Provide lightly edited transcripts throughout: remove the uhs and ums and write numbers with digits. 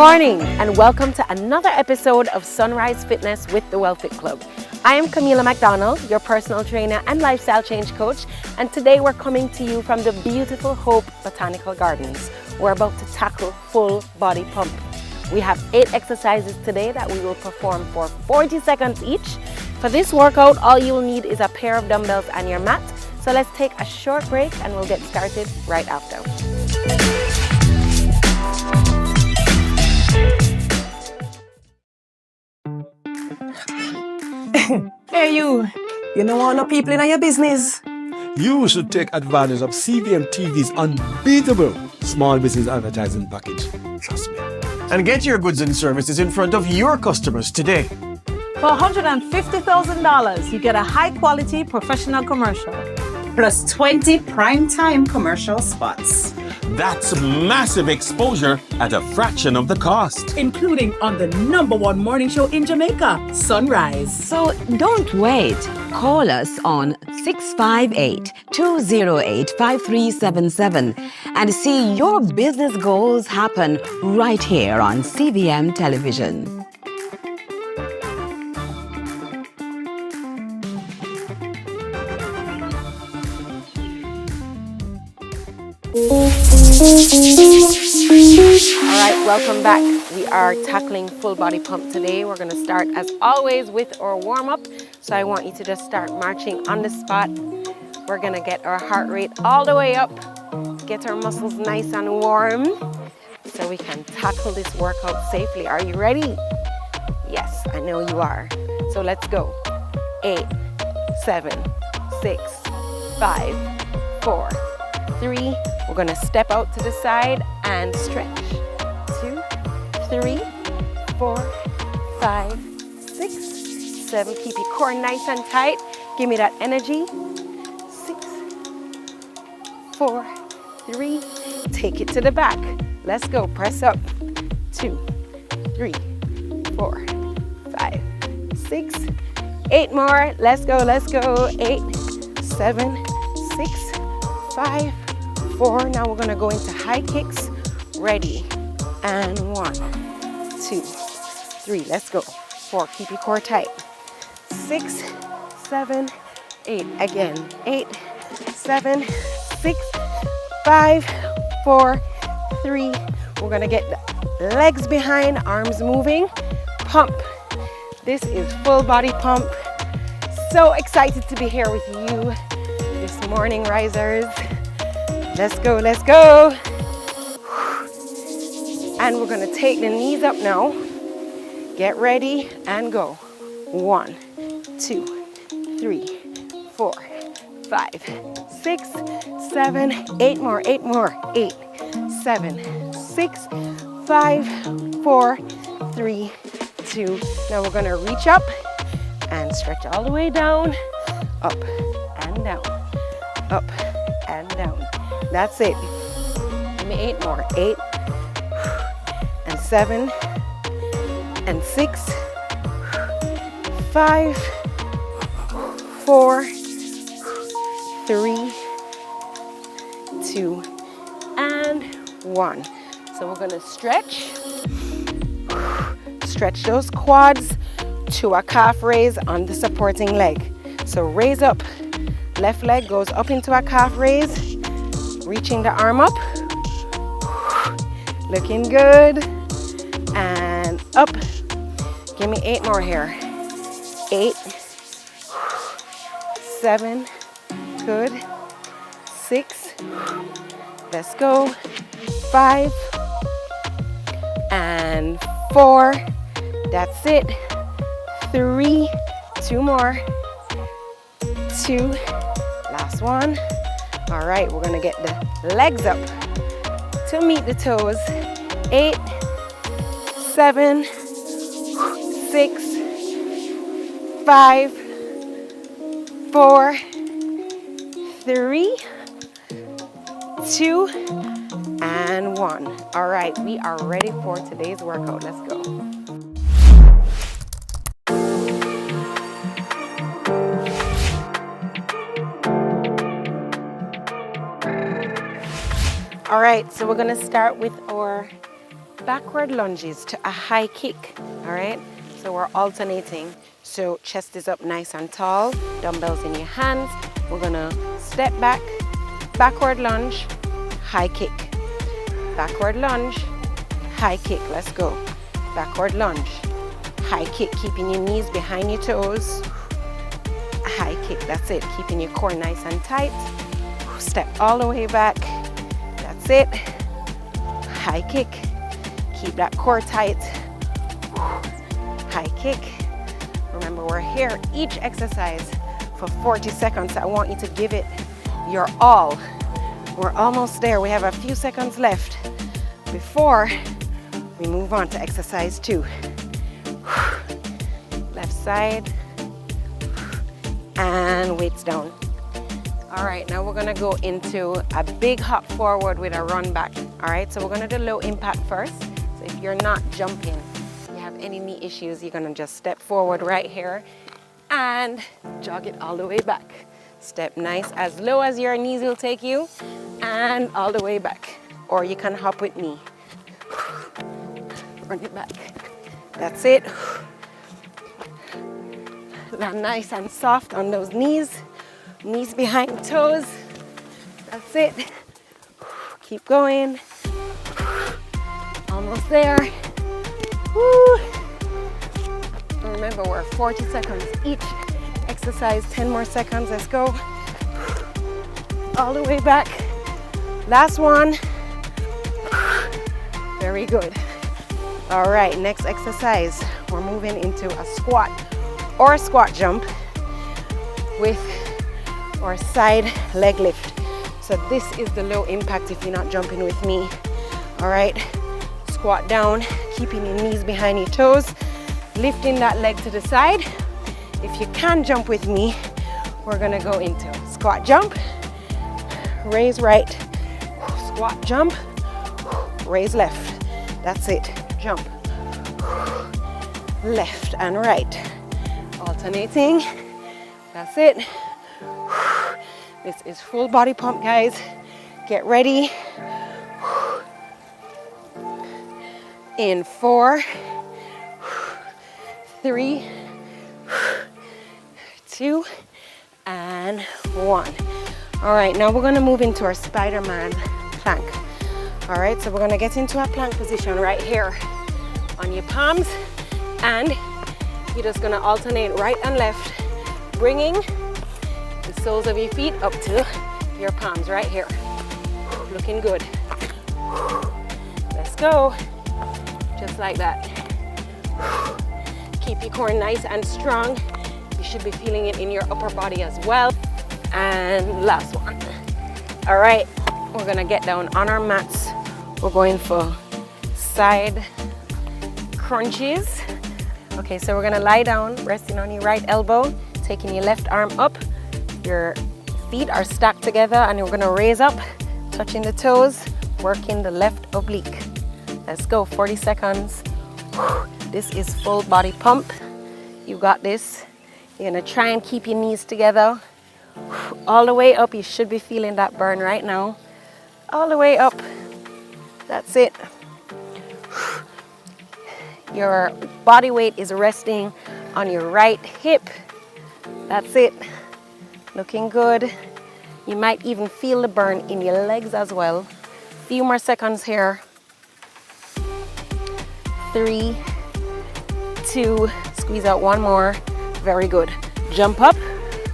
morning and welcome to another episode of Sunrise Fitness with the Wellfit Club. I am Camila McDonald, your personal trainer and lifestyle change coach, and today we're coming to you from the beautiful Hope Botanical Gardens. We're about to tackle full body pump. We have 8 exercises today that we will perform for 40 seconds each. For this workout, all you'll need is a pair of dumbbells and your mat. So let's take a short break and we'll get started right after. Hey you know all the people in your business. You should take advantage of CVM TV's unbeatable small business advertising package. Trust me. And get your goods and services in front of your customers today. For $150,000, you get a high-quality professional commercial. Plus 20 prime-time commercial spots. That's massive exposure at a fraction of the cost. Including on the #1 morning show in Jamaica, Sunrise. So don't wait. Call us on 658-208-5377 and see your business goals happen right here on CVM television. Alright, welcome back. We are tackling full body pump today. We're going to start as always with our warm-up. So I want you to just start marching on the spot. We're going to get our heart rate all the way up, get our muscles nice and warm so we can tackle this workout safely. Are you ready? Yes, I know you are. So let's go. 8, 7, 6, 5, 4, 3. We're going to step out to the side and stretch. 2, 3, 4, 5, 6, 7. Keep your core nice and tight. Give me that energy. 6, 4, 3. Take it to the back. Let's go. Press up. 2, 3, 4, 5, 6, 8 more. Let's go. Let's go. 8, 7, 6, 5, 4. Now we're going to go into high kicks. Ready. And 1, 2, 3. Let's go. 4. Keep your core tight. 6, 7, 8. Again. 8, 7, 6, 5, 4, 3. We're going to get the legs behind, arms moving. Pump. This is full body pump. So excited to be here with you this morning, risers. Let's go, let's go. And we're gonna take the knees up now. Get ready and go. 1, 2, 3, 4, 5, 6, 7, 8 more, 8 more. 8, 7, 6, 5, 4, 3, 2. Now we're gonna reach up and stretch all the way down, up and down, up and down. That's it. Give me 8 more. 8 and 7 and 6, 5, 4, 3, 2, and 1. So we're gonna stretch. Stretch those quads to a calf raise on the supporting leg. So raise up. Left leg goes up into a calf raise. Reaching the arm up. Looking good. And up. Give me 8 more here. 8. 7. Good. 6. Let's go. 5. And 4. That's it. 3. 2 more. 2. Last one. All right, we're gonna get the legs up to meet the toes. 8, 7, 6, 5, 4, 3, 2, and 1. All right, we are ready for today's workout. Let's go. All right, so we're gonna start with our backward lunges to a high kick, all right? So we're alternating. So chest is up nice and tall, dumbbells in your hands. We're gonna step back, backward lunge, high kick. Backward lunge, high kick, let's go. Backward lunge, high kick, keeping your knees behind your toes. High kick, that's it, keeping your core nice and tight. Step all the way back, that's it. High kick, keep that core tight. High kick. Remember, we're here each exercise for 40 seconds. I want you to give it your all. We're almost there. We have a few seconds left before we move on to exercise 2. Left side and weights down. All right, now we're gonna go into a big hop forward with a run back. All right, so we're gonna do low impact first. So if you're not jumping, you have any knee issues, you're gonna just step forward right here and jog it all the way back. Step nice, as low as your knees will take you, and all the way back. Or you can hop with me. Run it back. That's it. Land nice and soft on those knees. Knees behind toes. That's it. Keep going. Almost there. Woo. Remember, we're 40 seconds each exercise. 10 more seconds. Let's go. All the way back. Last one. Very good. All right, next exercise. We're moving into a squat or a squat jump with our side leg lift. So this is the low impact if you're not jumping with me. All right, squat down, keeping your knees behind your toes, lifting that leg to the side. If you can jump with me, we're gonna go into squat jump, raise right, squat jump, raise left. That's it, jump, left and right. Alternating, that's it. This is full body pump, guys. Get ready. In 4, 3, 2, and 1. All right, now we're gonna move into our Spider-Man plank. All right, so we're gonna get into a plank position right here on your palms, and you're just gonna alternate right and left, bringing the soles of your feet up to your palms right here. Looking good. Let's go. Just like that. Keep your core nice and strong. You should be feeling it in your upper body as well. And last one. All right, we're gonna get down on our mats. We're going for side crunches. Okay, so we're gonna lie down, resting on your right elbow, taking your left arm up. Your feet are stacked together, and we're gonna raise up, touching the toes, working the left oblique. Let's go, 40 seconds. This is full body pump. You got this. You're gonna try and keep your knees together. All the way up, you should be feeling that burn right now. All the way up. That's it. Your body weight is resting on your right hip. That's it. Looking good. You might even feel the burn in your legs as well. Few more seconds here. 3, 2, squeeze out one more. Very good. Jump up.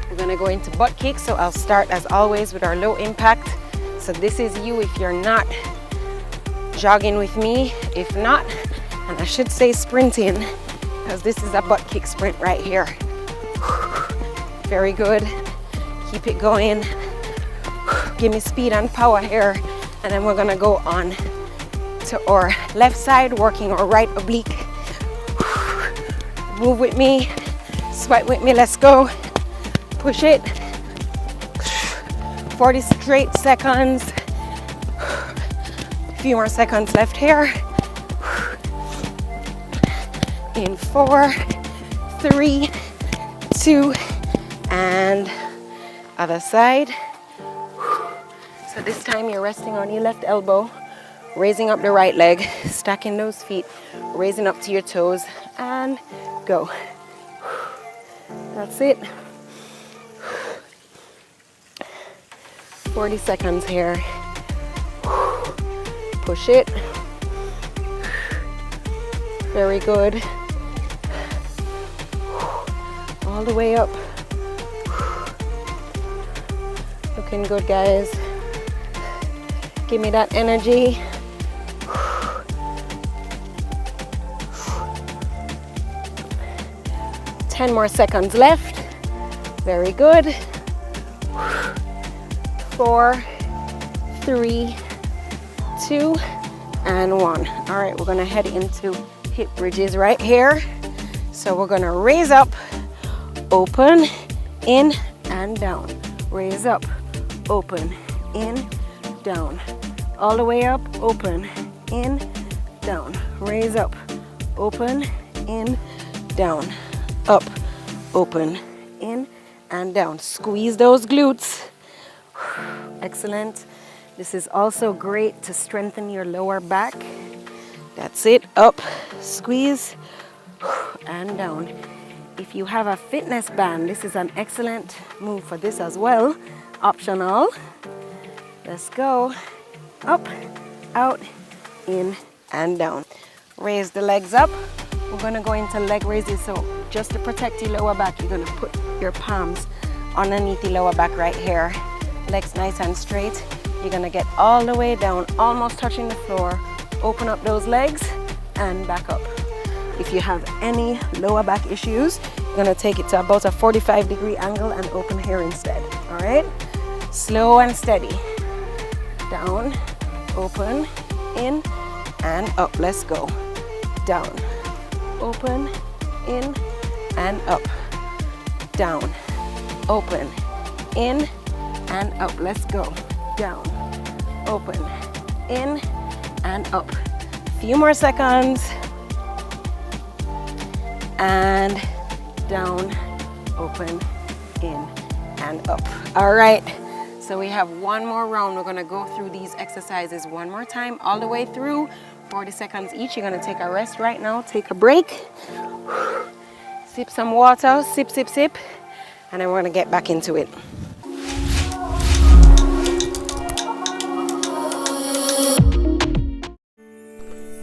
We're gonna go into butt kicks. So I'll start as always with our low impact. So this is you if you're not jogging with me. If not, and I should say sprinting, because this is a butt kick sprint right here. Very good. Keep it going. Give me speed and power here. And then we're gonna go on to our left side, working our right oblique. Move with me, sweat with me, let's go. Push it. 40 straight seconds. A few more seconds left here. In 4, 3, 2, and other side. So this time you're resting on your left elbow, Raising up the right leg, stacking those feet, raising up to your toes, and go. That's it. 40 seconds here. Push it. Very good. All the way up. Looking good, guys. Give me that energy. 10 more seconds left. Very good. 4, 3, 2, and 1. All right, we're gonna head into hip bridges right here. So we're gonna raise up, open, in, and down. Raise up, open, in, down. All the way up, open, in, down. Raise up, open, in, down. Up, open, in, and down. Squeeze those glutes. Excellent. This is also great to strengthen your lower back. That's it. Up, squeeze, and down. If you have a fitness band, this is an excellent move for this as well. Optional. Let's go. Up, out, in, and down. Raise the legs up. We're gonna go into leg raises. So just to protect your lower back, you're gonna put your palms underneath the lower back right here. Legs nice and straight. You're gonna get all the way down, almost touching the floor. Open up those legs and back up. If you have any lower back issues, you're gonna take it to about a 45-degree angle and open here instead, all right? Slow and steady. Down, open, in, and up. Let's go. Down, open, in, and up. Down, open, in, and up. Let's go. Down, open, in, and up. Few more seconds. And down, open, in, and up. All right, so we have one more round. We're gonna go through these exercises one more time, all the way through, 40 seconds each. You're gonna take a rest right now, take a break. Sip some water, sip, sip, sip, and then we're gonna get back into it.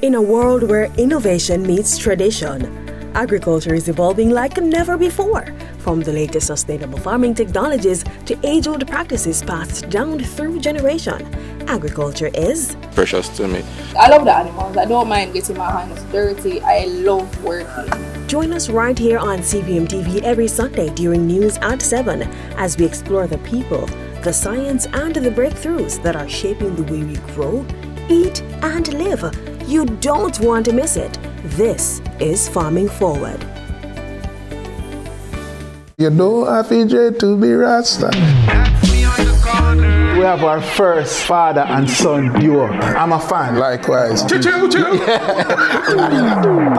In a world where innovation meets tradition, agriculture is evolving like never before. From the latest sustainable farming technologies to age-old practices passed down through generation, agriculture is precious to me. I love the animals. I don't mind getting my hands dirty. I love working. Join us right here on CVM TV every Sunday during news at 7 as we explore the people, the science, and the breakthroughs that are shaping the way we grow, eat, and live. You don't want to miss it. This is Farming Forward. You don't have to be Rasta. We have our first father and son duo. I'm a fan. Likewise. I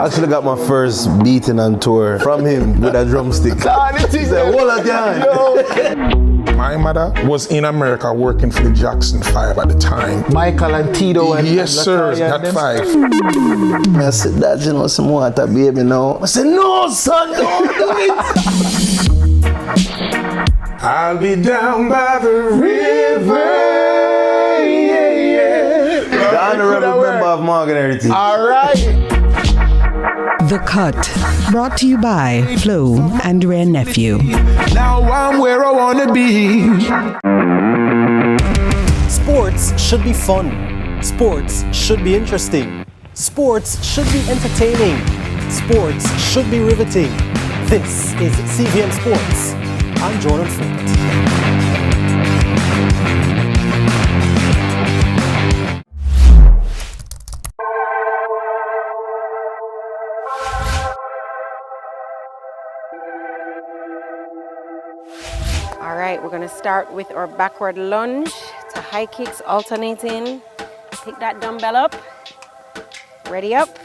actually got my first beating on tour from him with a drumstick. My mother was in America working for the Jackson 5 at the time. Michael and Tito and yes, sir, that 5. I said, Dad, you know some water, baby, now. I said, no, son, don't do it. I'll be down by the river. The honorable member of Morgan Heritage. All right. The Cut, brought to you by Flo and Rare Nephew. Now I'm where I wanna be. Sports should be fun. Sports should be interesting. Sports should be entertaining. Sports should be riveting. This is CVM Sports. I'm Jordan Fort. All right, we're gonna start with our backward lunge to high kicks, alternating. Pick that dumbbell up. Ready up.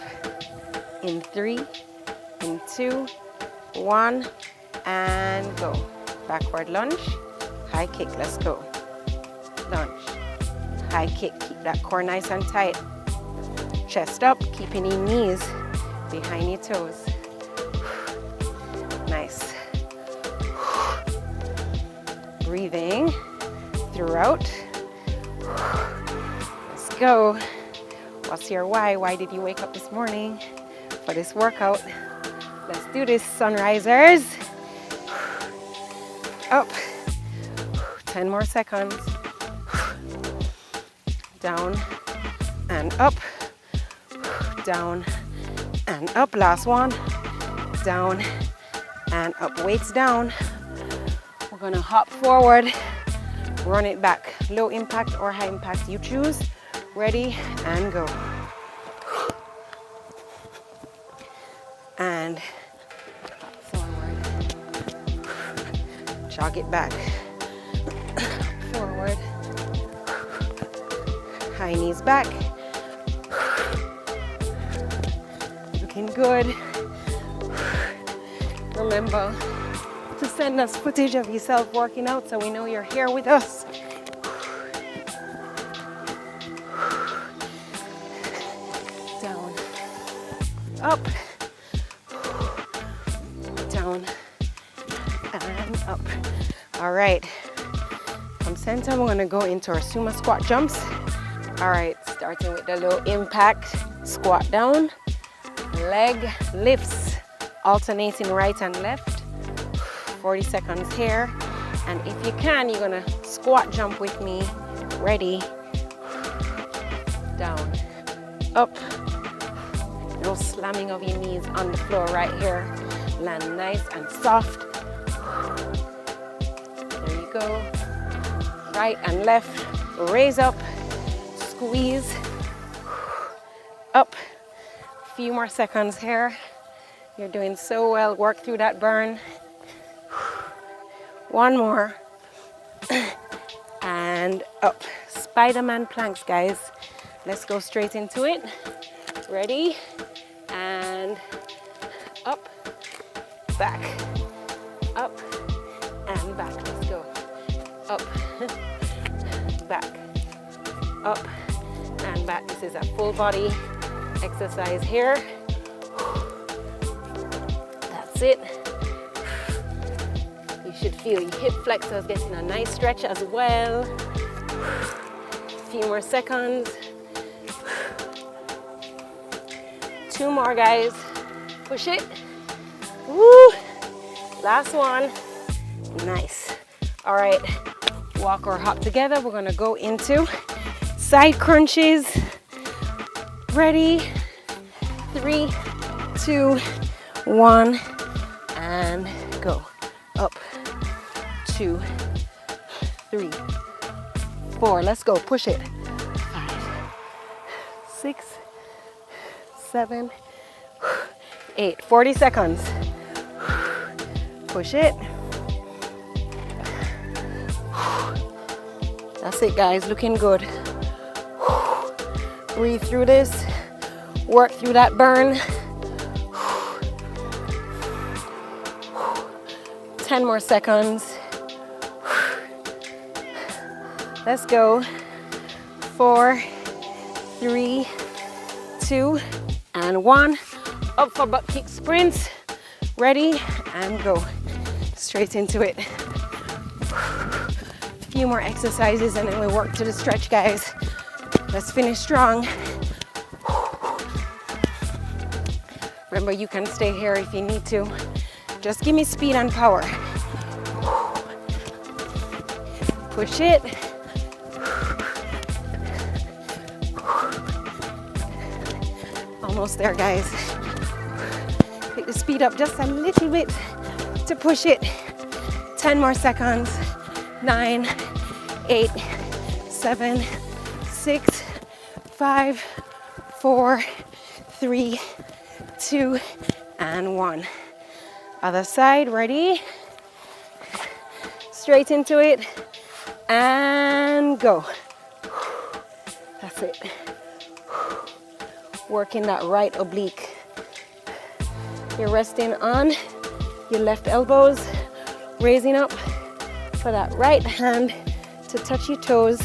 In 3, in 2, 1, and go. Backward lunge, high kick, let's go. Lunge, high kick, keep that core nice and tight. Chest up, keeping your knees behind your toes. Nice. Breathing throughout. Let's go. What's your why? Why did you wake up this morning for this workout? Let's do this, sunrisers. Up. 10 more seconds. Down and up. Down and up. Last one. Down and up. Weights down. We're gonna hop forward, run it back. Low impact or high impact, you choose. Ready and go. And forward. Jog it back. Forward. High knees back. Looking good. Remember to send us footage of yourself working out so we know you're here with us. Down, up, down, and up. All right, from center, we're gonna go into our sumo squat jumps. All right, starting with the low impact squat down, leg lifts, alternating right and left. 40 seconds here, and if you can, you're gonna squat jump with me. Ready, down, up. No slamming of your knees on the floor right here. Land nice and soft. There you go. Right and left, raise up, squeeze, up. A few more seconds here. You're doing so well. Work through that burn. One more. And up. Spider-Man planks, guys. Let's go straight into it. Ready? And up, back, up, and back. Let's go. Up, back, up, and back. This is a full body exercise here. That's it. You should feel your hip flexors getting a nice stretch as well. A few more seconds. 2 more, guys. Push it. Woo! Last one. Nice. All right. Walk or hop together. We're gonna go into side crunches. Ready? 3, 2, 1, and go. Up. 2, 3, 4. Let's go. Push it. 5, 6, 7, 8. 40 seconds. Push it. That's it, guys. Looking good. Breathe through this. Work through that burn. 10 more seconds. Let's go. 4, 3, 2, and 1. Up for butt kick sprints. Ready, and go. Straight into it. A few more exercises and then we work to the stretch, guys. Let's finish strong. Remember, you can stay here if you need to. Just give me speed and power. Push it. Almost there, guys. Pick the speed up just a little bit to push it. 10 more seconds. 9, 8, 7, 6, 5, 4, 3, 2, and 1. Other side, ready? Straight into it, and go. That's it. Working that right oblique. You're resting on your left elbows, raising up for that right hand to touch your toes.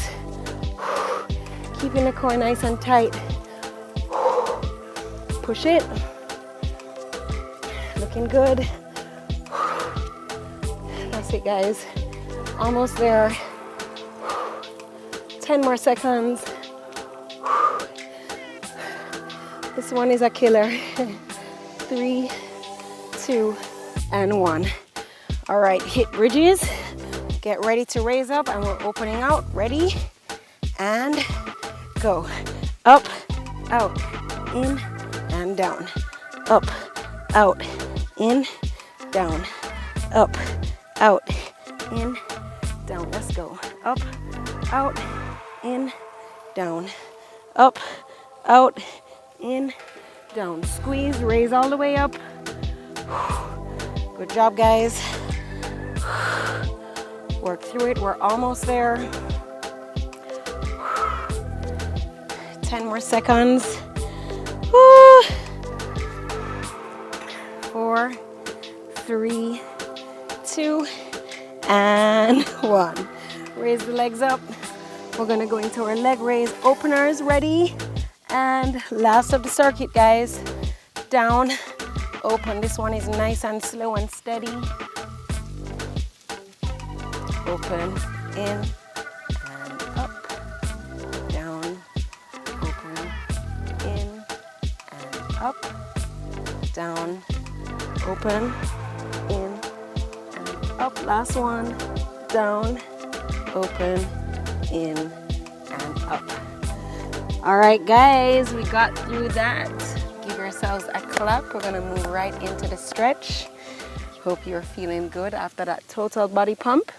Keeping the core nice and tight. Push it. Looking good. That's it, guys. Almost there. 10 more seconds. This one is a killer. 3, 2, and 1. All right, hit bridges. Get ready to raise up, and we're opening out. Ready? And go. Up, out, in, and down. Up, out, in, down. Up, out, in, down. Let's go. Up, out, in, down. Up, out, in, down. Squeeze, raise all the way up. Good job, guys. Work through it. We're almost there. 10 more seconds. 4, 3, 2, and 1. Raise the legs up. We're gonna go into our leg raise openers. Ready? And last of the circuit, guys. Down, open. This one is nice and slow and steady. Open, in, and up, down, open, in, and up, down, open, in, and up. Last one, down, open, in, and up. All right, guys, we got through that. Give yourselves a clap. We're gonna move right into the stretch. Hope you're feeling good after that total body pump.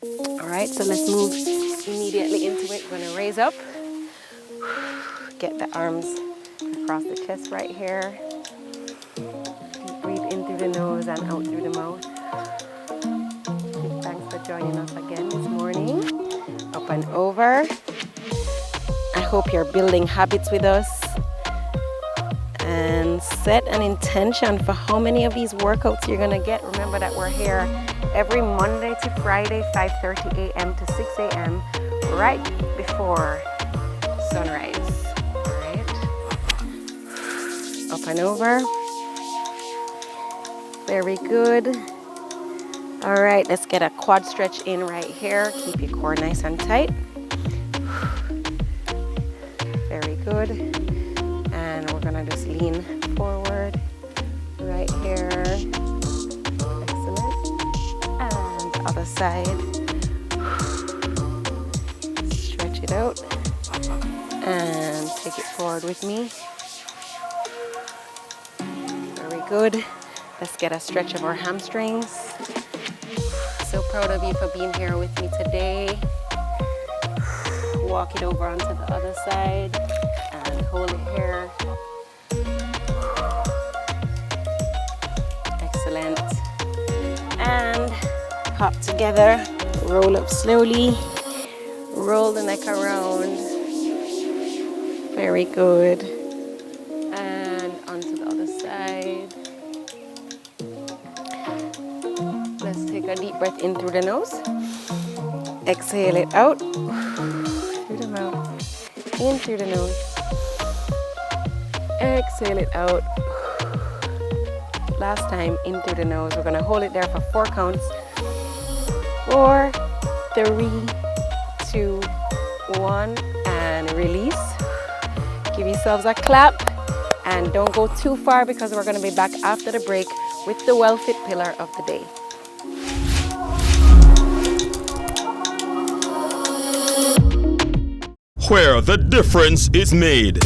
All right, so let's move immediately into it. We're gonna raise up. Get the arms across the chest right here. Breathe in through the nose and out through the mouth. Thanks for joining us again this morning. Up and over. I hope you're building habits with us. And set an intention for how many of these workouts you're gonna get. Remember that we're here every Monday to Friday, 5:30 a.m. to 6 a.m. right before sunrise. All right. Up and over. Very good. All right, let's get a quad stretch in right here. Keep your core nice and tight. Very good. And we're gonna just lean forward right here. Excellent. And the other side. Stretch it out. And take it forward with me. Very good. Let's get a stretch of our hamstrings. So proud of you for being here with me today. Walk it over onto the other side and hold it here. Excellent. And hop together. Roll up slowly. Roll the neck around. Very good. And onto the other side. Let's take a deep breath in through the nose. Exhale it out. Through the mouth. In through the nose. Exhale it out. Last time, in through the nose. We're going to hold it there for 4 counts. 4, 3, 2, 1, and release. Give yourselves a clap. And don't go too far because we're going to be back after the break with the Wellfit pillar of the day. Where the difference is made.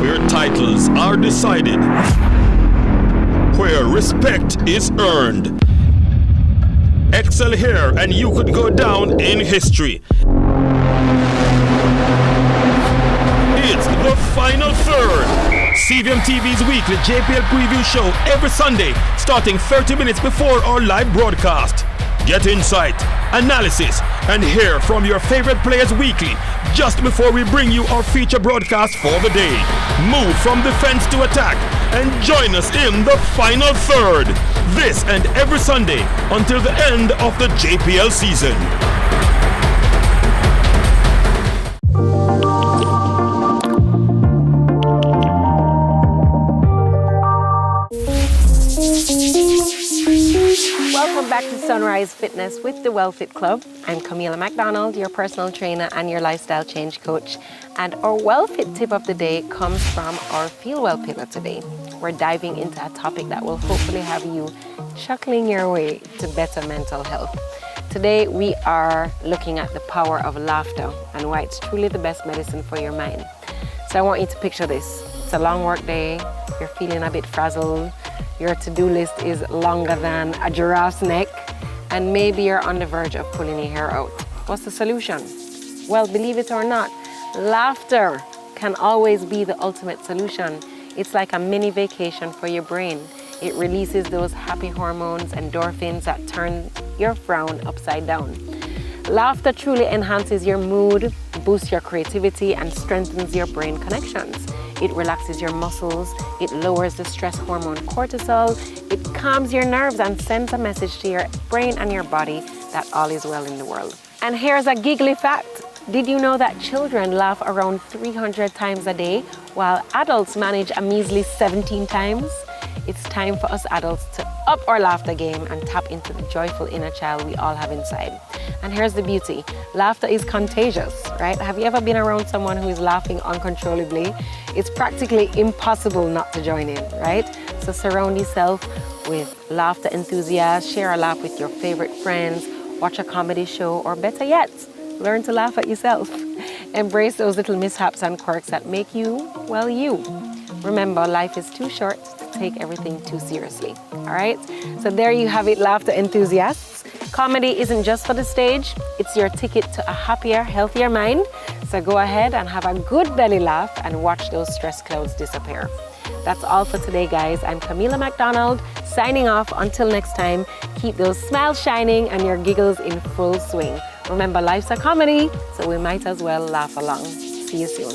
Where titles are decided. Where respect is earned. Excel here and you could go down in history. It's the final third. CVM TV's weekly JPL preview show every Sunday, starting 30 minutes before our live broadcast. Get insight, analysis, and hear from your favorite players weekly, just before we bring you our feature broadcast for the day. Move from defense to attack and join us in the final third. This and every Sunday until the end of the JPL season. Welcome back to Sunrise Fitness with the Wellfit Club. I'm Camila McDonald, your personal trainer and your lifestyle change coach. And our Wellfit tip of the day comes from our Feel Well pillar today. We're diving into a topic that will hopefully have you chuckling your way to better mental health. Today we are looking at the power of laughter and why it's truly the best medicine for your mind. So I want you to picture this. It's a long work day, you're feeling a bit frazzled, your to-do list is longer than a giraffe's neck, and maybe you're on the verge of pulling your hair out. What's the solution? Well, believe it or not, laughter can always be the ultimate solution. It's like a mini vacation for your brain. It releases those happy hormones, endorphins that turn your frown upside down. Laughter truly enhances your mood, boosts your creativity, and strengthens your brain connections. It relaxes your muscles, it lowers the stress hormone cortisol, it calms your nerves and sends a message to your brain and your body that all is well in the world. And here's a giggly fact. Did you know that children laugh around 300 times a day, while adults manage a measly 17 times? It's time for us adults to up our laughter game and tap into the joyful inner child we all have inside. And here's the beauty. Laughter is contagious, right? Have you ever been around someone who is laughing uncontrollably? It's practically impossible not to join in, right? So surround yourself with laughter enthusiasts, share a laugh with your favorite friends, watch a comedy show, or better yet, learn to laugh at yourself. Embrace those little mishaps and quirks that make you, well, you. Remember, life is too short to take everything too seriously, all right? So there you have it, laughter enthusiasts. Comedy isn't just for the stage, it's your ticket to a happier, healthier mind. So go ahead and have a good belly laugh and watch those stress clouds disappear. That's all for today, guys. I'm Camila McDonald, signing off. Until next time, keep those smiles shining and your giggles in full swing. Remember, life's a comedy, so we might as well laugh along. See you soon.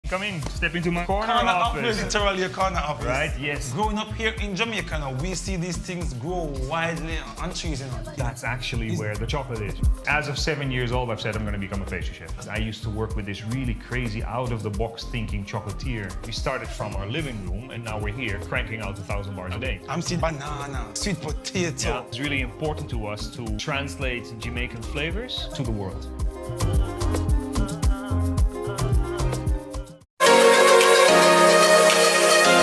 Come in, step into my corner office. Literally a corner office. Right, yes. Growing up here in Jamaica now, we see these things grow widely on trees, you know. That's actually where the chocolate is. As of 7 years old, I've said I'm going to become a pastry chef. I used to work with this really crazy, out-of-the-box thinking chocolatier. We started from our living room, and now we're here cranking out 1,000 bars a day. I'm seeing banana, sweet potato. Yeah, it's really important to us to translate Jamaican flavors to the world.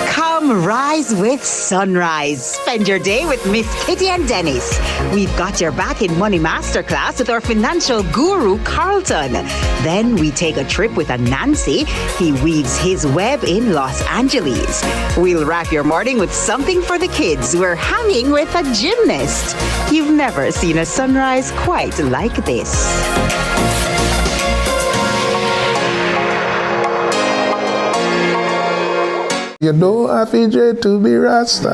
Come rise with Sunrise. Spend your day with Miss Kitty and Dennis. We've got your back in Money Masterclass with our financial guru, Carlton. Then we take a trip with a Nancy. He weaves his web in Los Angeles. We'll wrap your morning with something for the kids. We're hanging with a gymnast. You've never seen a sunrise quite like this. You don't have to be Rasta.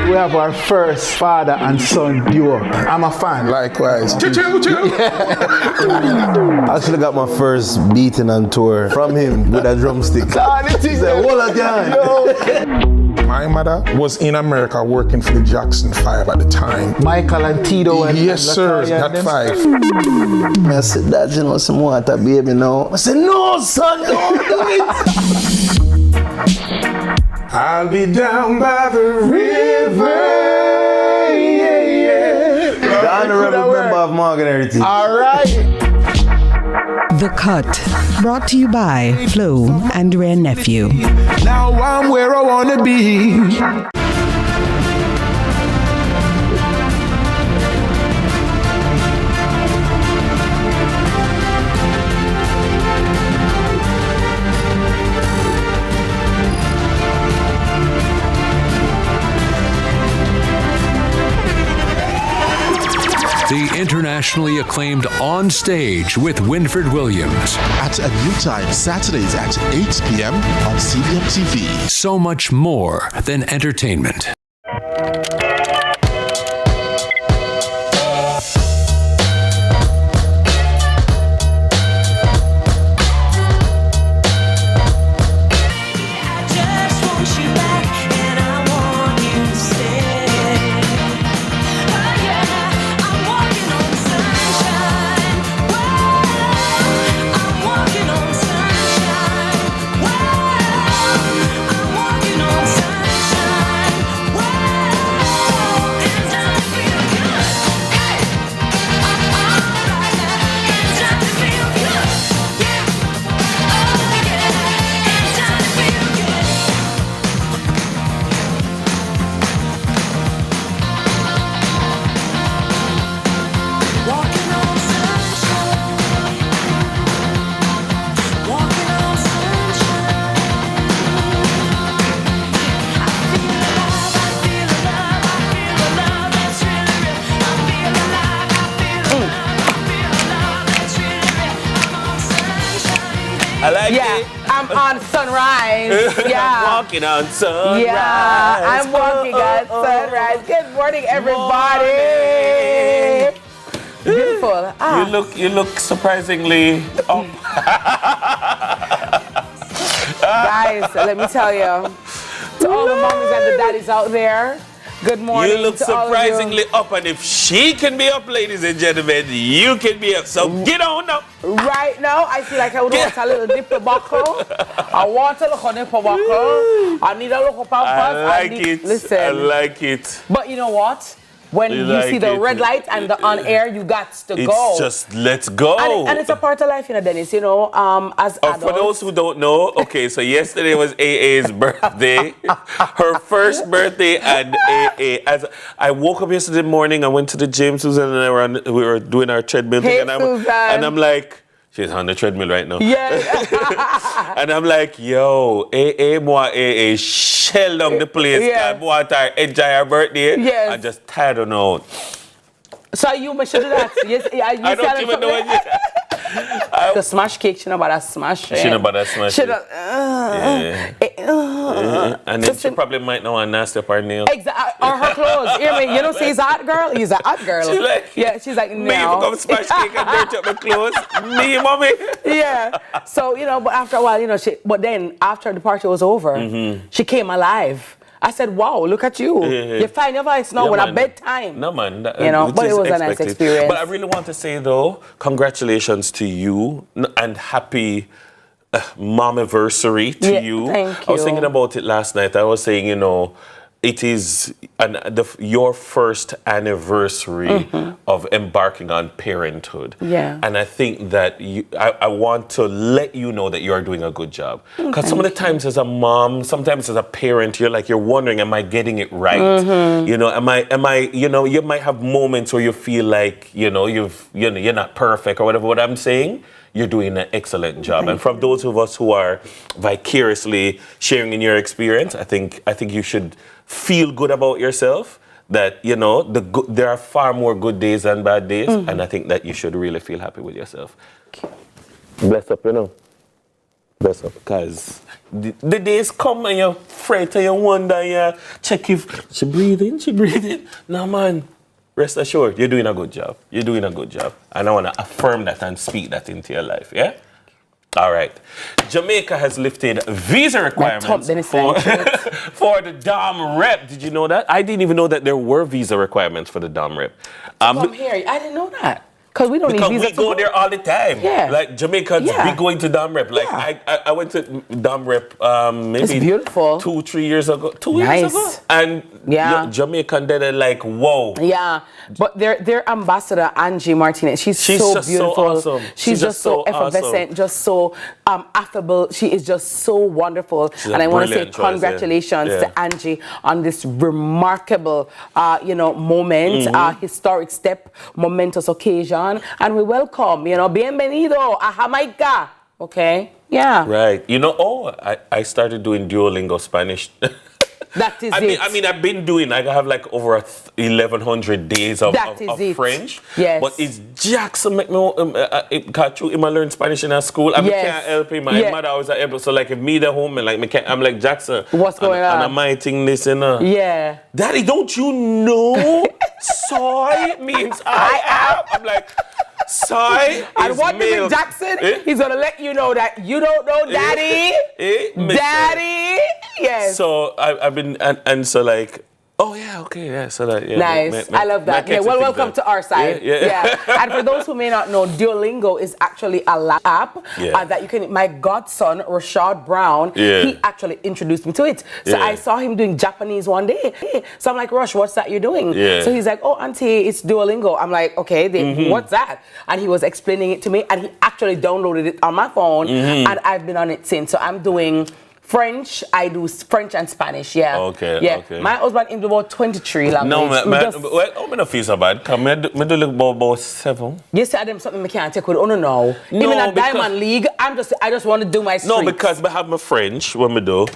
We have our first father and son duo. I'm a fan. Likewise. I actually got my first beating on tour from him with a drumstick. He said, "Hold on, My mother was in America working for the Jackson 5 at the time. Michael and Tito and yes, sir, that 5. I said, "Dad, you know some water, baby, now." I said, "No, son, don't do it." I'll be down by the river. The honorable member of Morgan Heritage. All right. The Cut, brought to you by Flo and Rare Nephew. Now I'm where I wanna be. The internationally acclaimed On Stage with Winfred Williams. At a new time, Saturdays at 8 p.m. on CVM TV. So much more than entertainment. I like it. Yeah, I'm on Sunrise. Yeah. I'm walking on Sunrise. Yeah, I'm walking on Sunrise. Good morning, everybody. Beautiful. You look surprisingly up. Guys, let me tell you, to all the mommies and the daddies out there, good morning. You look surprisingly up, and if she can be up, ladies and gentlemen, you can be up. So get on up. Right now, I feel like I would want a little nipple buckle. I want a little nipple buckle. I need a little pampers. I like it. Listen. I like it. But you know what? When you like see the it. red light and the on air, you got to It's go. just let's go. And it's a part of life, you know, Dennis. You know, as adults. For those who don't know, okay, so yesterday was AA's birthday, her first birthday, and AA. As I woke up yesterday morning, I went to the gym. Susan and I were doing our treadmill thing, and I'm like, she's on the treadmill right now. Yeah. And I'm like, yo, AA shell down the place. Yeah. I want her enjoy her birthday. Yes. I just tired on out. So you should do that. Yes, I don't even know what you... The smash cake, she know about that smash. She know about that smash. And then she probably might know a nasty up her nail. Exactly. Or her clothes. Hear me? You know, say he's a hot girl. He's a hot girl. She's like, yeah, she's like, no. Me, if I come smash cake and dirt up my clothes. Me, mommy. Yeah. So, you know, but after a while, you know, but then after the party was over, she came alive. I said, wow, look at you. You find your voice now with a bedtime. No, man. You know, but it was a nice experience. But I really want to say, though, congratulations to you and happy mom-anniversary to you. Thank you. I was thinking about it last night. I was saying, you know, it is your first anniversary of embarking on parenthood. Yeah. And I think that I want to let you know that you are doing a good job. Because some of the times as a mom, sometimes as a parent, you're wondering, am I getting it right? You know, am I, you know, you might have moments where you feel like, you know, you're not perfect or whatever. What I'm saying, you're doing an excellent job. And from those of us who are vicariously sharing in your experience, I think you should feel good about yourself, that, you know, there are far more good days than bad days, and I think that you should really feel happy with yourself. Bless up, you know. Bless up, because the days come and you're afraid and you wonder, you check if she breathing. No, man. Rest assured, you're doing a good job. You're doing a good job. And I want to affirm that and speak that into your life, yeah? All right. Jamaica has lifted visa requirements for the Dom rep. Did you know that? I didn't even know that there were visa requirements for the Dom rep. Come here. I didn't know that. Because we don't need visa. We go there all the time. Yeah. Like Jamaicans be going to Dom rep. Like I went to Dom rep maybe 2-3 years ago. 2 years ago. And Jamaican they're like, whoa. Yeah. But their ambassador, Angie Martinez, she's so just beautiful. So awesome. She's just so effervescent, just so affable. She is just so wonderful. And I want to say congratulations to Angie on this remarkable moment, historic step, momentous occasion. And we welcome, bienvenido a Jamaica. Okay? Yeah. Right. You know, I started doing Duolingo Spanish. That is it. I mean, I've been doing, I have like over 1,100 days of French. Yes. But it's Jackson make me, got you, I learn Spanish in a school. I can't help him. My mother always able. So like if me at home and like I'm like, Jackson. What's going on? And I'm writing this and yeah. Daddy, don't you know? Soy means I am. I'm like, soy and what Mr. Jackson, he's gonna let you know that you don't know Daddy. Daddy. Yes. So I've been and so like, oh yeah, okay, yeah. So that nice. I love that. Yeah, well, welcome to our side. Yeah. And for those who may not know, Duolingo is actually a app that you can. My godson Rashad Brown, he actually introduced me to it. So I saw him doing Japanese one day. So I'm like, Rush, what's that you're doing? So he's like, oh, auntie, it's Duolingo. I'm like, okay, what's that? And he was explaining it to me, and he actually downloaded it on my phone, and I've been on it since. So I'm doing French, I do French and Spanish, Okay. My husband is about 23 languages. No, well, I'm not feel so bad. Come, I do look about 7. You say them something I can't take with no. No, even a Diamond League, I just want to do my streets. No, because I have my French when I do.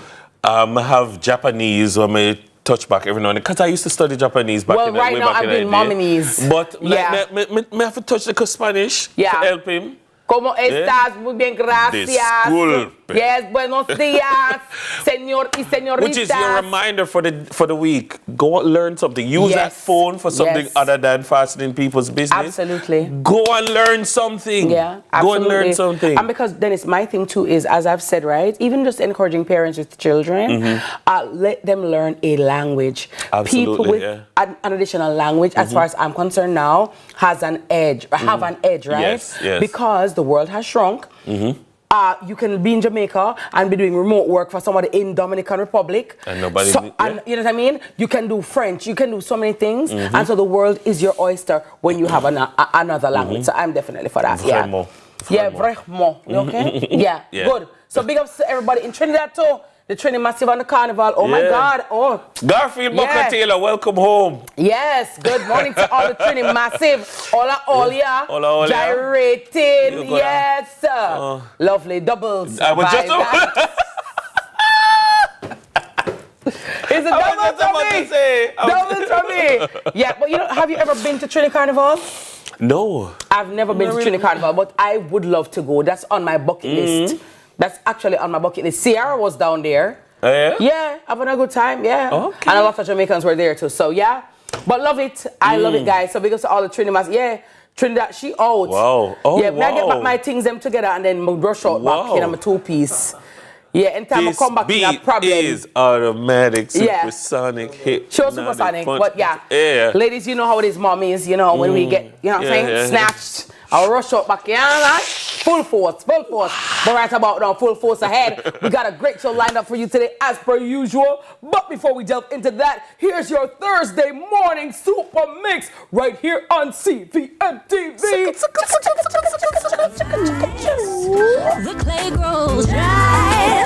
I have Japanese when I touch back every now and then. Because I used to study Japanese back in the day. Well, right now I'm doing Mominese. But like, me have to touch the Spanish to help him. ¿Cómo estás? Muy bien, gracias. Disculpe. Yes, buenos días, señor y señoritas. Which is your reminder for the week. Go and learn something. Use that phone for something other than fastening people's business. Absolutely. Go and learn something. Yeah, absolutely. Go and learn something. And because, Dennis, my thing too is, as I've said, right, even just encouraging parents with children, let them learn a language. Absolutely, People with an additional language, as far as I'm concerned now, have an edge, right? Yes. Because the world has shrunk. You can be in Jamaica and be doing remote work for somebody in Dominican Republic. And nobody... and you know what I mean? You can do French. You can do so many things. And so the world is your oyster when you have another language. So I'm definitely for that. Vraiment. Yeah, vraiment. Okay? Yeah, good. So big ups to everybody in Trinidad too. The Trinity Massive on the Carnival. Oh my God. Oh. Garfield Booker Taylor, welcome home. Yes. Good morning to all the Trinity Massive. Hola. Gyrating. Yes. Lovely. Doubles. I was just... It's a double for me. Yeah, but have you ever been to Trinity Carnival? No. I've never been to Trinity Carnival, but I would love to go. That's on my bucket list. That's actually on my bucket list. Sierra was down there. Oh, yeah? Yeah, having a good time, yeah. Okay. And a lot of Jamaicans were there too, so yeah. But love it. I love it, guys. So because all the Trinidad, Trinidad, she out. Wow. Oh, yeah, I get back my things them together and then brush out back in my 2-piece. Yeah, anytime I come back, beat a problem. Is automatic, supersonic hit. Sure, supersonic, but ladies, you know how it is, mommies, when we get, you know what I'm saying, snatched. I'll rush up back, full force. But right about now, full force ahead. We got a great show lined up for you today, as per usual. But before we delve into that, here's your Thursday morning super mix right here on CVM TV. The clay grows dry,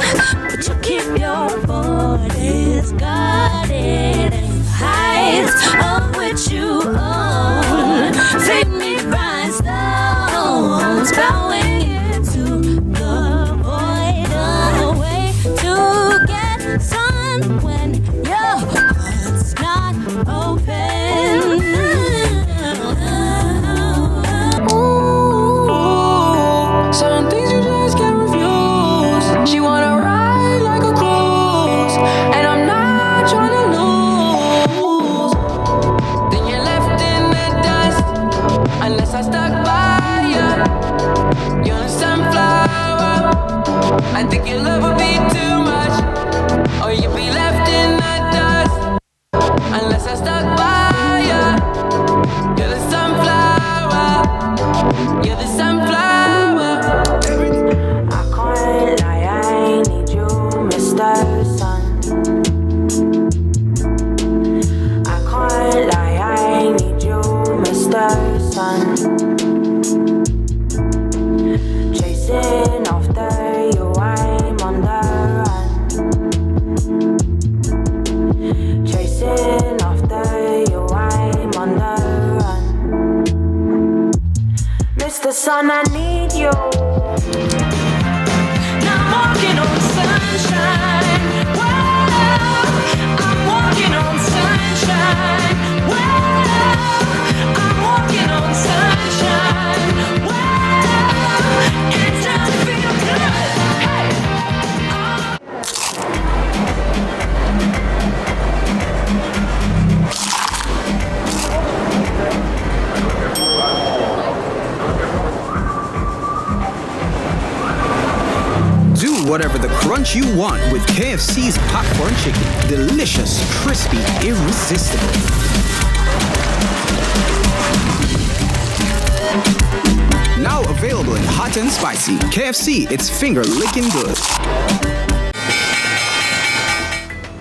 but you keep your bodies guarded and heights of which you own. Take me by stones, bowing into the void, a way to get sun when your heart's not open. Ooh, some things you just can't refuse. She wanna ride like a cruise, and I'm not trying to lose. Then you're left in the dust, unless I stuck by you. You're a sunflower. I think your love would be too much, or you'd be left in the dust, unless I stuck by you. You're the sunflower. You're the sunflower. I can't lie, I need you, Mr. Sun. I can't lie, I need you, Mr. Sun. Chasing after you, I'm on the run. Chasing after you, I'm on the run. Mr. Sun, I need you. Now I'm walking on sunshine. Wow, I'm walking on sunshine. Wow, I'm walking on sunshine. Wow, it's time to feel good. Hey. Do whatever the crunch you want with KFC's popcorn chicken. Delicious, crispy, irresistible. Now available in hot and spicy. KFC, it's finger-licking good.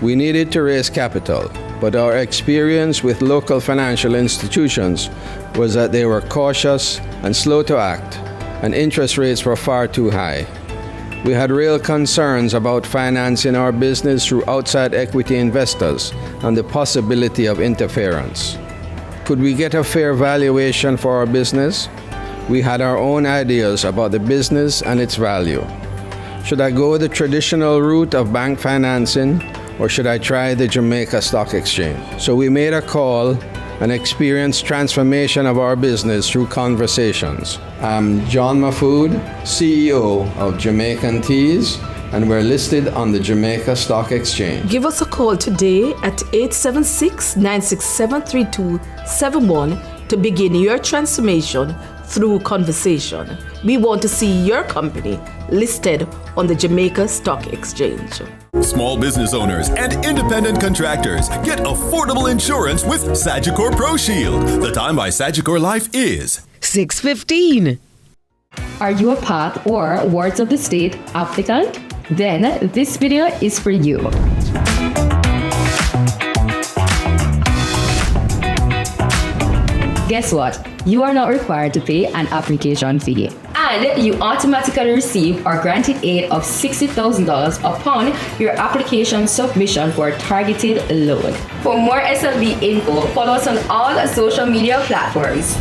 We needed to raise capital, but our experience with local financial institutions was that they were cautious and slow to act, and interest rates were far too high. We had real concerns about financing our business through outside equity investors and the possibility of interference. Could we get a fair valuation for our business? We had our own ideas about the business and its value. Should I go the traditional route of bank financing, or should I try the Jamaica Stock Exchange? So we made a call and experience transformation of our business through conversations. I'm John Mafood, CEO of Jamaican Teas, and we're listed on the Jamaica Stock Exchange. Give us a call today at 876-967-3271 to begin your transformation through conversation. We want to see your company listed on the Jamaica Stock Exchange. Small business owners and independent contractors get affordable insurance with Sagicor Pro Shield. The time by Sagicor Life is 6:15. Are you a PATH or Wards of the State applicant? Then this video is for you. Guess what? You are not required to pay an application fee. And you automatically receive or granted aid of $60,000 upon your application submission for a targeted loan. For more SLB info, follow us on all social media platforms.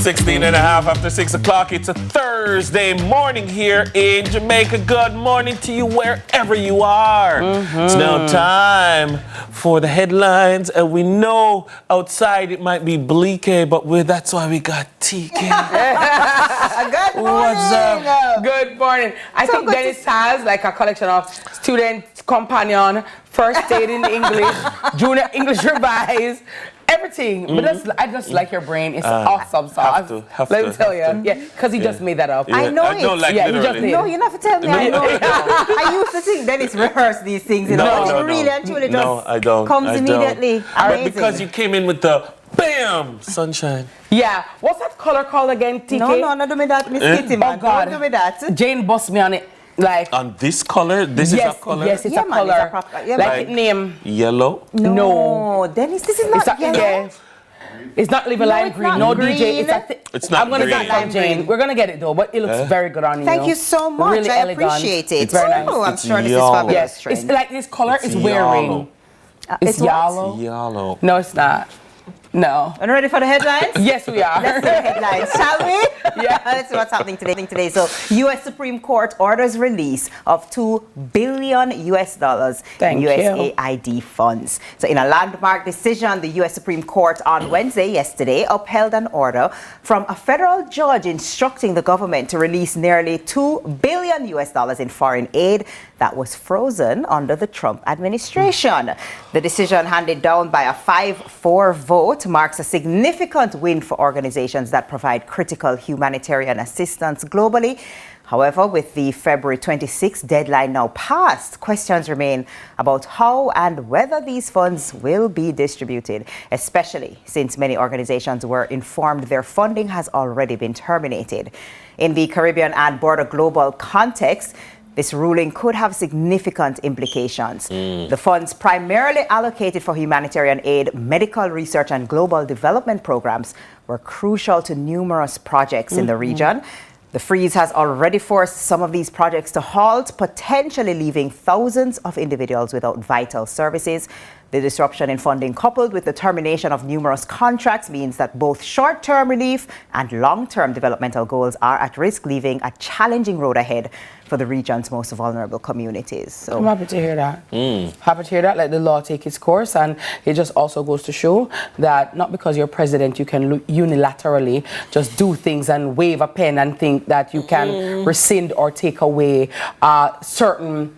Sixteen and a half after 6 o'clock. It's a Thursday morning here in Jamaica. Good morning to you wherever you are. It's now time for the headlines. And we know outside it might be bleak, but that's why we got TK. Good morning. What's up? Good morning. I think Dennis has like a collection of student companion, first aid in English, junior English revised, everything. But I just like your brain. It's awesome sauce. Let me tell you. Yeah, because he just made that up. Yeah. I know it. Like yeah, literally. he just did. No, you don't have to tell me. I know it. I used to think Dennis rehearsed these things. You know, No. really and truly No, I don't. comes immediately. But because you came in with the BAM! Sunshine. Yeah. What's that color called again, TK? No, don't do me that, Miss Kitty, man. Oh, God. Don't do me that. Jane bust me on it. Like on this color? This is a color? Yes, it's a man, color. it's a proper- yeah, like man. it name. Yellow? No, Dennis, this is not yellow. Yeah. It's not liver lime it's green. not No green. DJ. It's not I'm gonna green. get that, Jane. We're gonna get it though, but it looks very good on you. Thank you so much. Really I elegant. appreciate it. It's very nice. Oh, I'm It's sure this is yellow. fabulous. Yes, it's like this color is wearing. It's what? yellow. Yellow. No, it's not. No. Are you ready for the headlines? Yes, we are. Let's do the headlines, shall we? Yeah. Let's see what's happening today. So, U.S. Supreme Court orders release of $2 billion in USAID funds. So, in a landmark decision, the U.S. Supreme Court on yesterday, upheld an order from a federal judge instructing the government to release nearly $2 billion in foreign aid that was frozen under the Trump administration. The decision, handed down by a 5-4 vote, marks a significant win for organizations that provide critical humanitarian assistance globally. However, with the February 26th deadline now passed, questions remain about how and whether these funds will be distributed, especially since many organizations were informed their funding has already been terminated. In the Caribbean and broader global context, this ruling could have significant implications. The funds, primarily allocated for humanitarian aid, medical research, and global development programs, were crucial to numerous projects in the region. The freeze has already forced some of these projects to halt, potentially leaving thousands of individuals without vital services. The disruption in funding, coupled with the termination of numerous contracts, means that both short-term relief and long-term developmental goals are at risk, leaving a challenging road ahead for the region's most vulnerable communities. So I'm happy to hear that. Happy to hear that. Let the law take its course. And it just also goes to show that not because you're president, you can unilaterally just do things and wave a pen and think that you can rescind or take away certain,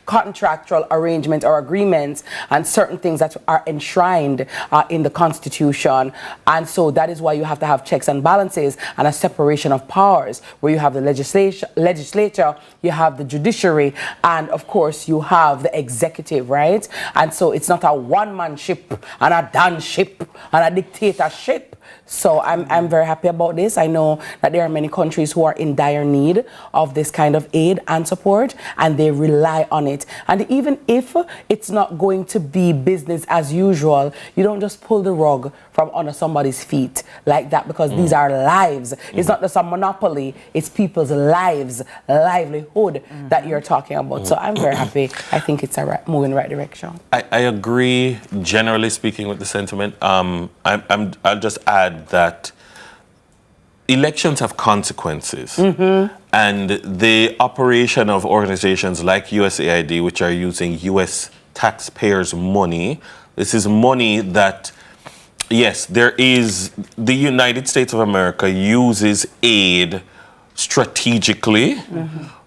contractual arrangements or agreements and certain things that are enshrined in the Constitution. And so that is why you have to have checks and balances and a separation of powers, where you have the legislature, you have the judiciary, and of course you have the executive, right? And so it's not a one-man ship and a done ship and a dictatorship. So I'm very happy about this. I know that there are many countries who are in dire need of this kind of aid and support, and they rely on it it. And even if it's not going to be business as usual, you don't just pull the rug from under somebody's feet like that, because these are lives. It's not just a monopoly, it's people's lives, livelihood that you're talking about. So I'm very happy. I think it's moving in the right direction. I agree, generally speaking, with the sentiment. I'll just add that elections have consequences, and the operation of organizations like USAID, which are using U.S. taxpayers' money, this is money that, yes, the United States of America uses aid strategically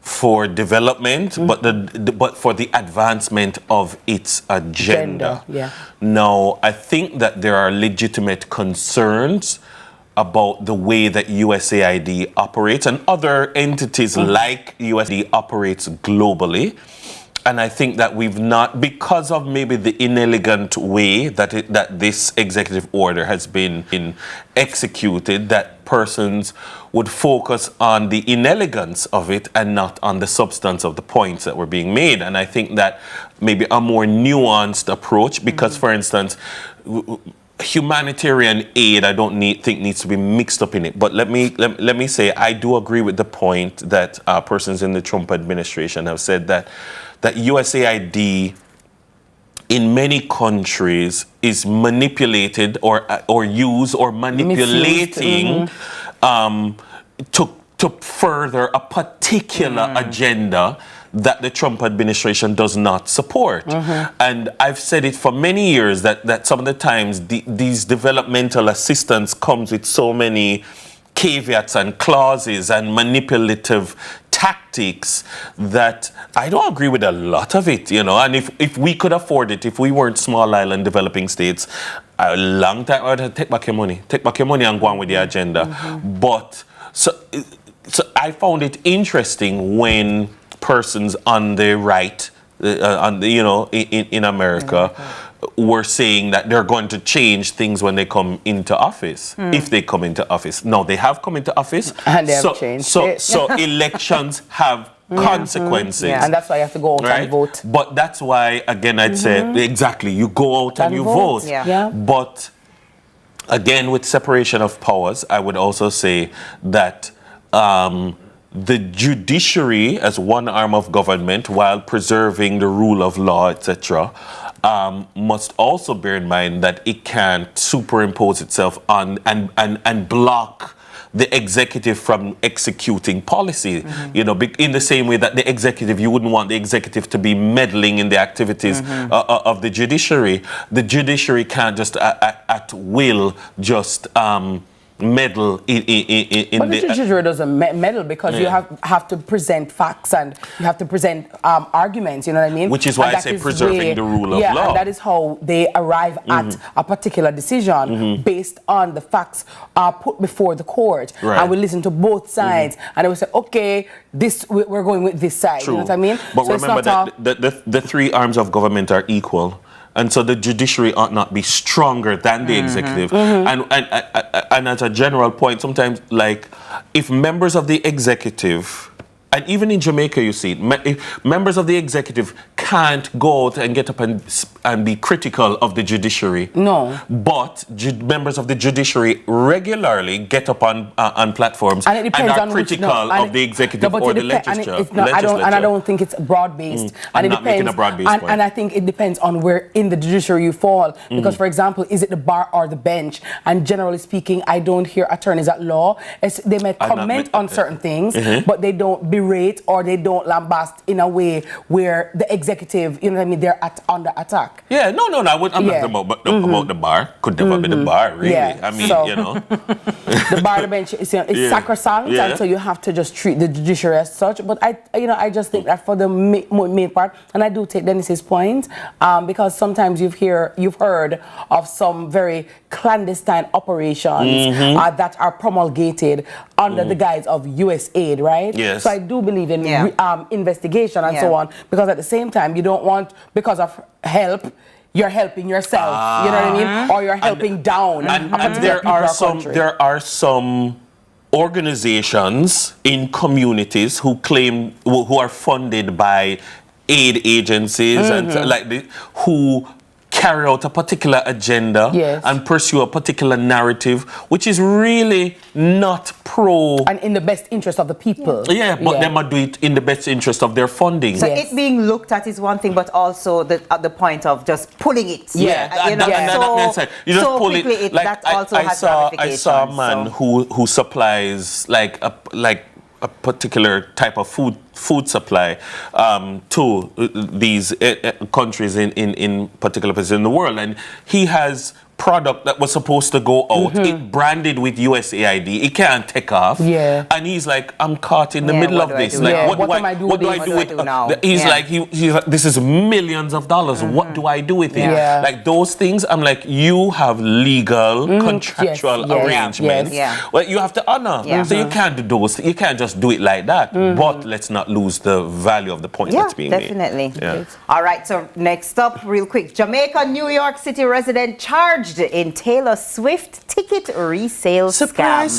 for development, but for the advancement of its agenda. Now, I think that there are legitimate concerns about the way that USAID operates and other entities like USAID operates globally. And I think that we've not, because of maybe the inelegant way that this executive order has been executed, that persons would focus on the inelegance of it and not on the substance of the points that were being made. And I think that maybe a more nuanced approach, because for instance, humanitarian aid, I don't think needs to be mixed up in it. But let me say, I do agree with the point that persons in the Trump administration have said that USAID in many countries is manipulated or used or manipulating to further a particular agenda that the Trump administration does not support. And I've said it for many years that some of the times these developmental assistance comes with so many caveats and clauses and manipulative tactics that I don't agree with a lot of it, and if we could afford it, if we weren't small island developing states, a long time I would take back your money and go on with the agenda. But so I found it interesting when persons on the right, in America, were saying that they're going to change things when they come into office, if they come into office. No, they have come into office, and they have changed it. So elections have consequences. And that's why you have to go out and vote. But that's why, again, I'd say, exactly, you go out and you vote. But again, with separation of powers, I would also say that the judiciary, as one arm of government, while preserving the rule of law, etc., must also bear in mind that it can't superimpose itself on and block the executive from executing policy. In the same way that the executive, you wouldn't want the executive to be meddling in the activities of the judiciary. The judiciary can't just at will just meddle in but the judiciary doesn't meddle, because you have to present facts and you have to present arguments, you know what I mean? Which is why I say preserving the rule of law. And that is how they arrive at a particular decision based on the facts put before the court. And we listen to both sides and they will say, okay, we're going with this side. You know what I mean? But so remember that the three arms of government are equal. And so the judiciary ought not be stronger than the executive. And as a general point, sometimes, like, if members of the executive, and even in Jamaica, you see, if members of the executive can't go out and get up and be critical of the judiciary. No. But members of the judiciary regularly get up on platforms and are critical of the executive or the legislature. And I don't think it's broad-based. I'm not making a broad-based point. And I think it depends on where in the judiciary you fall. Because, for example, is it the bar or the bench? And generally speaking, I don't hear attorneys at law. They may comment on certain things, but they don't berate or they don't lambast in a way where the executive, you know what I mean, they're under attack. Yeah, no, I'm not talking about the bar. Could never be the bar, really. I mean, the bar, the bench, it's sacrosanct, and so you have to just treat the judiciary as such. But I just think that for the main part, and I do take Dennis's point, because sometimes you've heard of some very clandestine operations that are promulgated under the guise of US aid, right? Yes. So I do believe in investigation and so on, because at the same time, you don't want, because of help, you're helping yourself, you know what I mean? Or you're helping down. And there are some organizations in communities who are funded by aid agencies and like who carry out a particular agenda and pursue a particular narrative, which is really not pro and in the best interest of the people. Yeah, but they might do it in the best interest of their funding. So it being looked at is one thing, but also at the point of just pulling it. That makes sense. You just pull quickly it. Like that also has I saw a man who supplies like a particular type of food supply to these countries in particular places in the world, and he has product that was supposed to go out, it branded with USAID, it can't take off, and he's like, I'm caught in the middle of this, like what do I do with it now? He's like, he's like, this is millions of dollars, what do I do with it? Like those things, I'm like, you have legal contractual arrangements, well, you have to honor, so you can't do those, you can't just do it like that, but let's not lose the value of the point that's being made. All right, so next up, real quick, Jamaica, New York City resident charged in Taylor Swift ticket resale scam.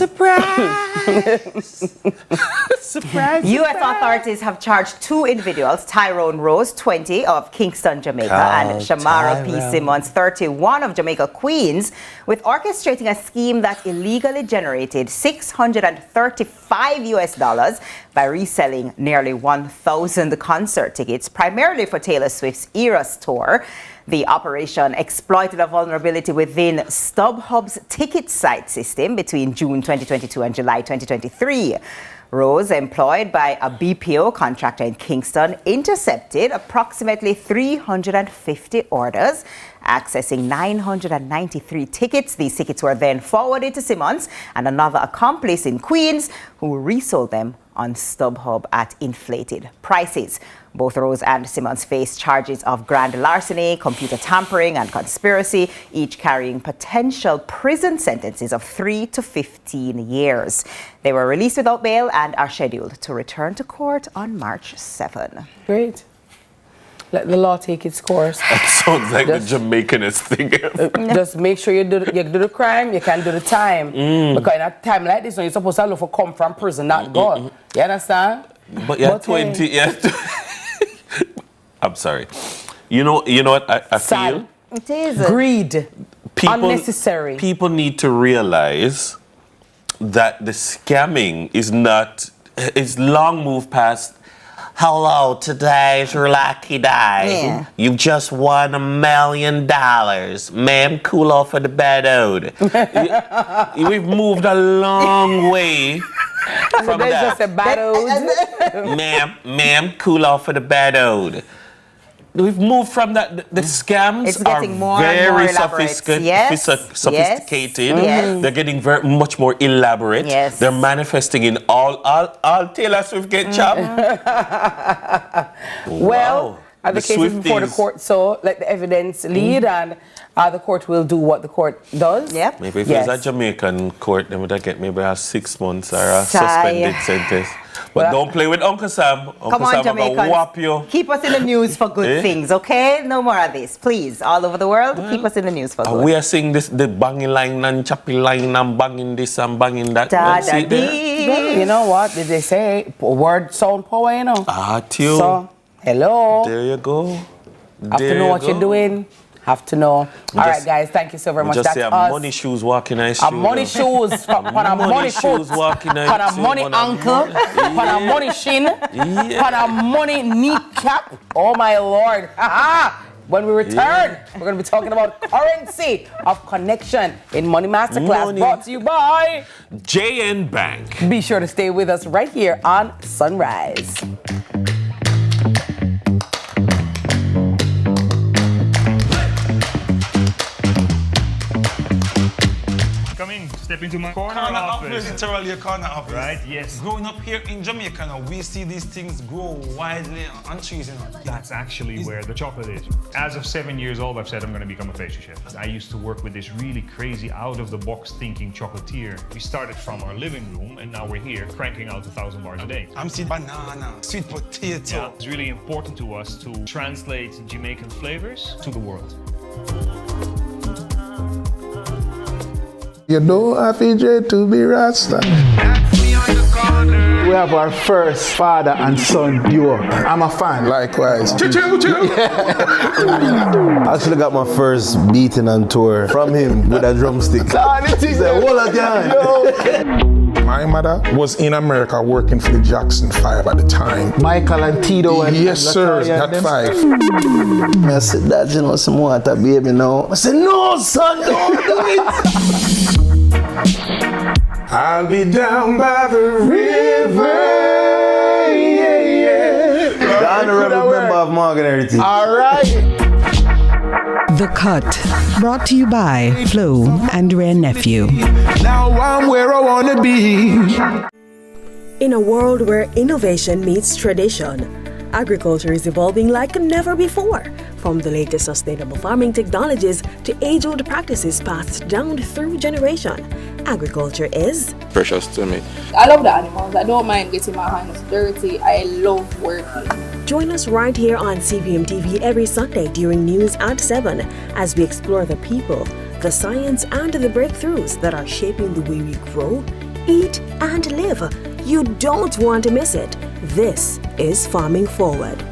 Surprise! U.S. authorities have charged 2 individuals, Tyrone Rose, 20, of Kingston, Jamaica, and Shamara P. Simmons, 31, of Jamaica, Queens, with orchestrating a scheme that illegally generated $635 by reselling nearly 1,000 concert tickets, primarily for Taylor Swift's Eras tour. The operation exploited a vulnerability within StubHub's ticket site system between June 2022 and July 2023. Rose, employed by a BPO contractor in Kingston, intercepted approximately 350 orders, accessing 993 tickets. These tickets were then forwarded to Simmons and another accomplice in Queens, who resold them on StubHub at inflated prices. Both Rose and Simmons face charges of grand larceny, computer tampering, and conspiracy, each carrying potential prison sentences of 3 to 15 years. They were released without bail and are scheduled to return to court on March 7. Great. Let the law take its course. That sounds like the Jamaicanest thing ever. Just make sure you do the crime, you can do the time. Because in a time like this, you're supposed to look for come from prison, not God. You understand? But you're 20, I'm sorry. You know what I feel? It is. Greed. Unnecessary. People need to realize that the scamming is not, it's long moved past, hello, today's your lucky day. You've just won $1 million. Ma'am, cool off of the bed out. We've moved a long way from that. Just a bad Ma'am, cool off of the bed out. We've moved from that. The scams are very sophisticated. They're getting much more elaborate. They're manifesting in all Taylor Swift get chopped. Well, the case is before the court, so let the evidence lead, and the court will do what the court does. Maybe if it's a Jamaican court, they would get maybe a 6 months or a suspended sentence. But don't play with Uncle Sam. Uncle Sam will whop you. Keep us in the news for good things, okay? No more of this, please. All over the world, keep us in the news for good. We are seeing this, the banging line and chopping line and banging this and banging that. You know what? Did they say word sound power, you know? Tune. So, hello. There you go. Have to know what you're doing. Have to know. All right, guys, thank you so very much. Just That's say us. Money shoes walking ice. Money shoes, on a money foot, walking on a money ankle, on a money shin, on a money kneecap. Oh my Lord! When we return, we're going to be talking about currency of connection in Money Masterclass, brought to you by JN Bank. Be sure to stay with us right here on Sunrise. Come in, step into my corner office. Literally a corner office. Right, yes. Growing up here in Jamaica now, we see these things grow widely on trees. You know. That's actually where the chocolate is. As of 7 years old, I've said I'm going to become a pastry chef. I used to work with this really crazy, out-of-the-box thinking chocolatier. We started from our living room, and now we're here cranking out 1,000 bars a day. I'm seeing banana, sweet potato. Yeah, it's really important to us to translate Jamaican flavors to the world. You don't have to be Rasta. We have our first father and son duo. I'm a fan. Likewise. I actually got my first beating on tour from him with a drumstick. He said, "Hold on, My mother was in America working for the Jackson 5 at the time. Michael and Tito and yes, sir, that 5. I said, "That you know some water, baby." Now I said, "No, son, don't do it." I'll be down by the river. The honorable member of Morgan Heritage. All right. The Cut, brought to you by Flo and Rare Nephew. Now I'm where I want to be. In a world where innovation meets tradition, agriculture is evolving like never before. From the latest sustainable farming technologies to age-old practices passed down through generation, agriculture is precious to me. I love the animals. I don't mind getting my hands dirty. I love working. Join us right here on CVM TV every Sunday during news at 7 as we explore the people, the science, and the breakthroughs that are shaping the way we grow, eat, and live. You don't want to miss it. This is Farming Forward.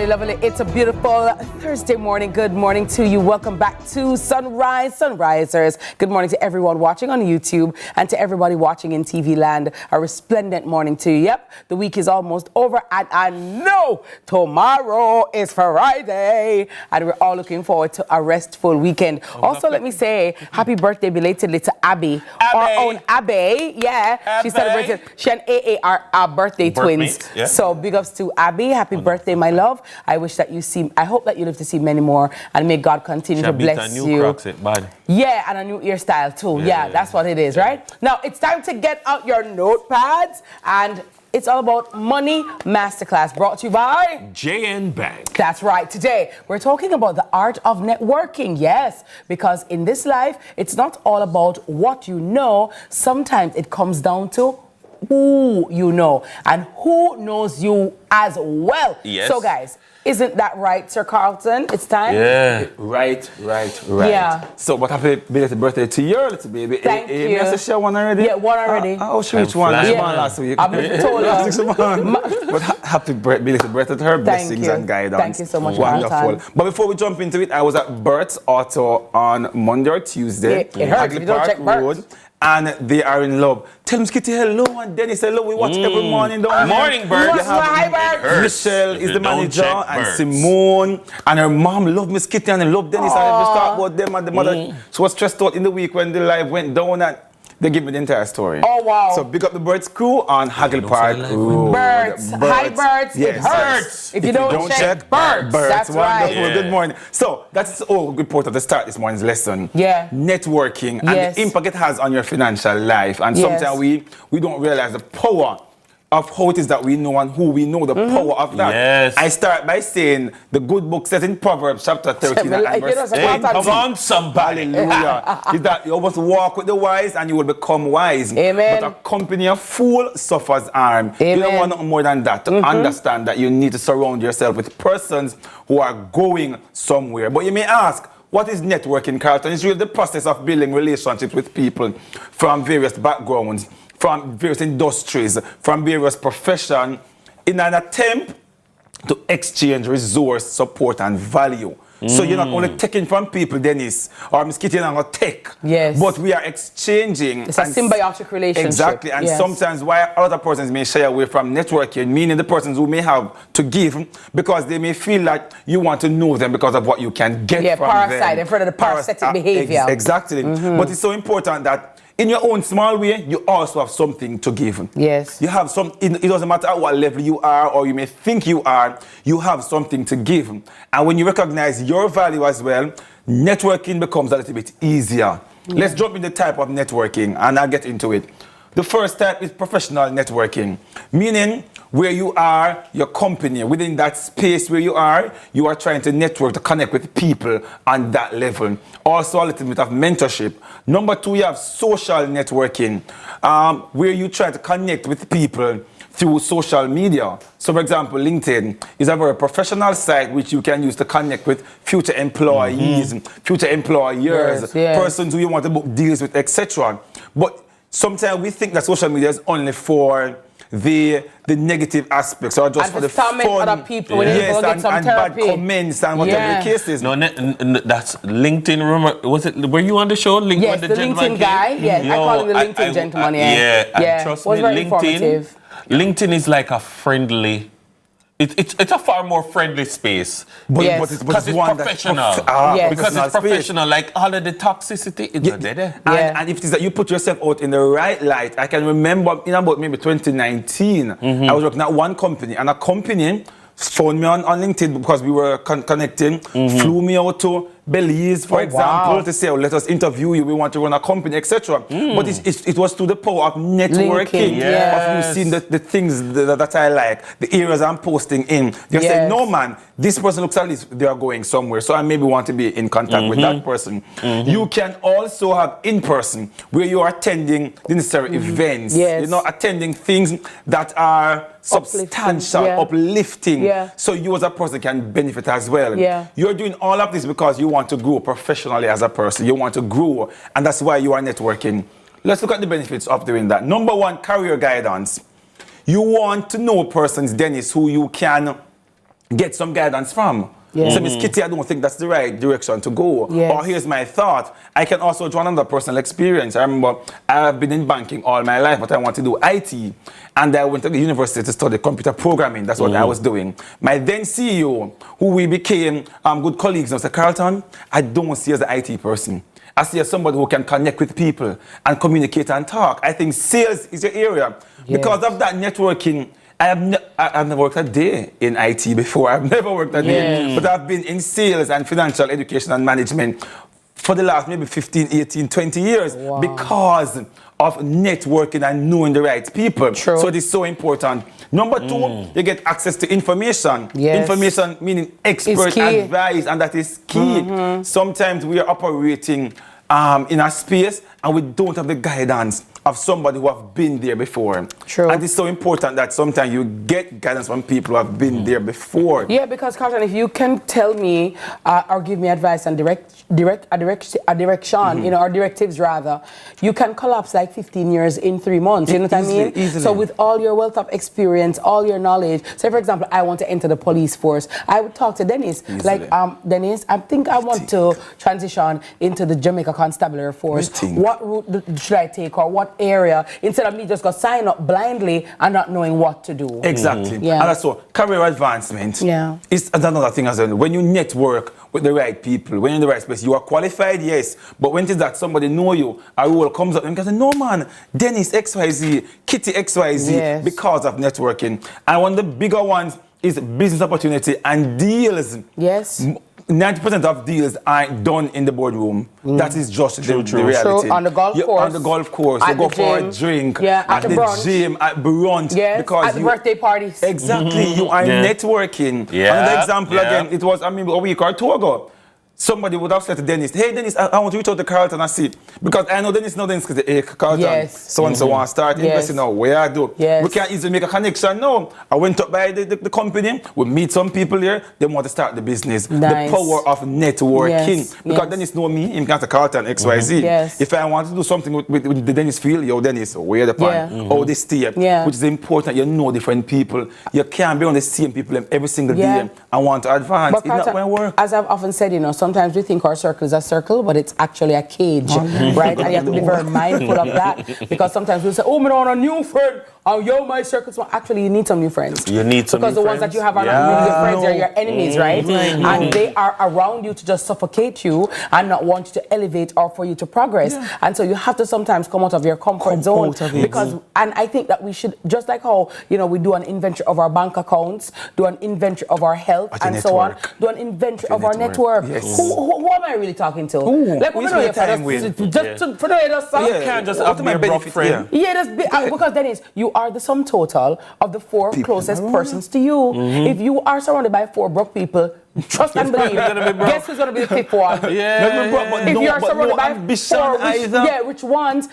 Lovely. It's a beautiful Thursday morning. Good morning to you. Welcome back to Sunrise, Sunrisers. Good morning to everyone watching on YouTube and to everybody watching in TV land. A resplendent morning to you. Yep, the week is almost over and I know tomorrow is Friday and we're all looking forward to a restful weekend. Also, let me say happy birthday belatedly to Abby. Our own Abby. Yeah, she celebrated. She and AA are birthday twins. Yeah. So big ups to Abby. Happy birthday, my love. I wish that I hope that you live to see many more and may God continue to bless you. Crocs, bad. Yeah, and a new hairstyle too. Yeah, that's what it is, right? Now, it's time to get out your notepads and it's all about Money Masterclass brought to you by JN Bank. That's right. Today, we're talking about the art of networking. Yes, because in this life, it's not all about what you know. Sometimes it comes down to who you know and who knows you as well. Yes. So guys, isn't that right, Sir Carlton? It's time? Yeah. Right. Yeah. So, but happy belated birthday to your little baby. Thank you. May I share one already? Yeah, one already. Oh, she reached one. This one last week. I'm told her. But happy belated birthday to her. Blessings and guidance. Thank you so much, wonderful. Carlton. But before we jump into it, I was at Bert's Auto on Monday or Tuesday. It hurts if you don't check Bert. And they are in love. Tell Miss Kitty hello and Dennis hello. We watch every morning. Morning, Bert. Hi, Bert. Michelle is the manager and Simone and her mom love Miss Kitty and they love Dennis. And they start about them and the mother. She was stressed out in the week when the live went down and they give me the entire story. Oh, wow. So big up the Bert's crew on Haggle Park Road. Bert's. Hi, Bert's. Yes. It hurts. If you don't check Bert's. That's right. Yeah. Good morning. So that's all report at the start this morning's lesson. Yeah. Networking and the impact it has on your financial life. And sometimes we don't realize the power of how it is that we know and who we know, the power of that. Yes. I start by saying the good book says in Proverbs chapter 13 and verse 8. Come on, somebody. Hallelujah. Is that you must walk with the wise and you will become wise. Amen. But a company of fool suffers harm. Amen. You don't want nothing more than that. To understand that you need to surround yourself with persons who are going somewhere. But you may ask, what is networking, Carlton? It's really the process of building relationships with people from various backgrounds, from various industries, from various professions, in an attempt to exchange resource, support, and value. So you're not only taking from people, Dennis, or Miss Kitty and I take, but we are exchanging. It's a symbiotic relationship. Exactly, and sometimes why other persons may shy away from networking, meaning the persons who may have to give, because they may feel like you want to know them because of what you can get from them. Parasite, in front of the parasitic behavior. Exactly, but it's so important that in your own small way, you also have something to give. Yes. You have some, it doesn't matter at what level you are or you may think you are, you have something to give. And when you recognize your value as well, networking becomes a little bit easier. Let's jump into the type of networking and I'll get into it. The first type is professional networking, meaning where you are, your company, within that space where you are trying to network, to connect with people on that level. Also a little bit of mentorship. Number 2, you have social networking, where you try to connect with people through social media. So for example, LinkedIn is a very professional site which you can use to connect with future employees, future employers, persons who you want to book deals with, etc. But sometimes we think that social media is only for the negative aspects, or just and for the fun, other people, yes, get some and bad comments and whatever the case is. No, that's LinkedIn. Remember, was it? Were you on the show? Yes, the LinkedIn guy. Yes, I call him the LinkedIn gentleman. And trust me, LinkedIn is like a friendly. It's a far more friendly space, because it's professional. Because it's professional, like all of the toxicity is not there. And if it is that you put yourself out in the right light, I can remember in about maybe 2019, I was working at one company, and a company found me on LinkedIn because we were connecting, flew me out to Belize, for example, to say, let us interview you, we want to run a company, etc. But it was through the power of networking, of you seeing the things that I like, the areas I'm posting in. They say, no man, this person looks at least they are going somewhere, so I maybe want to be in contact with that person. You can also have in-person, where you are attending the necessary events, you know, attending things that are substantial, uplifting, so you as a person can benefit as well. You're doing all of this because you want to grow professionally as a person. You want to grow, and that's why you are networking. Let's look at the benefits of doing that. Number 1, career guidance. You want to know persons, Dennis, who you can get some guidance from. So, Miss Kitty, I don't think that's the right direction to go. Or here's my thought. I can also draw another personal experience. I remember I've been in banking all my life, but I want to do IT. And I went to the university to study computer programming. That's what I was doing. My then CEO, who we became good colleagues, said, Carlton, I don't see as an IT person. I see as somebody who can connect with people and communicate and talk. I think sales is your area. Because of that networking, I've never worked a day in IT before. I've never worked a day. But I've been in sales and financial education and management for the last maybe 15, 18, 20 years because of networking and knowing the right people. So it is so important. Number 2, you get access to information. Information meaning expert advice, and that is key. Sometimes we are operating in a space and we don't have the guidance of somebody who have been there before. And it's so important that sometimes you get guidance from people who have been there before. Yeah, because Carlton, if you can tell me or give me advice and direction, you know, or directives rather, you can collapse like 15 years in 3 months. You know what I mean? Easily. So with all your wealth of experience, all your knowledge. Say for example, I want to enter the police force. I would talk to Dennis. Like, Dennis, I think I want to transition into the Jamaica Constabulary Force. What route should I take, or what area, instead of me just go sign up blindly and not knowing what to do. Exactly. And that's what career advancement is another thing as well. When you network with the right people, when you're in the right space, you are qualified, yes, but when it is that somebody know you, a role comes up and you can say, no man, Dennis XYZ, Kitty XYZ, because of networking. And one of the bigger ones is business opportunity and deals. 90% of deals aren't done in the boardroom. That is just the reality. On the golf course. On the golf course. You go for a drink. At the brunch. Gym, at brunch. Because at the birthday parties. Exactly. You are networking. Another example again, it was, I mean, a week or 2 ago. Somebody would have said to Dennis, hey Dennis, I want to reach out to Carlton and see. Because I know Dennis knows Dennis because hey, Carlton, so-and-so want to start investing now. Where I do. We can't easily make a connection now. I went up by the company, we meet some people here, they want to start the business. The power of networking. Because Dennis know me, he can say Carlton, XYZ. If I want to do something with the Dennis field, yo Dennis, where the plan, how they stay, which is important, you know different people. You can't be on the same people every single day and want to advance. But Carlton, it's not going to work. As I've often said, you know, sometimes we think our circle is a circle, but it's actually a cage, right? And you have to be very mindful of that, because sometimes we'll say, oh, I want a new friend. Oh, yo, my circle. So actually, you need some new friends. You need some because new the ones that you have are not really your friends, they're your enemies, right? And they are around you to just suffocate you and not want you to elevate or for you to progress. And so you have to sometimes come out of your comfort zone, because, and I think that we should, just like how, you know, we do an inventory of our bank accounts, do an inventory of our health and so on, do an inventory of our network. Who am I really talking to? Like, who you spend time with? For the You can't just have a broke friend. Yeah, because Dennis, you are the sum total of the 4 closest persons to you. If you are surrounded by 4 broke people, trust and believe. Guess who's going to be the 5th one? If you are surrounded by 4 rich ones,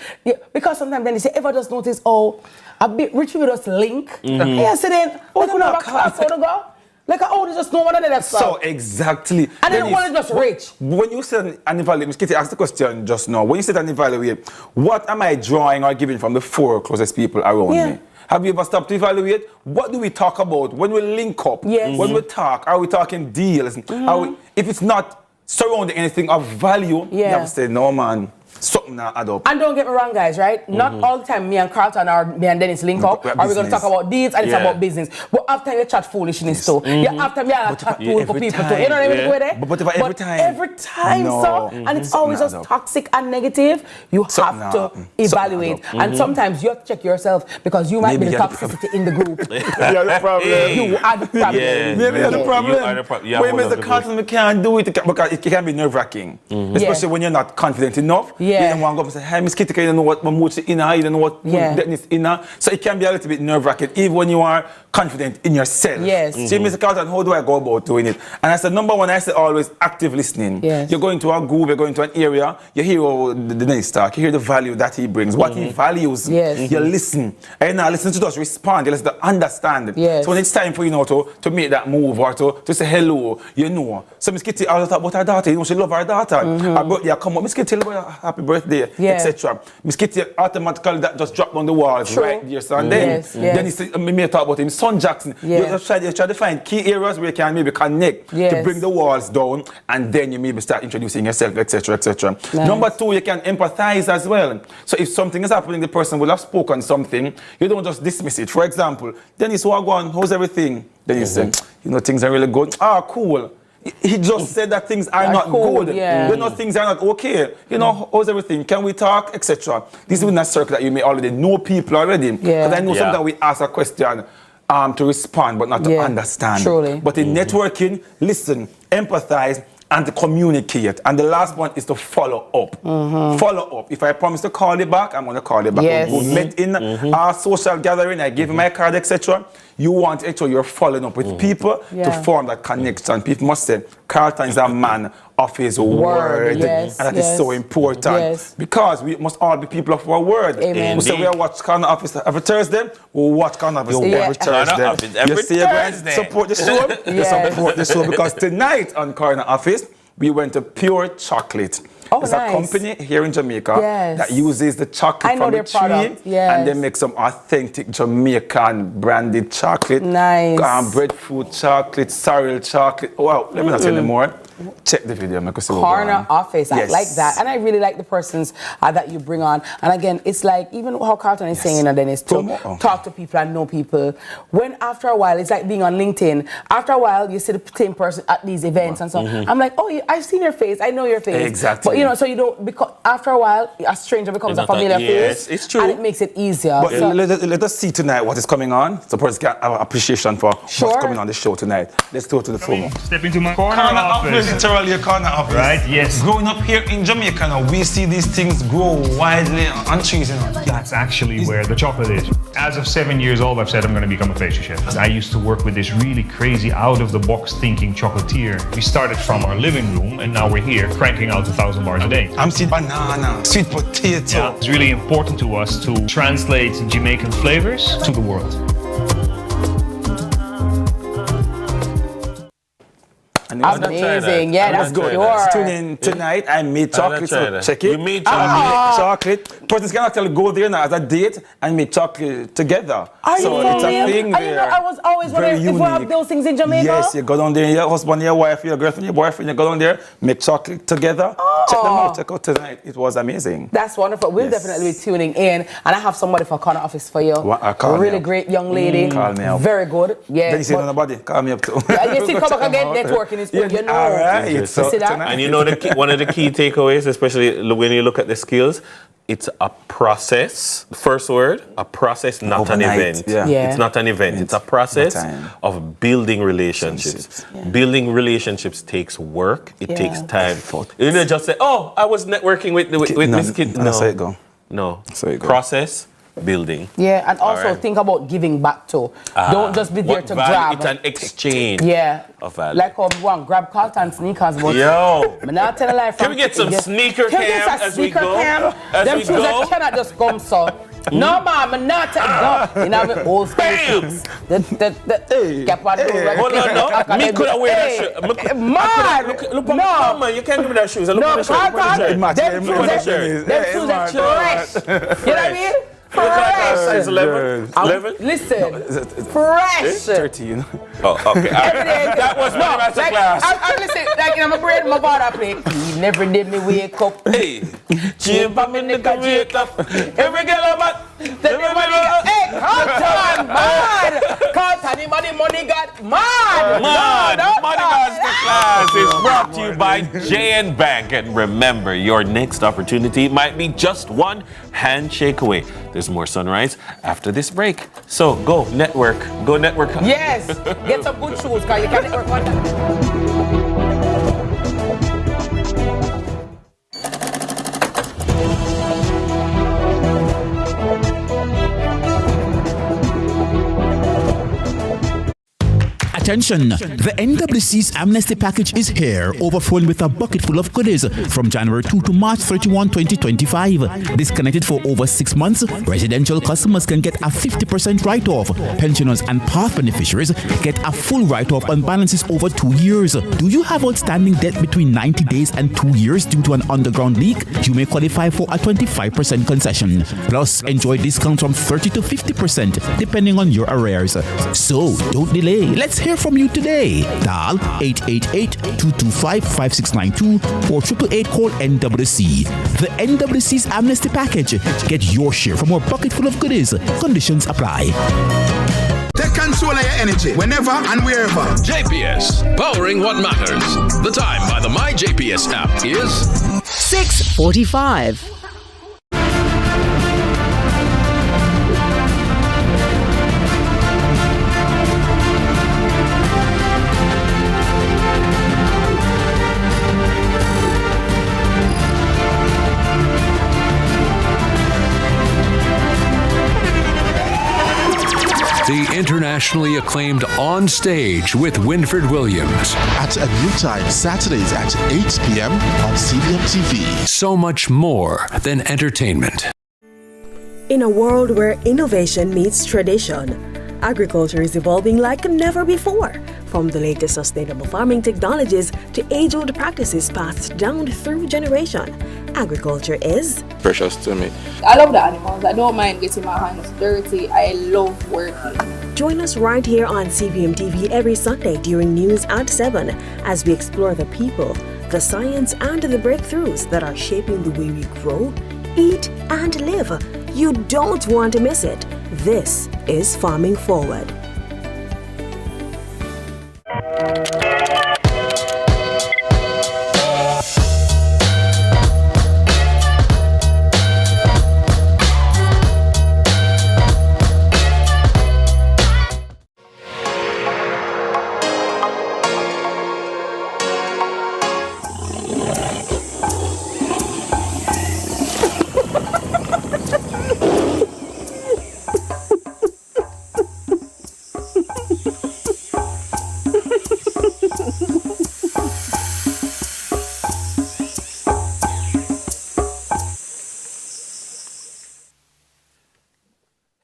because sometimes then they say, ever just notice, a bit rich people just link. Yes, then, open up a class, how to go? Like, they just know one another. So, exactly. And then one is just rich. When you said an evaluate, Miss Kitty asked the question just now. When you said an evaluate, what am I drawing or giving from the 4 closest people around me? Have you ever stopped to evaluate? What do we talk about when we link up? When we talk, are we talking deals? If it's not surrounding anything of value, you have to say, no, man. Something not add up. And don't get me wrong, guys, right? Not all the time me and Carlton or me and Dennis link up. Are we going to talk about deals and it's about business? But after you chat foolishness too. After me I chat fool for people too. You know what I mean? But every time. Every time, so. And it's always just toxic and negative. You have to evaluate. And sometimes you have to check yourself because you might be the toxicity in the group. You're the problem. You are the problem. Maybe you're the problem. When Mr. Carlton, we can't do it because it can be nerve-wracking. Especially when you're not confident enough. You don't want to go up and say, hey, Miss Kitty, you don't know what Mamuchi in her, you don't know what Dennis in her. So it can be a little bit nerve-wracking, even when you are confident in yourself. See, Mr. Carlton, how do I go about doing it? And I said, number one, I said always active listening. You're going to a group, you're going to an area, you hear the Dennis talk, you hear the value that he brings, what he values. You listen. And now listen to just respond, you listen to understand. So when it's time for you know to make that move or to say hello, you know. So Miss Kitty always talk about her daughter, you know, she love her daughter. Her birthday come up, Miss Kitty, happy birthday, etc. Miss Kitty automatically that just drop on the walls right there. So and then he said, me talk about him, son Jackson. You just try to find key areas where you can maybe connect to bring the walls down, and then you maybe start introducing yourself, etc., etc. Number 2, you can empathize as well. So if something is happening, the person will have spoken something. You don't just dismiss it. For example, Dennis, how's everything? Then you say, you know, things are really good. Cool. He just said that things are not good. You know, things are not okay. You know, how's everything? Can we talk, etc. This is in a circle that you may already know people already. Because I know sometimes we ask a question to respond, but not to understand. But in networking, listen, empathize, and to communicate. And the last one is to follow up. Follow up. If I promise to call you back, I'm going to call you back. We met in our social gathering, I gave you my card, etc. You want to make sure you're following up with people to form that connection. People must say, Carlton is a man of his word. And that is so important. Because we must all be people of our word. We say we watch Corner Office every Thursday, we'll watch Corner Office every Thursday. You see, you're going to support the show? You support the show because tonight on Corner Office, we went to Pure Chocolate. It's a company here in Jamaica that uses the chocolate from the tree and they make some authentic Jamaican branded chocolate. Breadfruit chocolate, sorrel chocolate. Wow, let me not say anymore. Check the video. Corner Office. I like that. And I really like the persons that you bring on. And again, it's like, even how Carlton is saying, and then is to talk to people and know people. When after a while, it's like being on LinkedIn. After a while, you see the same person at these events and so on. I'm like, I've seen your face. I know your face. Exactly. But you know, so you don't, because after a while, a stranger becomes a familiar face. It's true. And it makes it easier. But let us see tonight what is coming on. So person can have appreciation for what's coming on the show tonight. Let's go to the phone. Step into my corner office. Literally a corner office. Right, yes. Growing up here in Jamaica now, we see these things grow widely on trees. You know. That's actually where the chocolate is. As of 7 years old, I've said I'm going to become a pastry chef. I used to work with this really crazy, out-of-the-box thinking chocolatier. We started from our living room, and now we're here cranking out 1,000 bars a day. I'm seeing banana, sweet potato. Yeah, it's really important to us to translate Jamaican flavors to the world. Amazing, that's good. Tune in tonight. I made chocolate, so check it. You made chocolate? Chocolate. Persons can actually go there now as a date and make chocolate together. So it's a thing there. I was always wondering if we have those things in Jamaica. Yes, you go down there, your husband, your wife, your girlfriend, your boyfriend, you go down there, make chocolate together. Check them out, check out tonight. It was amazing. That's wonderful. We'll definitely be tuning in. And I have somebody for Corner Office for you. A really great young lady. Call me up. Very good. Yeah. Then you say nobody, call me up too. You see, come back again, networking is good, you know. All right. So, and you know one of the key takeaways, especially when you look at the skills, it's a process. First word, a process, not Overnight, an event. yeah. It's not an event. It's a process of building relationships. Building relationships takes work. It takes time. You don't just say, "Oh, I was networking with Miss Kitty." No, that's how it go. No. That's how it go. Process, building. Yeah, and also Alright. think about giving back too. Don't just be there What to value? grab. It's an exchange. Yeah. Of value. Like how we want grab Carlton sneakers, but Yo. I'm not telling a lie. Can we get some sneaker Can we get cam some as we sneaker go? cam? As Them we shoes that go? cannot just come so. No, ma'am, I'm not telling no. You know the old school kicks. Kept on doing Hold on, no. Me could have wear that shoe. Man, look on my man. You can't give me that shoes. Look on the shirt. Them shoes are fresh. You know what I mean? Look like size 11. 11? Listen, fresh. 13. Oh, okay. That was my masterclass. I'm listening, like in my brain, my body play. He never did me wake up. Hey, jump up in the wake up. Every girl I'm at. Hey, Carlton, man! Carlton, money got mad! Money Masterclass is brought to you by JN Bank. And remember, your next opportunity might be just one handshake away. There's more Sunrise after this break. So go network. Go network. Yes! Get some good shoes, because you can't network one time. Attention! The NWC's amnesty package is here, overflowing with a bucket full of goodies from January 2 to March 31, 2025. Disconnected for over 6 months, residential customers can get a 50% write-off. Pensioners and path beneficiaries get a full write-off on balances over 2 years. Do you have outstanding debt between 90 days and 2 years due to an underground leak? You may qualify for a 25% concession. Plus, enjoy discounts from 30 to 50% depending on your arrears. So, don't delay. Let's hear from you today. Dial 888-225-5692 or 888-CALL NWC. The NWC's amnesty package. Get your share from our bucket full of goodies. Conditions apply. Take control of your energy whenever and wherever. JPS, powering what matters. The time by the My JPS app is 6:45. the internationally acclaimed On Stage with Winfred Williams. At a new time, Saturdays at 8 p.m. on CVM TV. So much more than entertainment. In a world where innovation meets tradition, agriculture is evolving like never before. From the latest sustainable farming technologies to age-old practices passed down through generation, agriculture is precious to me. I love the animals. I don't mind getting my hands dirty. I love working. Join us right here on CVM TV every Sunday during news at 7 as we explore the people, the science, and the breakthroughs that are shaping the way we grow, eat, and live. You don't want to miss it. This is Farming Forward.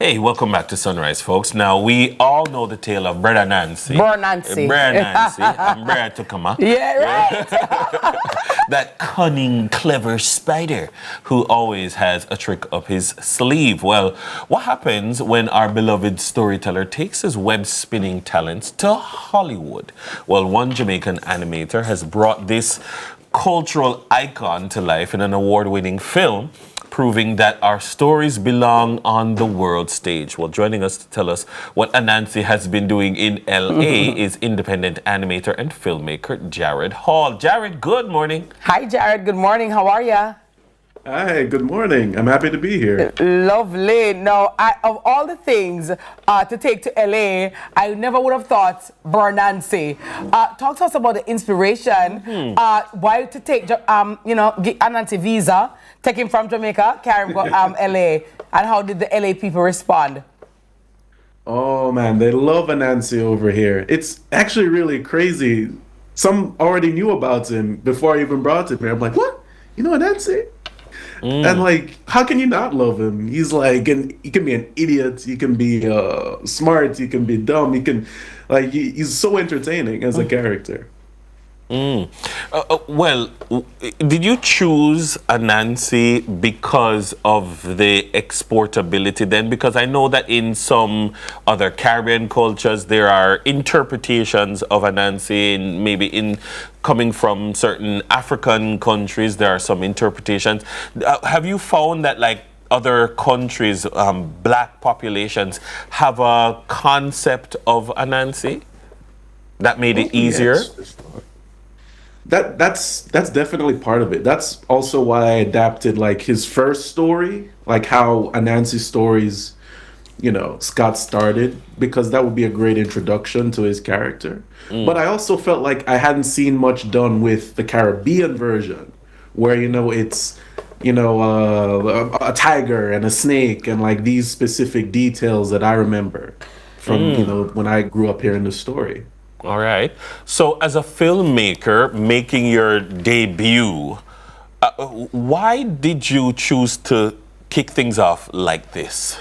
Hey, welcome back to Sunrise, folks. Now, we all know the tale of Brother Nancy. Brother Nancy. Brother Nancy and Brother Tukama. Yeah, right. That cunning, clever spider who always has a trick up his sleeve. Well, what happens when our beloved storyteller takes his web-spinning talents to Hollywood? Well, one Jamaican animator has brought this cultural icon to life in an award-winning film, proving that our stories belong on the world stage. Well, joining us to tell us what Anansi has been doing in LA is independent animator and filmmaker Jared Hall. Jared, good morning. Hi, Jared. Good morning. How are ya? Hi, good morning. I'm happy to be here. Lovely. Now, of all the things to take to LA, I never would have thought Bernancy. Talk to us about the inspiration. Why to take, get Anansi visa, take him from Jamaica, carry him to LA, and how did the LA people respond? Oh man, they love Anansi over here. It's actually really crazy. Some already knew about him before I even brought him here. I'm like, what? You know Anansi? And like, how can you not love him? He's like, he can be an idiot, he can be smart, he can be dumb, he can, like, he's so entertaining as a character. Well, did you choose Anansi because of the exportability then? Because I know that in some other Caribbean cultures, there are interpretations of Anansi, and maybe in coming from certain African countries, there are some interpretations. Have you found that, like, other countries, black populations, have a concept of Anansi that made it easier? Yes. That's definitely part of it. That's also why I adapted like his first story, like how Anansi's stories, got started, because that would be a great introduction to his character. But I also felt like I hadn't seen much done with the Caribbean version, where it's a tiger and a snake and like these specific details that I remember from when I grew up hearing the story. All right. So as a filmmaker making your debut, why did you choose to kick things off like this?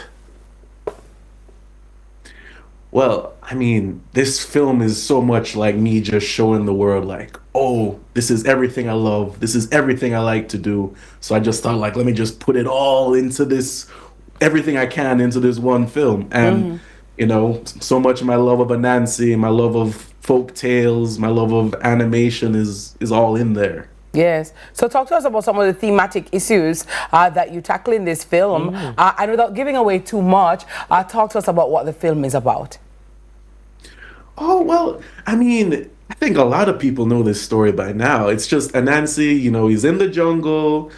Well, I mean, this film is so much like me just showing the world like, oh, this is everything I love. This is everything I like to do. So I just thought like, let me just put it all into this, everything I can into this one film. And so much of my love of Anansi, my love of folk tales, my love of animation is all in there. Yes. So talk to us about some of the thematic issues that you tackle in this film. And without giving away too much, talk to us about what the film is about. Oh, well, I mean, I think a lot of people know this story by now. It's just Anansi, he's in the jungle.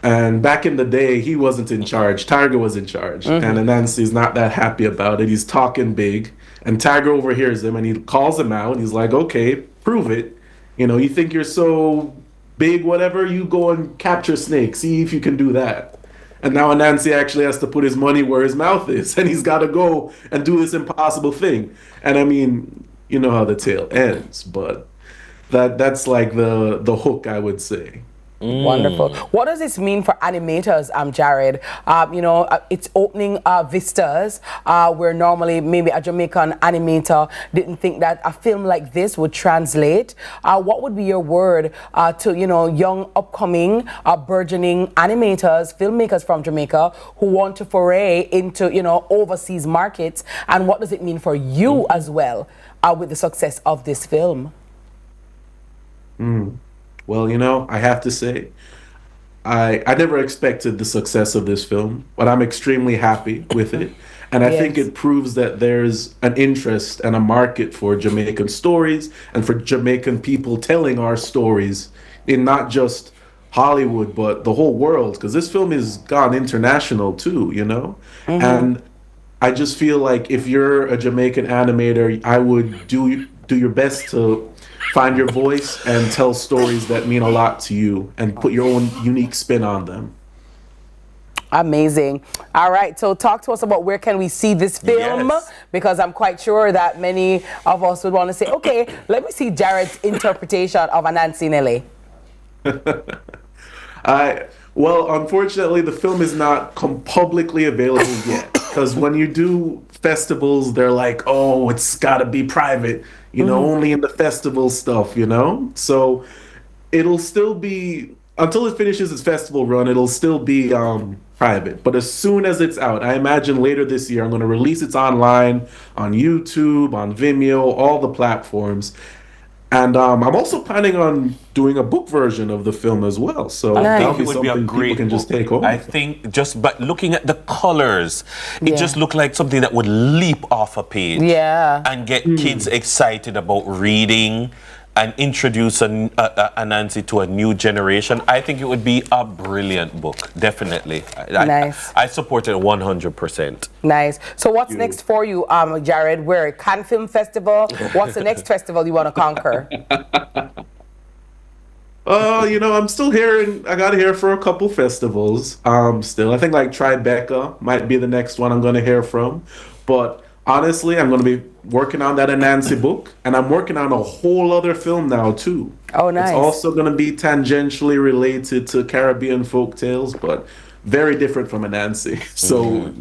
And back in the day, he wasn't in charge. Tiger was in charge. And Anansi's not that happy about it. He's talking big. And Tiger overhears him and he calls him out. He's like, okay, prove it. You think you're so big, whatever, you go and capture Snake. See if you can do that. And now Anansi actually has to put his money where his mouth is. And he's got to go and do this impossible thing. And I mean, you know how the tale ends. But that's like the hook, I would say. Wonderful. What does this mean for animators, Jared? It's opening vistas where normally maybe a Jamaican animator didn't think that a film like this would translate. What would be your word to young upcoming burgeoning animators, filmmakers from Jamaica who want to foray into overseas markets, and what does it mean for you as well with the success of this film? Well, I have to say, I never expected the success of this film, but I'm extremely happy with it. And I think it proves that there's an interest and a market for Jamaican stories and for Jamaican people telling our stories in not just Hollywood, but the whole world, because this film has gone international too, And I just feel like if you're a Jamaican animator, I would do your best to find your voice and tell stories that mean a lot to you and put your own unique spin on them. Amazing. All right, so talk to us about where can we see this film, because I'm quite sure that many of us would want to say, okay, let me see Jared's interpretation of Anansi in LA. Well, unfortunately, the film is not publicly available yet, because when you do festivals, they're like, oh, it's got to be private, only in the festival stuff, So it'll still be, until it finishes its festival run, it'll still be private. But as soon as it's out, I imagine later this year, I'm going to release it online, on YouTube, on Vimeo, all the platforms. And I'm also planning on doing a book version of the film as well. So that'll be something people can just take home. I think just by looking at the colors, it just looked like something that would leap off a page. Yeah. And get kids excited about reading and introduce a Nancy to a new generation, I think it would be a brilliant book. Definitely. Nice. I support it 100%. Nice. So what's next for you, Jared? We're at Cannes Film Festival. What's the next festival you want to conquer? I'm still hearing. I got to hear for a couple festivals. Still, I think like Tribeca might be the next one I'm going to hear from. But honestly, I'm going to be working on that Anansi book, and I'm working on a whole other film now too. Oh, nice. It's also going to be tangentially related to Caribbean folktales, but very different from Anansi. So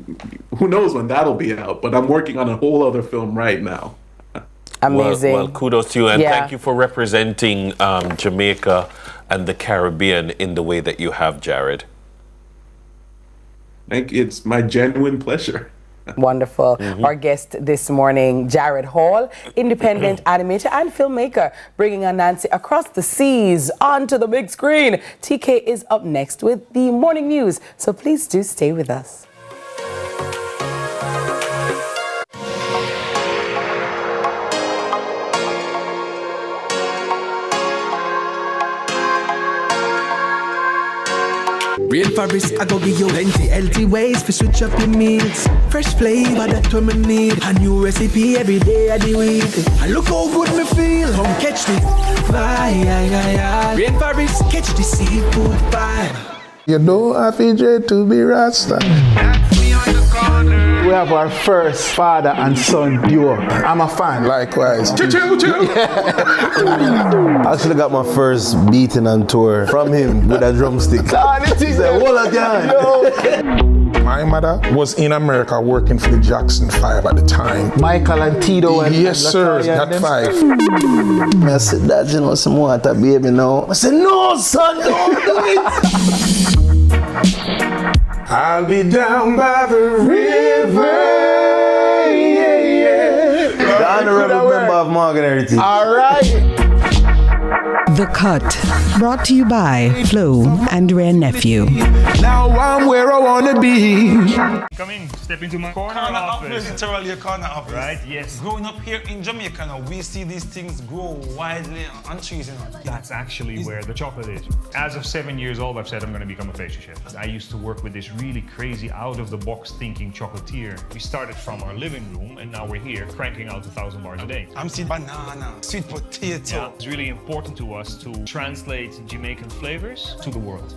who knows when that'll be out? But I'm working on a whole other film right now. Amazing. Well, kudos to you, and thank you for representing Jamaica and the Caribbean in the way that you have, Jared. It's my genuine pleasure. Wonderful. Our guest this morning, Jared Hall, independent animator and filmmaker, bringing Anansi across the seas onto the big screen. TK is up next with the morning news, so please do stay with us. Real fabrics, I go give you plenty healthy ways to switch up your meals. Fresh flavor that we need. A new recipe every day of the week. And look how good me feel. Come catch the vibe. Real fabrics, catch the seafood vibe. You don't have to be Rasta. We have our first father and son duo. I'm a fan. Likewise. I actually got my first beating on tour from him with a drumstick. He said, "Hold on, My mother was in America working for the Jackson 5 at the time. Michael and Tito and yes, sir, that 5. I said, "That you know some water, baby." Now I said, "No, son, don't do it." I'll be down by the river. The honorable member of Morgan Heritage. All right. The Cut, brought to you by Flo and Rare Nephew. Now I'm where I wanna be. Come in, step into my corner office. Literally a corner office. Right, yes. Growing up here in Jamaica now, we see these things grow widely on trees, you know. That's actually where the chocolate is. As of 7 years old, I've said I'm going to become a pastry chef. I used to work with this really crazy, out-of-the-box thinking chocolatier. We started from our living room, and now we're here cranking out 1,000 bars a day. I'm seeing banana, sweet potato. Yeah, it's really important to us to translate Jamaican flavors to the world.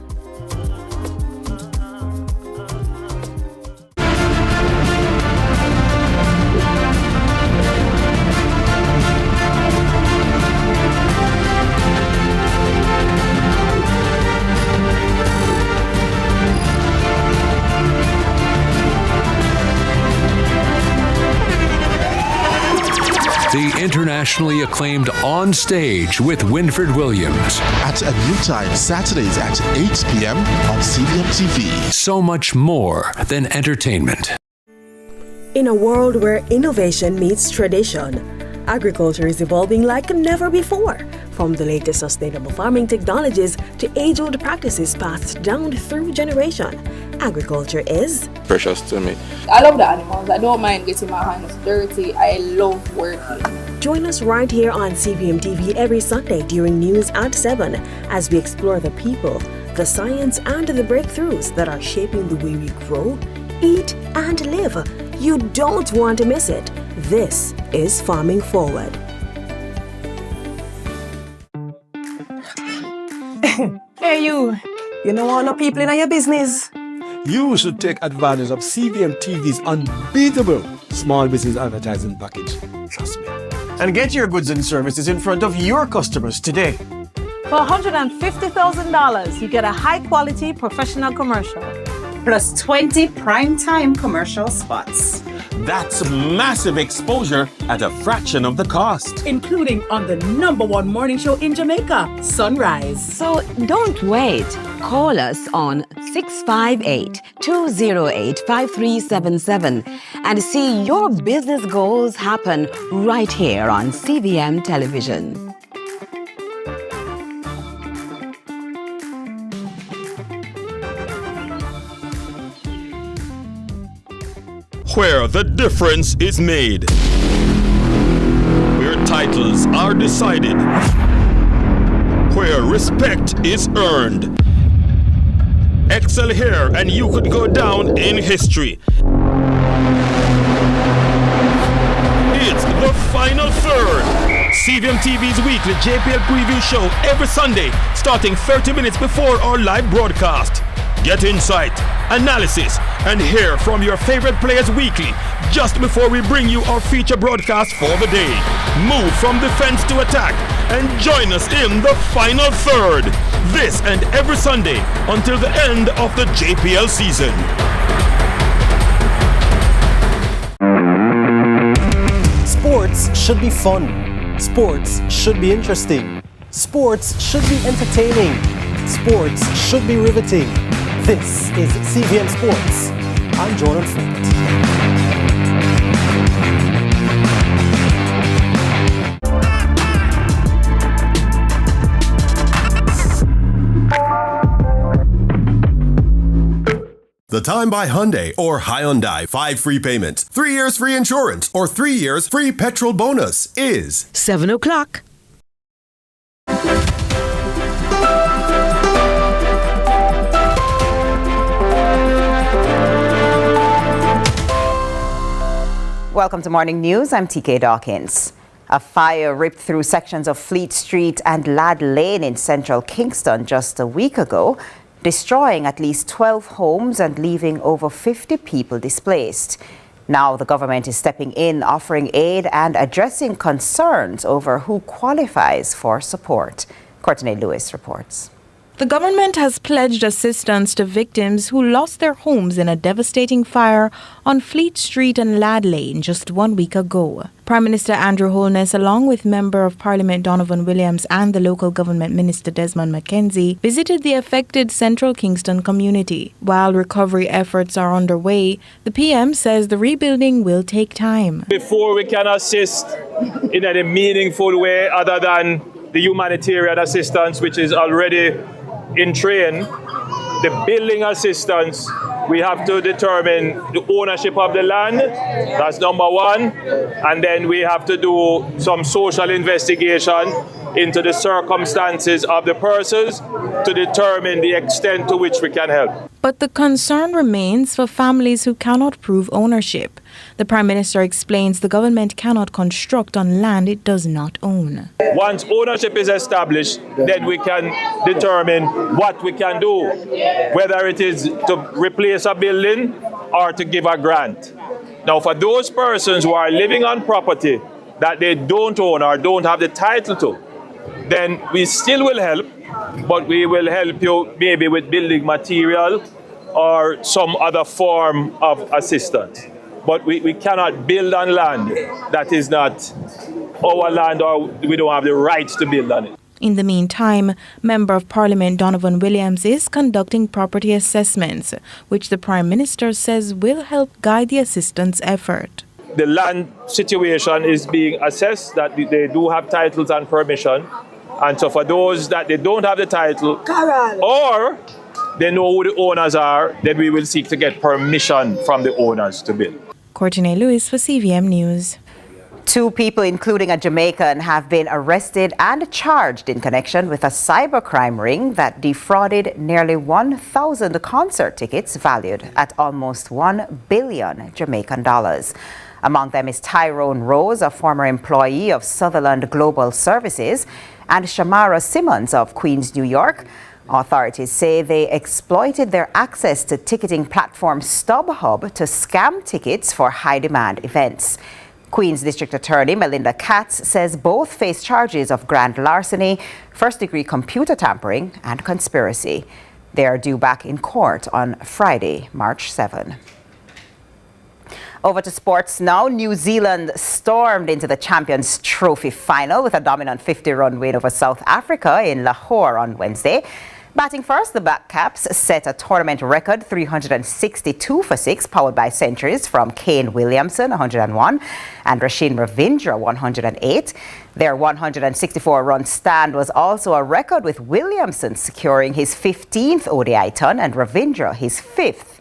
The internationally acclaimed On Stage with Winfred Williams. At a new time, Saturdays at 8 p.m. on CVM TV. So much more than entertainment. In a world where innovation meets tradition, agriculture is evolving like never before. From the latest sustainable farming technologies to age-old practices passed down through generation, agriculture is precious to me. I love the animals. I don't mind getting my hands dirty. I love working. Join us right here on CVM TV every Sunday during news at 7 as we explore the people, the science, and the breakthroughs that are shaping the way we grow, eat, and live. You don't want to miss it. This is Farming Forward. Hey you know all the people in your business? You should take advantage of CVM TV's unbeatable small business advertising package. Trust me. And get your goods and services in front of your customers today. For $150,000, you get a high-quality professional commercial. Plus 20 prime-time commercial spots. That's massive exposure at a fraction of the cost. Including on the #1 morning show in Jamaica, Sunrise. So don't wait. Call us on 658-208-5377 and see your business goals happen right here on CVM Television. Where the difference is made, where titles are decided, where respect is earned. Excel here and you could go down in history. It's the final third. CVM TV's weekly JPL preview show every Sunday, starting 30 minutes before our live broadcast. Get insight, analysis, and hear from your favorite players weekly, just before we bring you our feature broadcast for the day. Move from defense to attack and join us in the final third. This and every Sunday until the end of the JPL season. Sports should be fun. Sports should be interesting. Sports should be entertaining. Sports should be riveting. This is CVM Sports. I'm Jordan Freight. The Time by Hyundai or Hyundai 5 free payments, 3 years free insurance, or 3 years free petrol bonus is 7 o'clock. Welcome to Morning News. I'm TK Dawkins. A fire ripped through sections of Fleet Street and Lad Lane in central Kingston just a week ago, destroying at least 12 homes and leaving over 50 people displaced. Now the government is stepping in, offering aid and addressing concerns over who qualifies for support. Courtney Lewis reports. The government has pledged assistance to victims who lost their homes in a devastating fire on Fleet Street and Lad Lane just 1 week ago. Prime Minister Andrew Holness, along with Member of Parliament Donovan Williams and the local government minister Desmond McKenzie, visited the affected central Kingston community. While recovery efforts are underway, the PM says the rebuilding will take time. Before we can assist in any meaningful way other than the humanitarian assistance, which is already in train, the building assistance, we have to determine the ownership of the land. That's number one. And then we have to do some social investigation into the circumstances of the persons to determine the extent to which we can help. But the concern remains for families who cannot prove ownership. The Prime Minister explains the government cannot construct on land it does not own. Once ownership is established, then we can determine what we can do, whether it is to replace a building or to give a grant. Now, for those persons who are living on property that they don't own or don't have the title to, then we still will help, but we will help you maybe with building material or some other form of assistance. But we cannot build on land that is not our land, or we don't have the right to build on it. In the meantime, Member of Parliament Donovan Williams is conducting property assessments, which the Prime Minister says will help guide the assistance effort. The land situation is being assessed, that they do have titles and permission. And so for those that they don't have the title, or they know who the owners are, then we will seek to get permission from the owners to build. Courtney Lewis for CVM News. 2 people, including a Jamaican, have been arrested and charged in connection with a cybercrime ring that defrauded nearly 1,000 concert tickets valued at almost 1 billion Jamaican dollars. Among them is Tyrone Rose, a former employee of Sutherland Global Services, and Shamara Simmons of Queens, New York. Authorities say they exploited their access to ticketing platform StubHub to scam tickets for high-demand events. Queens District Attorney Melinda Katz says both face charges of grand larceny, first-degree computer tampering, and conspiracy. They are due back in court on Friday, March 7. Over to sports now. New Zealand stormed into the Champions Trophy final with a dominant 50-run win over South Africa in Lahore on Wednesday. Batting first, the Black Caps set a tournament record 362 for 6, powered by centuries from Kane Williamson, 101, and Rasheen Ravindra, 108. Their 164-run stand was also a record, with Williamson securing his 15th ODI ton and Ravindra his 5th.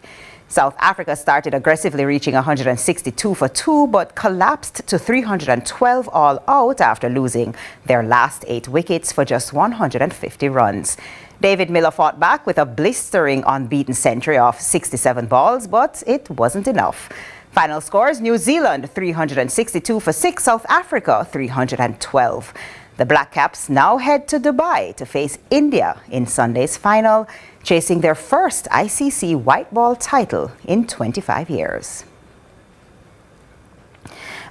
South Africa started aggressively, reaching 162 for 2, but collapsed to 312 all out after losing their last 8 wickets for just 150 runs. David Miller fought back with a blistering unbeaten century off 67 balls, but it wasn't enough. Final scores: New Zealand 362 for 6, South Africa 312. The Black Caps now head to Dubai to face India in Sunday's final, chasing their first ICC white ball title in 25 years.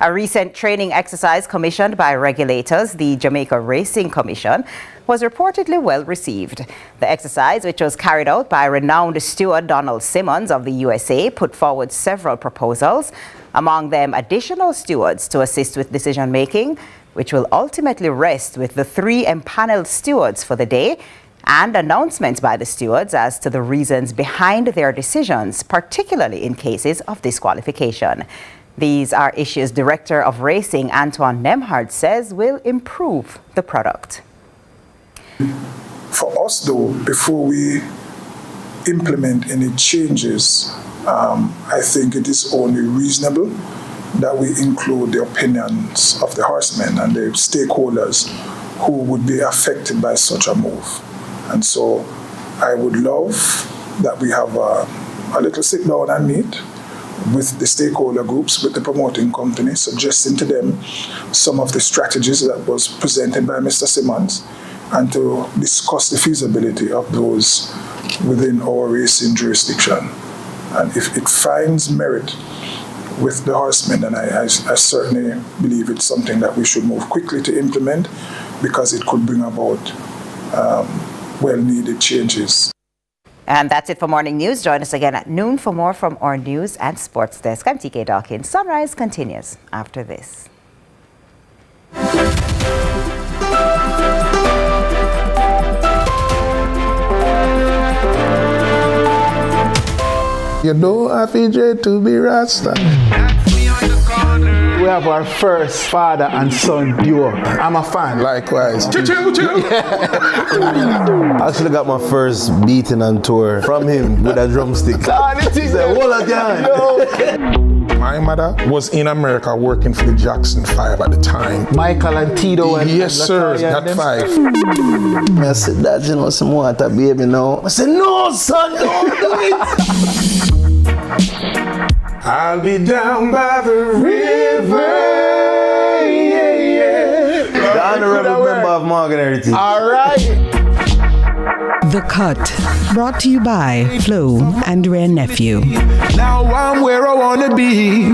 A recent training exercise commissioned by regulators, the Jamaica Racing Commission, was reportedly well received. The exercise, which was carried out by renowned steward Donald Simmons of the USA, put forward several proposals, among them additional stewards to assist with decision making, which will ultimately rest with the 3 empaneled stewards for the day, and announcements by the stewards as to the reasons behind their decisions, particularly in cases of disqualification. These are issues Director of Racing Antoine Nemhard says will improve the product. For us, though, before we implement any changes, I think it is only reasonable that we include the opinions of the horsemen and the stakeholders who would be affected by such a move. And so I would love that we have a little sit down and meet with the stakeholder groups, with the promoting company, suggesting to them some of the strategies that was presented by Mr. Simmons, and to discuss the feasibility of those within our racing jurisdiction. And if it finds merit with the horsemen, then I certainly believe it's something that we should move quickly to implement, because it could bring about well-needed changes. And that's it for Morning News. Join us again at noon for more from our news and sports desk. I'm TK Dawkins. Sunrise continues after this. You don't have to be Rasta. We have our first father and son duo. I'm a fan. Likewise. Yeah. I actually got my first beating on tour from him with a drumstick. My mother was in America working for the Jackson 5 at the time. Michael and Tito and yes, sir, that 5. I said, Dad, you know, some water, baby, now. I said, no, son, don't do it. I'll be down by the river. The honorable member of Morgan Heritage. All right. The Cut, brought to you by Flo and Rare Nephew. Now I'm where I want to be.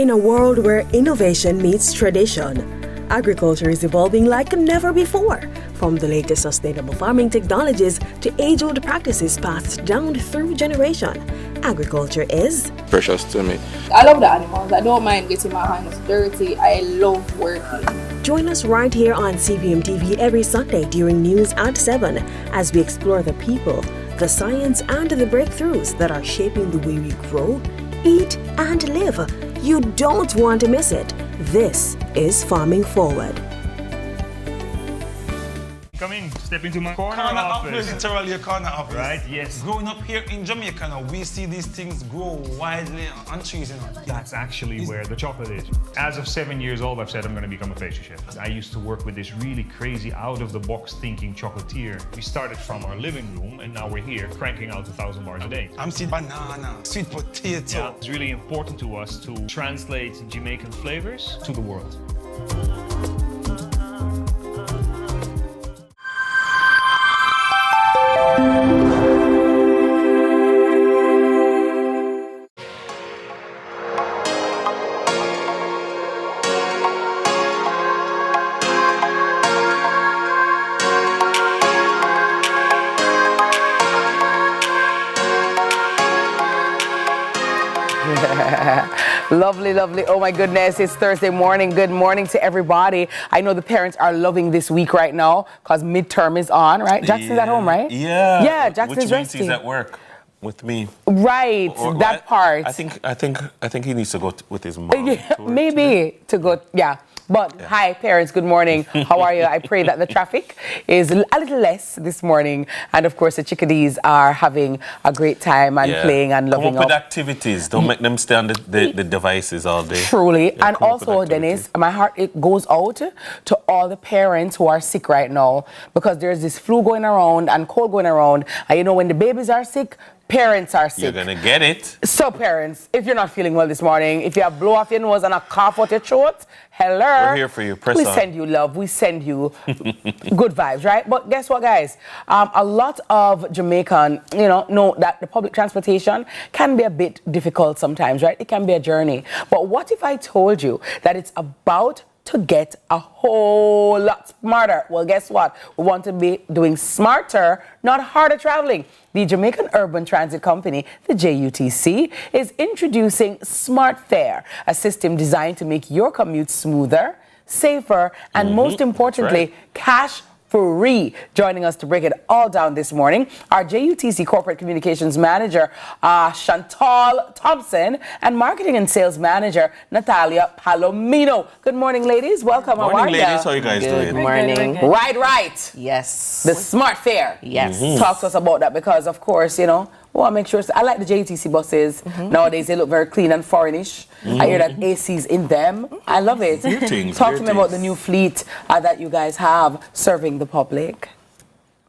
In a world where innovation meets tradition, agriculture is evolving like never before. From the latest sustainable farming technologies to age-old practices passed down through generation, agriculture is precious to me. I love the animals. I don't mind getting my hands dirty. I love working. Join us right here on CVM TV every Sunday during news at 7 as we explore the people, the science, and the breakthroughs that are shaping the way we grow, eat, and live. You don't want to miss it. This is Farming Forward. Come in, step into my corner office. Literally a corner office. Right, yes. Growing up here in Jamaica now, we see these things grow widely on trees, you know. That's actually where the chocolate is. As of 7 years old, I've said I'm going to become a pastry chef. I used to work with this really crazy, out-of-the-box thinking chocolatier. We started from our living room, and now we're here cranking out 1,000 bars a day. I'm seeing banana, sweet potato. Yeah, it's really important to us to translate Jamaican flavors to the world. Lovely, lovely. Oh my goodness, it's Thursday morning. Good morning to everybody. I know the parents are loving this week right now because midterm is on, right? Jackson's at home, right? Yeah. Yeah, Jackson's Which resting. means he's at work with me. Right, that part. I think he needs to go with his mom. Yeah, maybe to go, yeah. But hi, parents, good morning. How are you? I pray that the traffic is a little less this morning. And of course, the chickadees are having a great time and playing and loving Come up with activities. Don't make them stay on the devices all day. Truly. And also, Dennis, my heart, it goes out to all the parents who are sick right now, because there's this flu going around and cold going around. And you know, when the babies are sick, parents are sick. You're going to get it. So parents, if you're not feeling well this morning, if you have blow off your nose and a cough out your throat, hello. We're here for you. Press we on. send you love. We send you good vibes, right? But guess what, guys? A lot of Jamaican, know that the public transportation can be a bit difficult sometimes, right? It can be a journey. But what if I told you that it's about to get a whole lot smarter? Well, guess what? We want to be doing smarter, not harder traveling. The Jamaican Urban Transit Company, the JUTC, is introducing Smart Fare, a system designed to make your commute smoother, safer, and most importantly, cash free. Joining us to break it all down this morning, our JUTC Corporate Communications Manager, Chantal Thompson, and Marketing and Sales Manager, Natalia Palomino. Good morning, ladies. Welcome. Good morning, ladies. How are you guys doing? Good morning. Right. Yes. The Smart Fare. Yes. Talk to us about that, because, of course, I make sure. I like the JTC buses. Nowadays, they look very clean and foreignish. I hear that AC's in them. I love it. Talk to me about the new fleet that you guys have serving the public.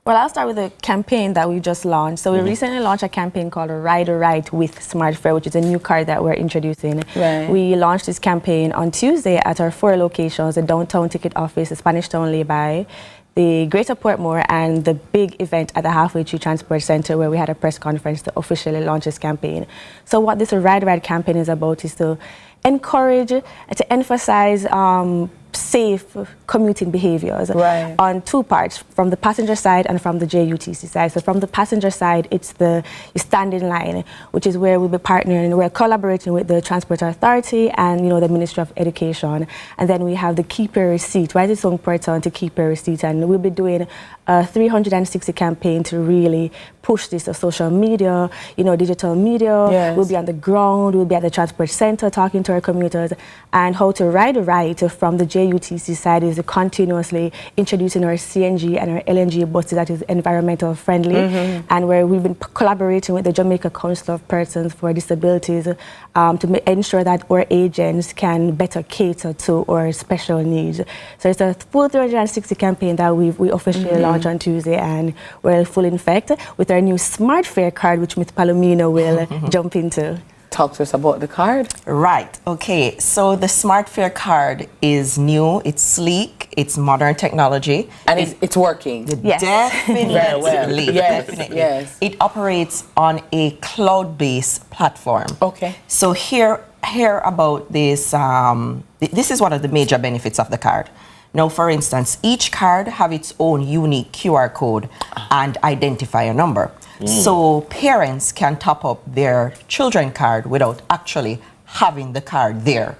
Well, I'll start with a campaign that we just launched. So we recently launched a campaign called Ride or Right with Smart Fare, which is a new card that we're introducing. Right. We launched this campaign on Tuesday at our 4 locations: the Downtown Ticket Office, the Spanish Town Lay-by, the Greater Portmore, and the big event at the Halfway Tree Transport Center, where we had a press conference to officially launch this campaign. So what this Ride Ride campaign is about is to encourage, to emphasize safe commuting behaviors on two parts, from the passenger side and from the JUTC side. So from the passenger side, it's you stand in line, which is where we'll be partnering, we're collaborating with the Transport Authority and the Ministry of Education. And then we have the Keep Your Receipt, right? It's so important to keep your receipt, and we'll be doing a 360 campaign to really push this to social media, digital media. Yes. We'll be on the ground, we'll be at the transport center talking to our commuters, and how to ride right from the JUTC side is continuously introducing our CNG and our LNG buses that is environmental friendly, and where we've been collaborating with the Jamaica Council of Persons for Disabilities to ensure that our agents can better cater to our special needs. So it's a full 360 campaign that we officially launched on Tuesday, and we're full in effect with our new Smart Fare card, which Ms. Palomino will jump into. Talk to us about the card. Right. Okay. So the Smart Fare card is new. It's sleek. It's modern technology. And it's working. Yes. Definitely. Very well. Yes. Definitely. Yes. It operates on a cloud-based platform. Okay. So hear about this. This is one of the major benefits of the card. Now, for instance, each card have its own unique QR code and identifier number. So parents can top up their children's card without actually having the card there.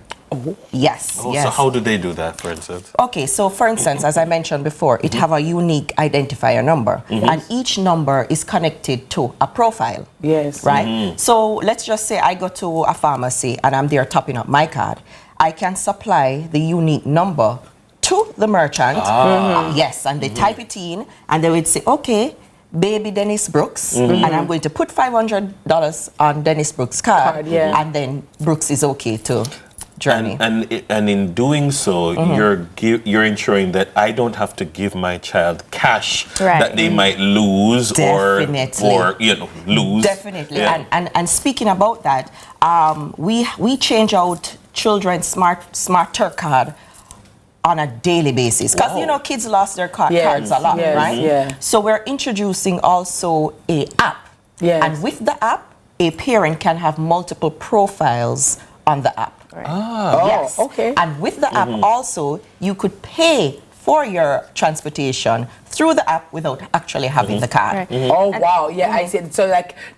Yes. So how do they do that, for instance? Okay, so for instance, as I mentioned before, it have a unique identifier number, and each number is connected to a profile. Yes. Right? So let's just say I go to a pharmacy and I'm there topping up my card. I can supply the unique number to the merchant. Yes, and they type it in, and they would say, okay, baby Dennis Brooks, and I'm going to put $500 on Dennis Brooks' card, and then Brooks is okay to journey. And in doing so, you're ensuring that I don't have to give my child cash that they might lose or lose. Definitely. Yeah. And speaking about that, we change out children's smarter card on a daily basis, because kids lost their cards a lot, right? Yeah. So we're introducing also a app, and with the app, a parent can have multiple profiles on the app. Right. Yes. Okay. And with the app also, you could pay for your transportation through the app without actually having the card. Oh, wow. Yeah, I see. So,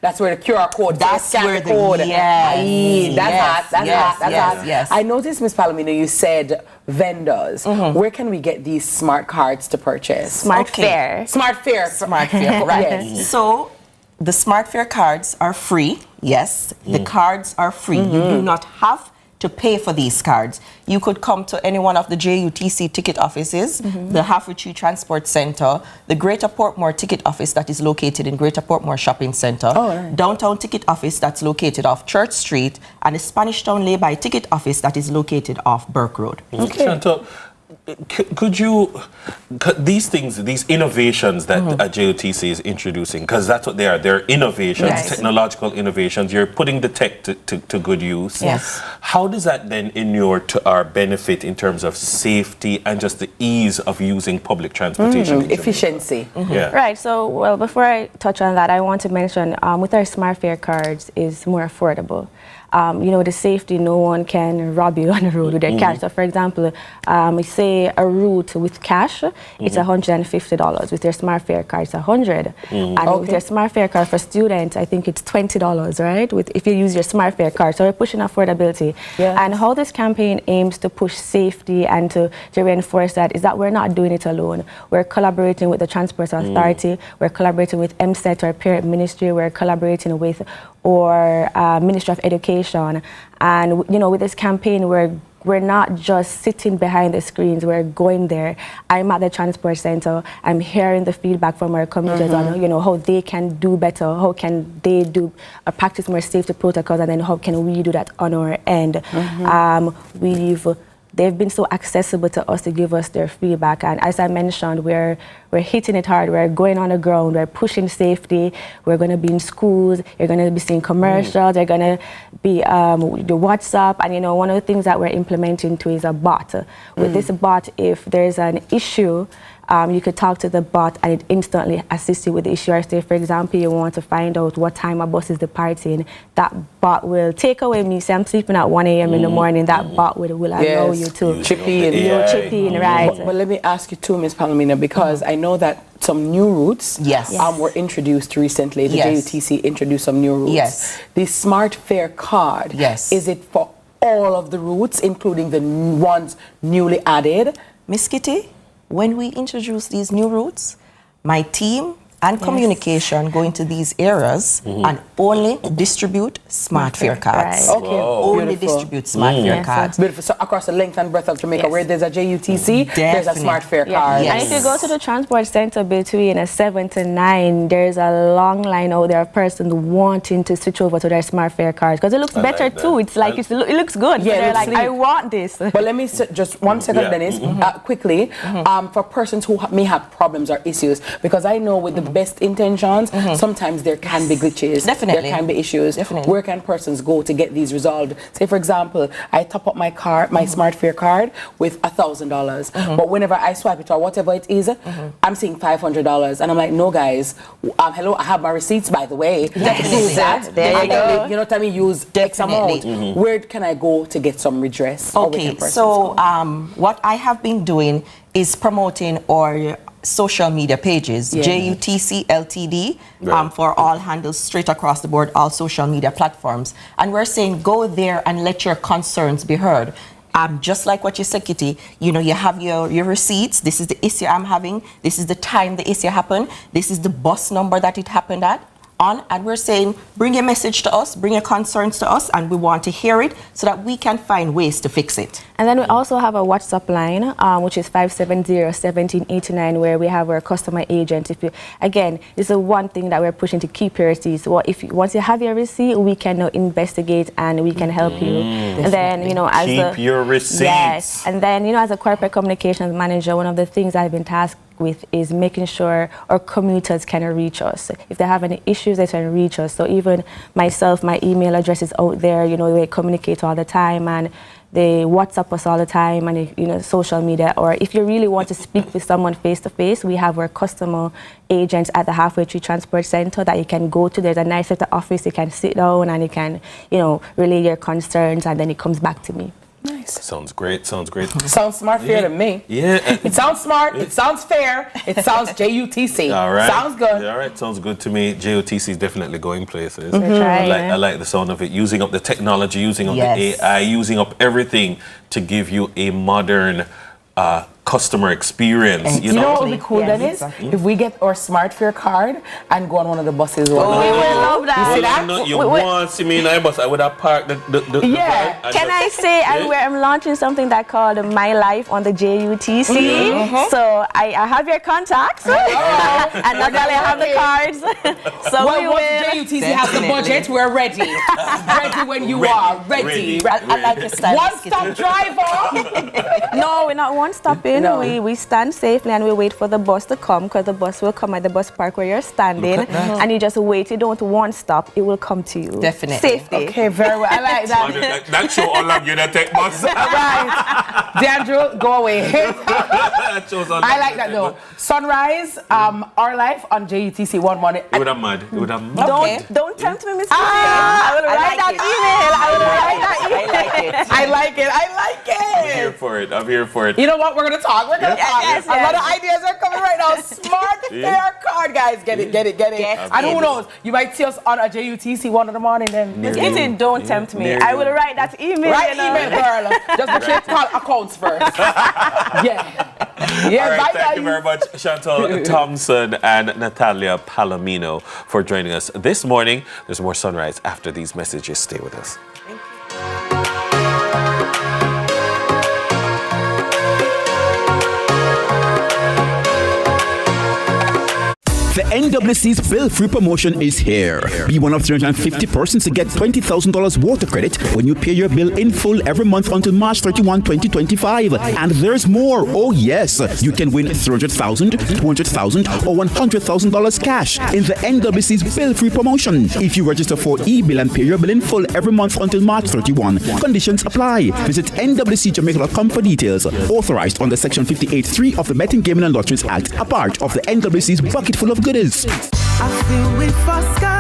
that's where the QR code, that's where the code. Yes. That's hot. Yes. I noticed, Ms. Palomino, you said vendors. Where can we get these smart cards to purchase? Smart Fare. Smart Fare. Smart Fare, right. Yes. So, the Smart Fare cards are free. Yes, the cards are free. You do not have to pay for these cards. You could come to any one of the JUTC ticket offices, the Halfway Tree Transport Center, the Greater Portmore ticket office that is located in Greater Portmore Shopping Center, Downtown ticket office that's located off Church Street, and the Spanish Town Lay-by ticket office that is located off Burke Road. Chantal, could you, these things, these innovations that JUTC is introducing, because that's what they are, they're innovations, technological innovations, you're putting the tech to good use. Yes. How does that then inure to our benefit in terms of safety and just the ease of using public transportation? Efficiency. Right, so, well, before I touch on that, I want to mention with our smart fare cards is more affordable. You know, the safety, no one can rob you on the road with their cash. So, for example, say a route with cash, it's $150. With your smart fare card, it's $100. And with your smart fare card for students, I think it's $20, right? If you use your smart fare card. So we're pushing affordability. And how this campaign aims to push safety and to reinforce that is that we're not doing it alone. We're collaborating with the Transport Authority. We're collaborating with MSET, our parent ministry. We're collaborating with or Ministry of Education. And, you know, with this campaign, we're not just sitting behind the screens, we're going there. I'm at the transport center, I'm hearing the feedback from our commuters on, you know, how they can do better, how can they do practice more safety protocols, and then how can we do that on our end. They've been so accessible to us to give us their feedback, and as I mentioned, we're hitting it hard. We're going on the ground. We're pushing safety. We're going to be in schools. You're going to be seeing commercials. They're going to be the WhatsApp, and you know, one of the things that we're implementing too is a bot. With this bot, if there's an issue, you could talk to the bot and it instantly assists you with the issue. Or say, for example, you want to find out what time a bus is departing, that bot will take away me. Say I'm sleeping at 1 a.m. in the morning, that bot will allow you to chip in. Chip in, right. But let me ask you too, Ms. Palomino, because I know that some new routes were introduced recently. The JUTC introduced some new routes. The Smart Fare card, is it for all of the routes, including the ones newly added? Miss Kitty, when we introduce these new routes, my team and communication go into these areas and only distribute smart fare cards. Only distribute smart fare cards. Beautiful. So across the length and breadth of Jamaica, where there's a JUTC, there's a smart fare card. And if you go to the transport center between 7 to 9, there's a long line out there of persons wanting to switch over to their smart fare cards because it looks better too. It's like it looks good. Yeah, they're like, I want this. But let me just 1 second, Dennis, quickly, for persons who may have problems or issues, because I know with the best intentions, sometimes there can be glitches. There can be issues. Where can persons go to get these resolved? Say, for example, I top up my smart fare card with $1,000, but whenever I swipe it or whatever it is, I'm seeing $500, and I'm like, no, guys, hello, I have my receipts, by the way. Use that. There you go. You know, Tami, use X amount. Where can I go to get some redress? Okay, so what I have been doing is promoting our social media pages, JUTC LTD, for all handles straight across the board, all social media platforms. And we're saying go there and let your concerns be heard. Just like what you said, Kitty, you know, you have your receipts. This is the issue I'm having. This is the time the issue happened. This is the bus number that it happened at. And we're saying, bring your message to us, bring your concerns to us, and we want to hear it so that we can find ways to fix it. And then we also have a WhatsApp line, which is 570-1789, where we have our customer agent. Again, this is one thing that we're pushing to keep your receipts. Well, once you have your receipt, we can now investigate and we can help you. And then, you know, keep your receipts. Yes. And then, you know, as a corporate communications manager, one of the things I've been tasked with is making sure our commuters can reach us. If they have any issues, they can reach us. So even myself, my email address is out there. You know, we communicate all the time, and they WhatsApp us all the time, and you know, social media. Or if you really want to speak with someone face to face, we have our customer agents at the Halfway Tree Transport Center that you can go to. There's a nice little office. You can sit down and you can, you know, relay your concerns, and then it comes back to me. Nice. Sounds great. Sounds great. Sounds smart fair to me. Yeah. It sounds smart. It sounds fair. It sounds JUTC. All right. Sounds good. All right. Sounds good to me. JUTC is definitely going places. I like the sound of it. Using up the technology, using up the AI, using up everything to give you a modern customer experience. You know what would be cool, Dennis? If we get our smart fare card and go on one of the buses. We will love that. You see that? No, you want to see me in the bus? I would have parked the Yeah. van. Can I say I'm launching something that called My Life on the JUTC. So I have your contacts. And not only I have the cards. So well, we once will. JUTC has the budget, we're ready. Ready when you are. Ready. I like your style. One-stop driver. No, we're not one stopping. No. We stand safely and we wait for the bus to come, because the bus will come at the bus park where you're standing, and you just wait. You don't one stop, it will come to you. Definitely. Safety. Okay, very well. I like that. That show how long you don't take bus. Right. D'Andrew, go away. That shows how long I like that though. Sunrise, our life on JUTC one morning. It would have mad. It would have mad. Don't tempt me, Miss Kitty. I will write that email. I will write that email. I like it. I'm here for it. I'm here for it. You know what? We're gonna talk. We're gonna talk. Yes, A lot of ideas are coming right now. Smart fair card, guys. Get it. And who knows? You might see us on a JUTC one in the morning then. Miss Kitty, don't tempt me. I will write that email. Write email, girl. Just make sure you call accounts first. Yeah. Yeah, All right, bye, thank you very much, Chantal Thompson and Natalia Palomino, for joining us this morning. There's more Sunrise after these messages. Stay with us. The NWC's bill-free promotion is here. Be one of 350 persons to get $20,000 water credit when you pay your bill in full every month until March 31, 2025. And there's more. Oh yes, you can win $300,000, $200,000, or $100,000 cash in the NWC's bill-free promotion if you register for e-bill and pay your bill in full every month until March 31. Conditions apply. Visit nwcjamaica.com for details. Authorized under Section 58(3) of the Betting, Gaming and Lotteries Act, a part of the NWC's bucket full of goodies. I feel with Fosca,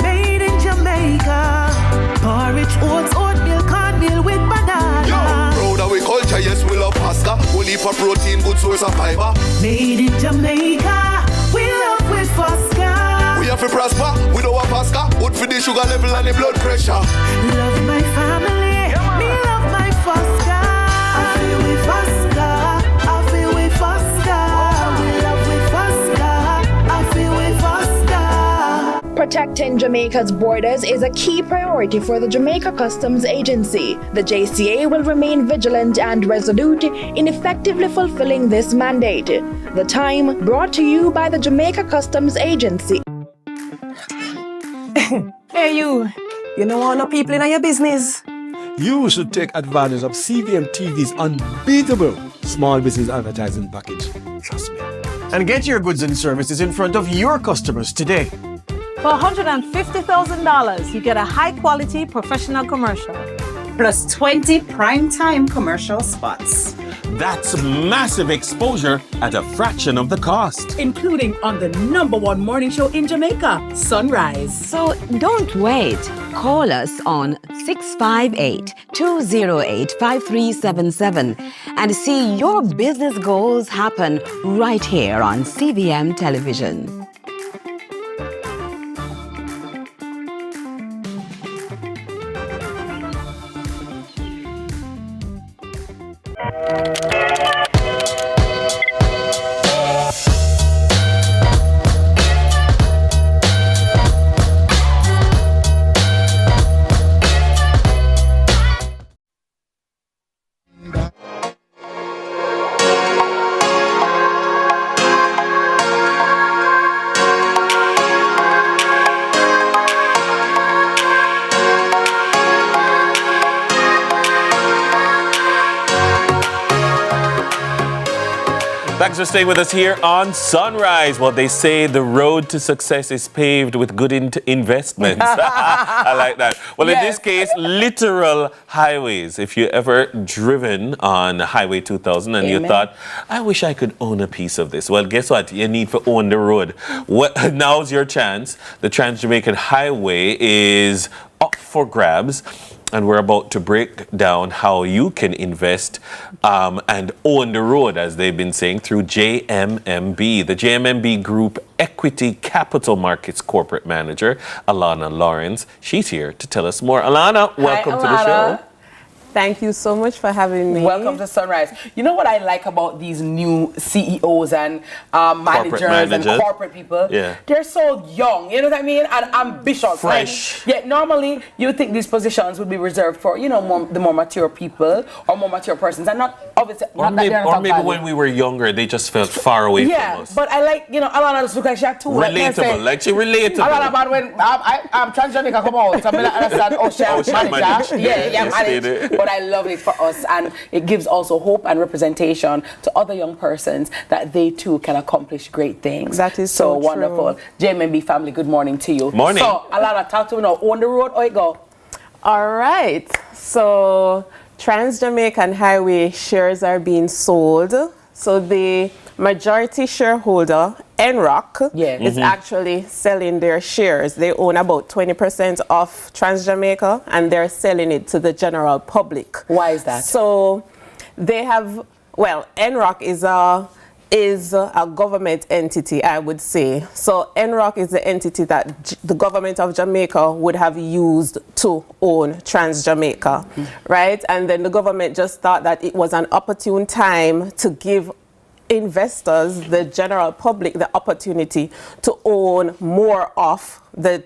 made in Jamaica. Porridge, oats, oatmeal, cornmeal with banana. Yo, proud of we culture, yes, we love Fosca. We'll eat for protein, good source of fiber. Made in Jamaica, we love with Fosca. We have to prosper with our Fosca. Good for the sugar level and the blood pressure. Love my family, me love my Fosca. I feel with Fosca, I feel with Fosca. We love with Fosca. Protecting Jamaica's borders is a key priority for the Jamaica Customs Agency. The JCA will remain vigilant and resolute in effectively fulfilling this mandate. The Time brought to you by the Jamaica Customs Agency. Hey you know all the people in your business? You should take advantage of CVM TV's unbeatable small business advertising package. Trust me. And get your goods and services in front of your customers today. For $150,000, you get a high-quality professional commercial. Plus 20 prime-time commercial spots. That's massive exposure at a fraction of the cost. Including on the #1 morning show in Jamaica, Sunrise. So don't wait. Call us on 658-208-5377 and see your business goals happen right here on CVM Television. Thanks for staying with us here on Sunrise. Well, they say the road to success is paved with good investments. I like that. Well, in this case, literal highways. If you ever driven on Highway 2000 and you thought, I wish I could own a piece of this. Well, guess what? You need to own the road. Now's your chance. The Trans-Jamaican Highway is up for grabs. And we're about to break down how you can invest and own the road, as they've been saying, through JMMB. The JMMB Group Equity Capital Markets Corporate Manager, Alana Lawrence. She's here to tell us more. Alana, welcome to the show. Thank you so much for having me. Welcome to Sunrise. You know what I like about these new CEOs and managers and corporate people? Yeah. They're so young, you know what I mean? And ambitious. Fresh. Like, yeah, normally you think these positions would be reserved for, you know, the more mature people or more mature persons. And not obviously, Or maybe when we were younger, they just felt far away from us. But I like, you know, Alana just look like she had two. Relatable, like she relatable. Alana, but when I'm trying to make her come out, so I understand, she manager. Yeah, manage. But I love it for us, and it gives also hope and representation to other young persons that they too can accomplish great things. That is so so wonderful. JMB family, good morning to you. Morning. So, Alana, talk to me now. On the road, or you go? All right. So, Trans Jamaican Highway shares are being sold. So, the majority shareholder, NROC, is actually selling their shares. They own about 20% of Trans Jamaica, and they're selling it to the general public. Why is that? So they have, well, NROC is a government entity, I would say. So NROC is the entity that the government of Jamaica would have used to own Trans Jamaica, right? And then the government just thought that it was an opportune time to give investors, the general public, the opportunity to own more of the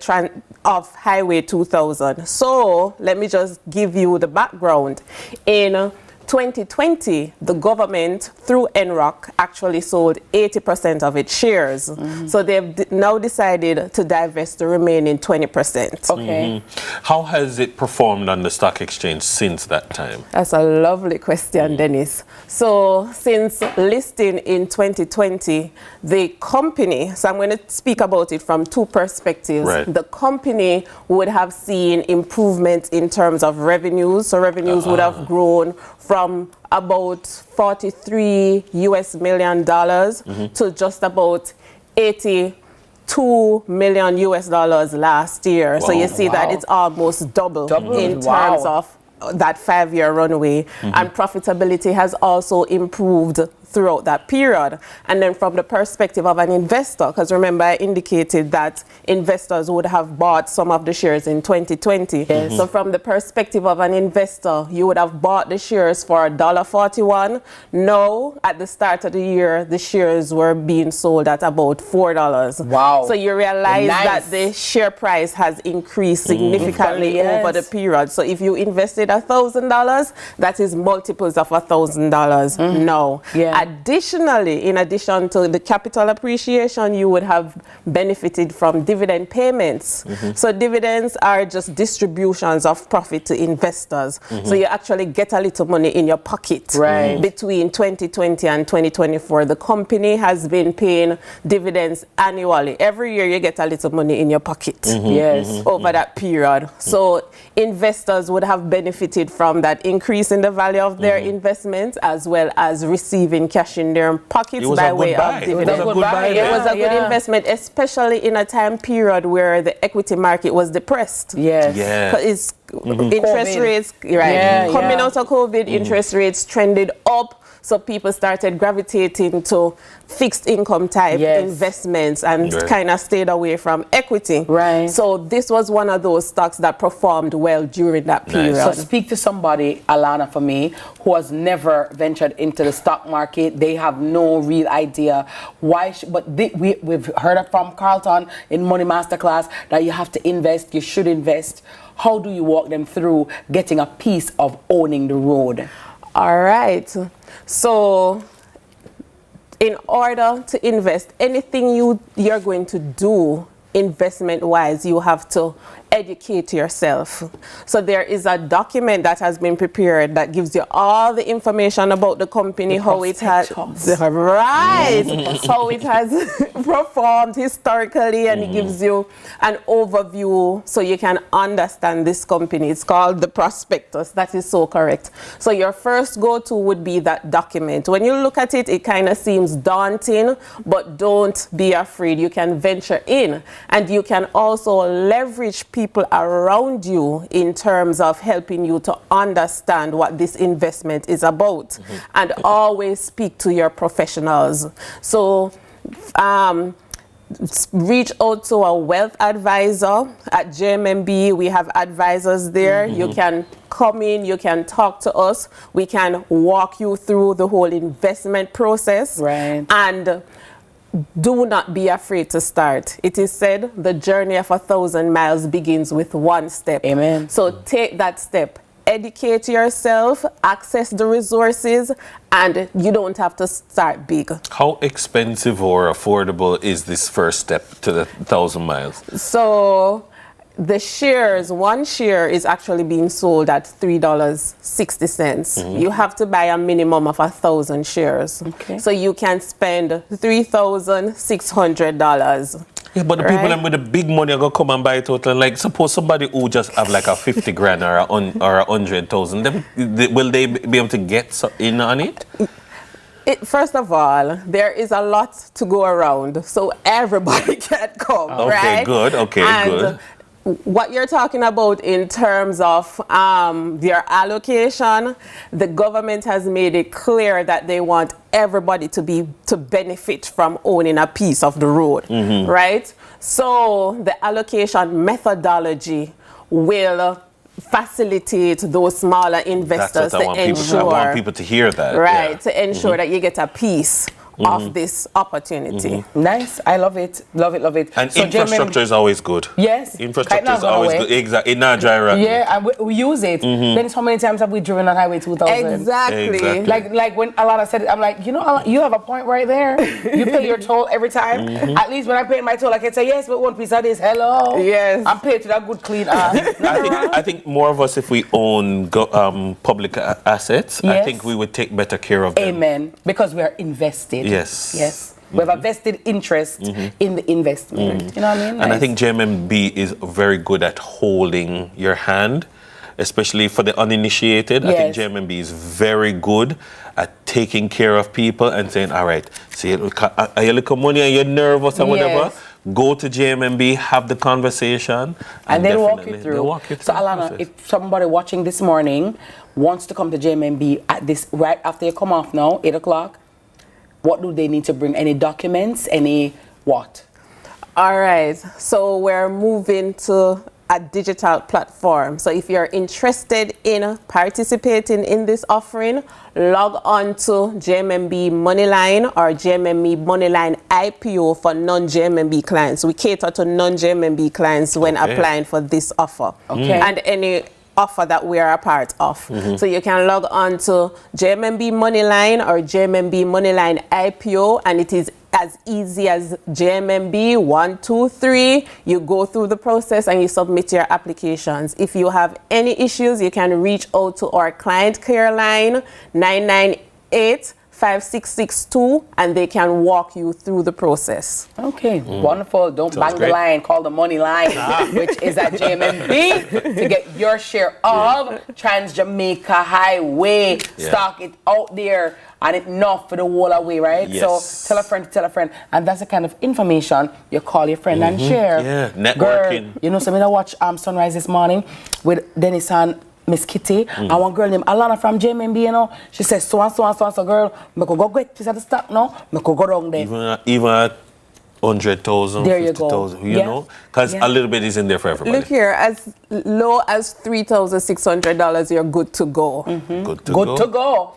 of Highway 2000. So let me just give you the background. In 2020, the government, through NROC, actually sold 80% of its shares. So they've now decided to divest the remaining 20%. Okay. How has it performed on the stock exchange since that time? That's a lovely question, Dennis. So since listing in 2020, the company, so I'm going to speak about it from two perspectives. Right. The company would have seen improvement in terms of revenues. So revenues would have grown from about $43 million to just about $82 million last year. Wow. So you see that it's almost double in terms of that 5-year runway. And profitability has also improved throughout that period. And then from the perspective of an investor, because remember I indicated that investors would have bought some of the shares in 2020. So from the perspective of an investor, you would have bought the shares for $1.41. Now, at the start of the year, the shares were being sold at about $4. Wow. So you realize that the share price has increased significantly over the period. So if you invested $1,000, that is multiples of $1,000 now. Additionally, in addition to the capital appreciation, you would have benefited from dividend payments. So dividends are just distributions of profit to investors. So you actually get a little money in your pocket. Between 2020 and 2024, the company has been paying dividends annually. Every year you get a little money in your pocket. Over that period. So investors would have benefited from that increase in the value of their investments, as well as receiving cash in their pockets by way of dividends. It was a good investment, especially in a time period where the equity market was depressed. It's interest rates, coming out of COVID, interest rates trended up. So people started gravitating to fixed income type investments and kind of stayed away from equity. So this was one of those stocks that performed well during that period. So speak to somebody, Alana, for me, who has never ventured into the stock market. They have no real idea why. We've heard it from Carlton in Money Masterclass that you have to invest, you should invest. How do you walk them through getting a piece of owning the road? All right. So in order to invest, anything you're going to do investment-wise, you have to educate yourself. So there is a document that has been prepared that gives you all the information about the company, how it has how it has performed historically, and it gives you an overview so you can understand this company. It's called the prospectus. That is so correct. So your first go-to would be that document. When you look at it, it kind of seems daunting, but don't be afraid. You can venture in, and you can also leverage people around you in terms of helping you to understand what this investment is about, and always speak to your professionals. So reach out to a wealth advisor. At JMMB, we have advisors there. You can come in, you can talk to us. We can walk you through the whole investment process. Right. And do not be afraid to start. It is said the journey of 1,000 miles begins with one step. Amen. So take that step. Educate yourself, access the resources, and you don't have to start big. How expensive or affordable is this first step to the 1,000 miles? So the shares, one share is actually being sold at $3.60. You have to buy a minimum of 1,000 shares. Okay. So you can spend $3,600. Yeah, but the people with the big money are gonna come and buy it total. Like, suppose somebody who just have like a 50 grand or a 100,000, will they be able to get in on it? First of all, there is a lot to go around, so everybody can come, Okay, right? good. Okay, good. What you're talking about in terms of their allocation, the government has made it clear that they want everybody to benefit from owning a piece of the road, right? So the allocation methodology will facilitate those smaller investors I want people to hear that. Right, to ensure that you get a piece of this opportunity. Nice. I love it. Love it, love it. And So infrastructure is always good. Yes. Infrastructure is always good. Exactly. It's not dry rot. Yeah, and we use it. Then how many times have we driven on Highway 2000? Exactly. Like when Alana said it, I'm like, you know, Alana, you have a point right there. You pay your toll every time. At least when I pay my toll, I can say, yes, but one piece of this, hello. Yes. I'm paid to that good clean I think more of us, if we own public assets, I Yes. think we would take better care of them. Amen. Because we are invested. Yes. Yes. We have a vested interest in the investment. You know what I mean? And I Nice. think JMMB is very good at holding your hand, especially for the uninitiated. I think Yes. JMMB is very good at taking care of people and saying, all right, see, are you little money and you're nervous or whatever? Yes. Go to JMMB, have the conversation. And they'll walk you definitely through. they'll walk you So, through the Alana, process. if somebody watching this morning wants to come to JMMB at this right after you come off now, 8 o'clock, what do they need to bring? Any documents? Any what? All right, so we're moving to a digital platform. So if you're interested in participating in this offering, log on to JMMB Moneyline or JMMB Moneyline IPO for non-JMMB clients. We cater to non-JMMB clients when applying for this offer. Okay. And any offer that we are a part of. So you can log on to JMMB Moneyline or JMMB Moneyline IPO, and it is as easy as JMMB 123. You go through the process and you submit your applications. If you have any issues, you can reach out to our client care line 998-5662, and they can walk you through the process. Okay, wonderful. Don't Sounds bang great. the line, call the money line, which is at JMMB to get your share of Trans-Jamaica Highway. Yeah. Stock it out there and enough for the whole away, right? Yes. So tell a friend to tell a friend. And that's the kind of information you call your friend and share. Yeah, networking. Girl, you know, so I watch Sunrise this morning with Dennis and Miss Kitty, and one girl named Alana from JMMB, you know, she says, so and so and so and so, girl, I could go get this at the stop now, I could go down there. Even at 100,000, There you go. 50,000, you know? Because a little bit is in there for everybody. Look here, as low as $3,600, you're good to go. Good to Good go. to go.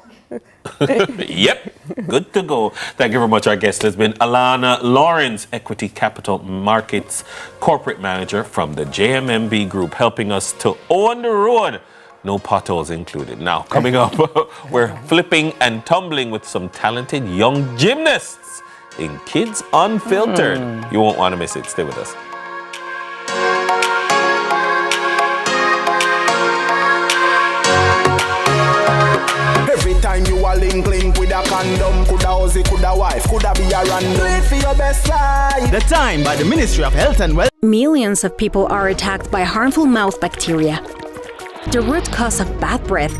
Yep, good to go. Thank you very much. Our guest has been Alana Lawrence, Equity Capital Markets Corporate Manager from the JMMB Group, helping us to own the road. No potholes included. Now, coming up, we're flipping and tumbling with some talented young gymnasts in Kids Unfiltered. You won't want to miss it. Stay with us. Every time you are link with a condom, coulda Ozzy, coulda wife, coulda be a random. Do it for your best life. The time by the Ministry of Health and Welfare. Millions of people are attacked by harmful mouth bacteria. The root cause of bad breath,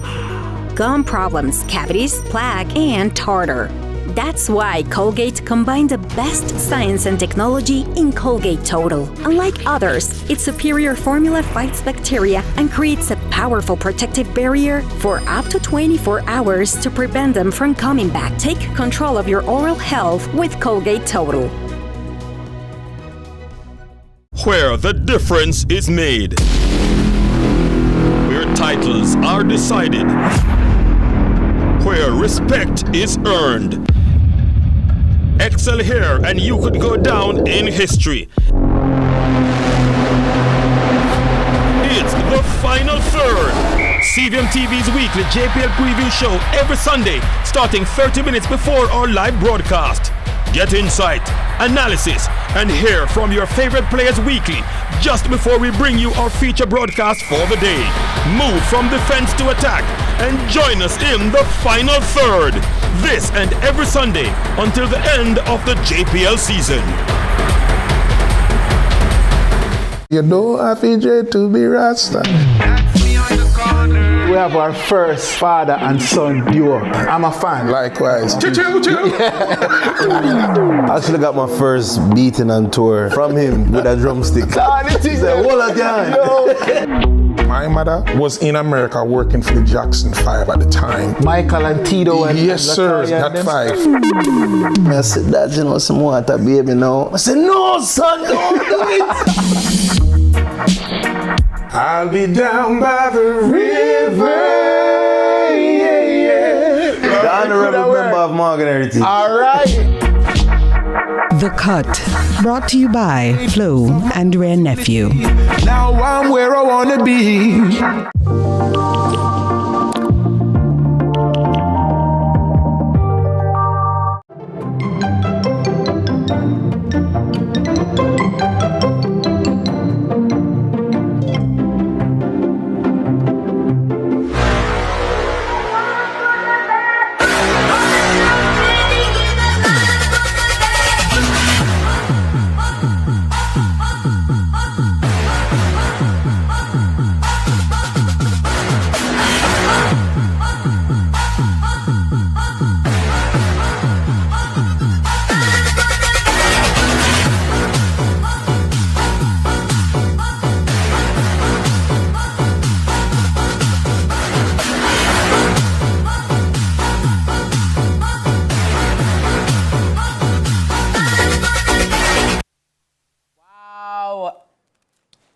gum problems, cavities, plaque, and tartar. That's why Colgate combined the best science and technology in Colgate Total. Unlike others, its superior formula fights bacteria and creates a powerful protective barrier for up to 24 hours to prevent them from coming back. Take control of your oral health with Colgate Total. Where the difference is made. where titles are decided, where respect is earned. Excel here and you could go down in history. It's the final third. CVM TV's weekly JPL preview show every Sunday, starting 30 minutes before our live broadcast. Get insight, analysis, and hear from your favorite players weekly, just before we bring you our feature broadcast for the day. Move from defense to attack and join us in the final third. This and every Sunday until the end of the JPL season. You don't have to be Rasta. We have our first father and son duo. I'm a fan. Likewise. I actually got my first beating on tour from him with a drumstick. My mother was in America working for the Jackson 5 at the time. Michael and Tito and yes, sir, that 5. I said, Dad, you know, some water, baby, now. I said, no, son, don't do it. I'll be down by the river. The honorable member of Morgan Heritage. All right. The Cut, brought to you by Flo and Rare Nephew. Now I'm where I wanna be.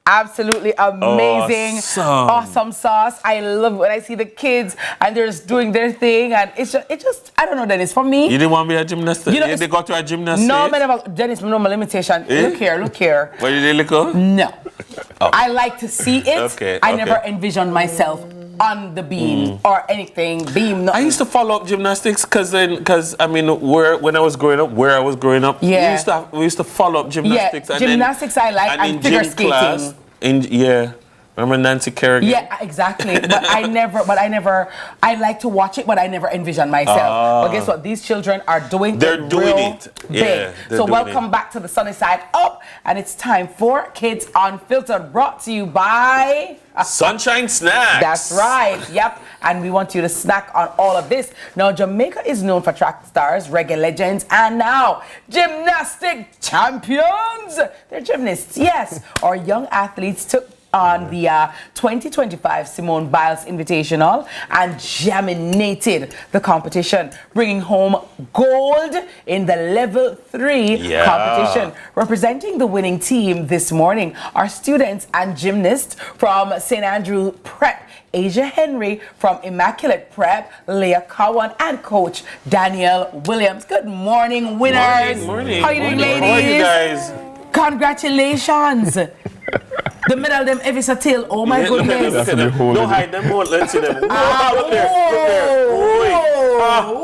Absolutely amazing, awesome sauce. I love when I see the kids and they're just doing their thing, and it just I don't know, Dennis. For me, you didn't want to be a gymnast. You know, they got to a gymnast. No, man, Dennis, no my limitation. Eh? Look here. Where did they look up? No, oh. I like to see it. Okay, I never envisioned myself on the beam or anything. Beam. Nothing. I used to follow up gymnastics because I mean, when I was growing up, yeah, we used to follow up gymnastics. Yeah, gymnastics I like, and figure skating. Class, remember Nancy Kerrigan? Yeah, exactly. But I like to watch it, but I never envisioned myself. But guess what? These children are doing They're doing it. Big. Yeah, so welcome back to the Sunny Side Up, and it's time for Kids Unfiltered, brought to you by Sunshine Snacks. That's right. Yep. And we want you to snack on all of this. Now, Jamaica is known for track stars, reggae legends, and now gymnastic champions. They're gymnasts, yes. Our young athletes took on the 2025 Simone Biles Invitational and dominated the competition, bringing home gold in the level 3 competition. Representing the winning team this morning are students and gymnasts from St. Andrew Prep, Asia Henry from Immaculate Prep, Leah Cowan, and Coach Daniel Williams. Good morning, winners. Morning. How are you doing, ladies? How are you guys? Congratulations. The medal them every till. Oh my goodness. Don't hide them. Let's see them. Look there.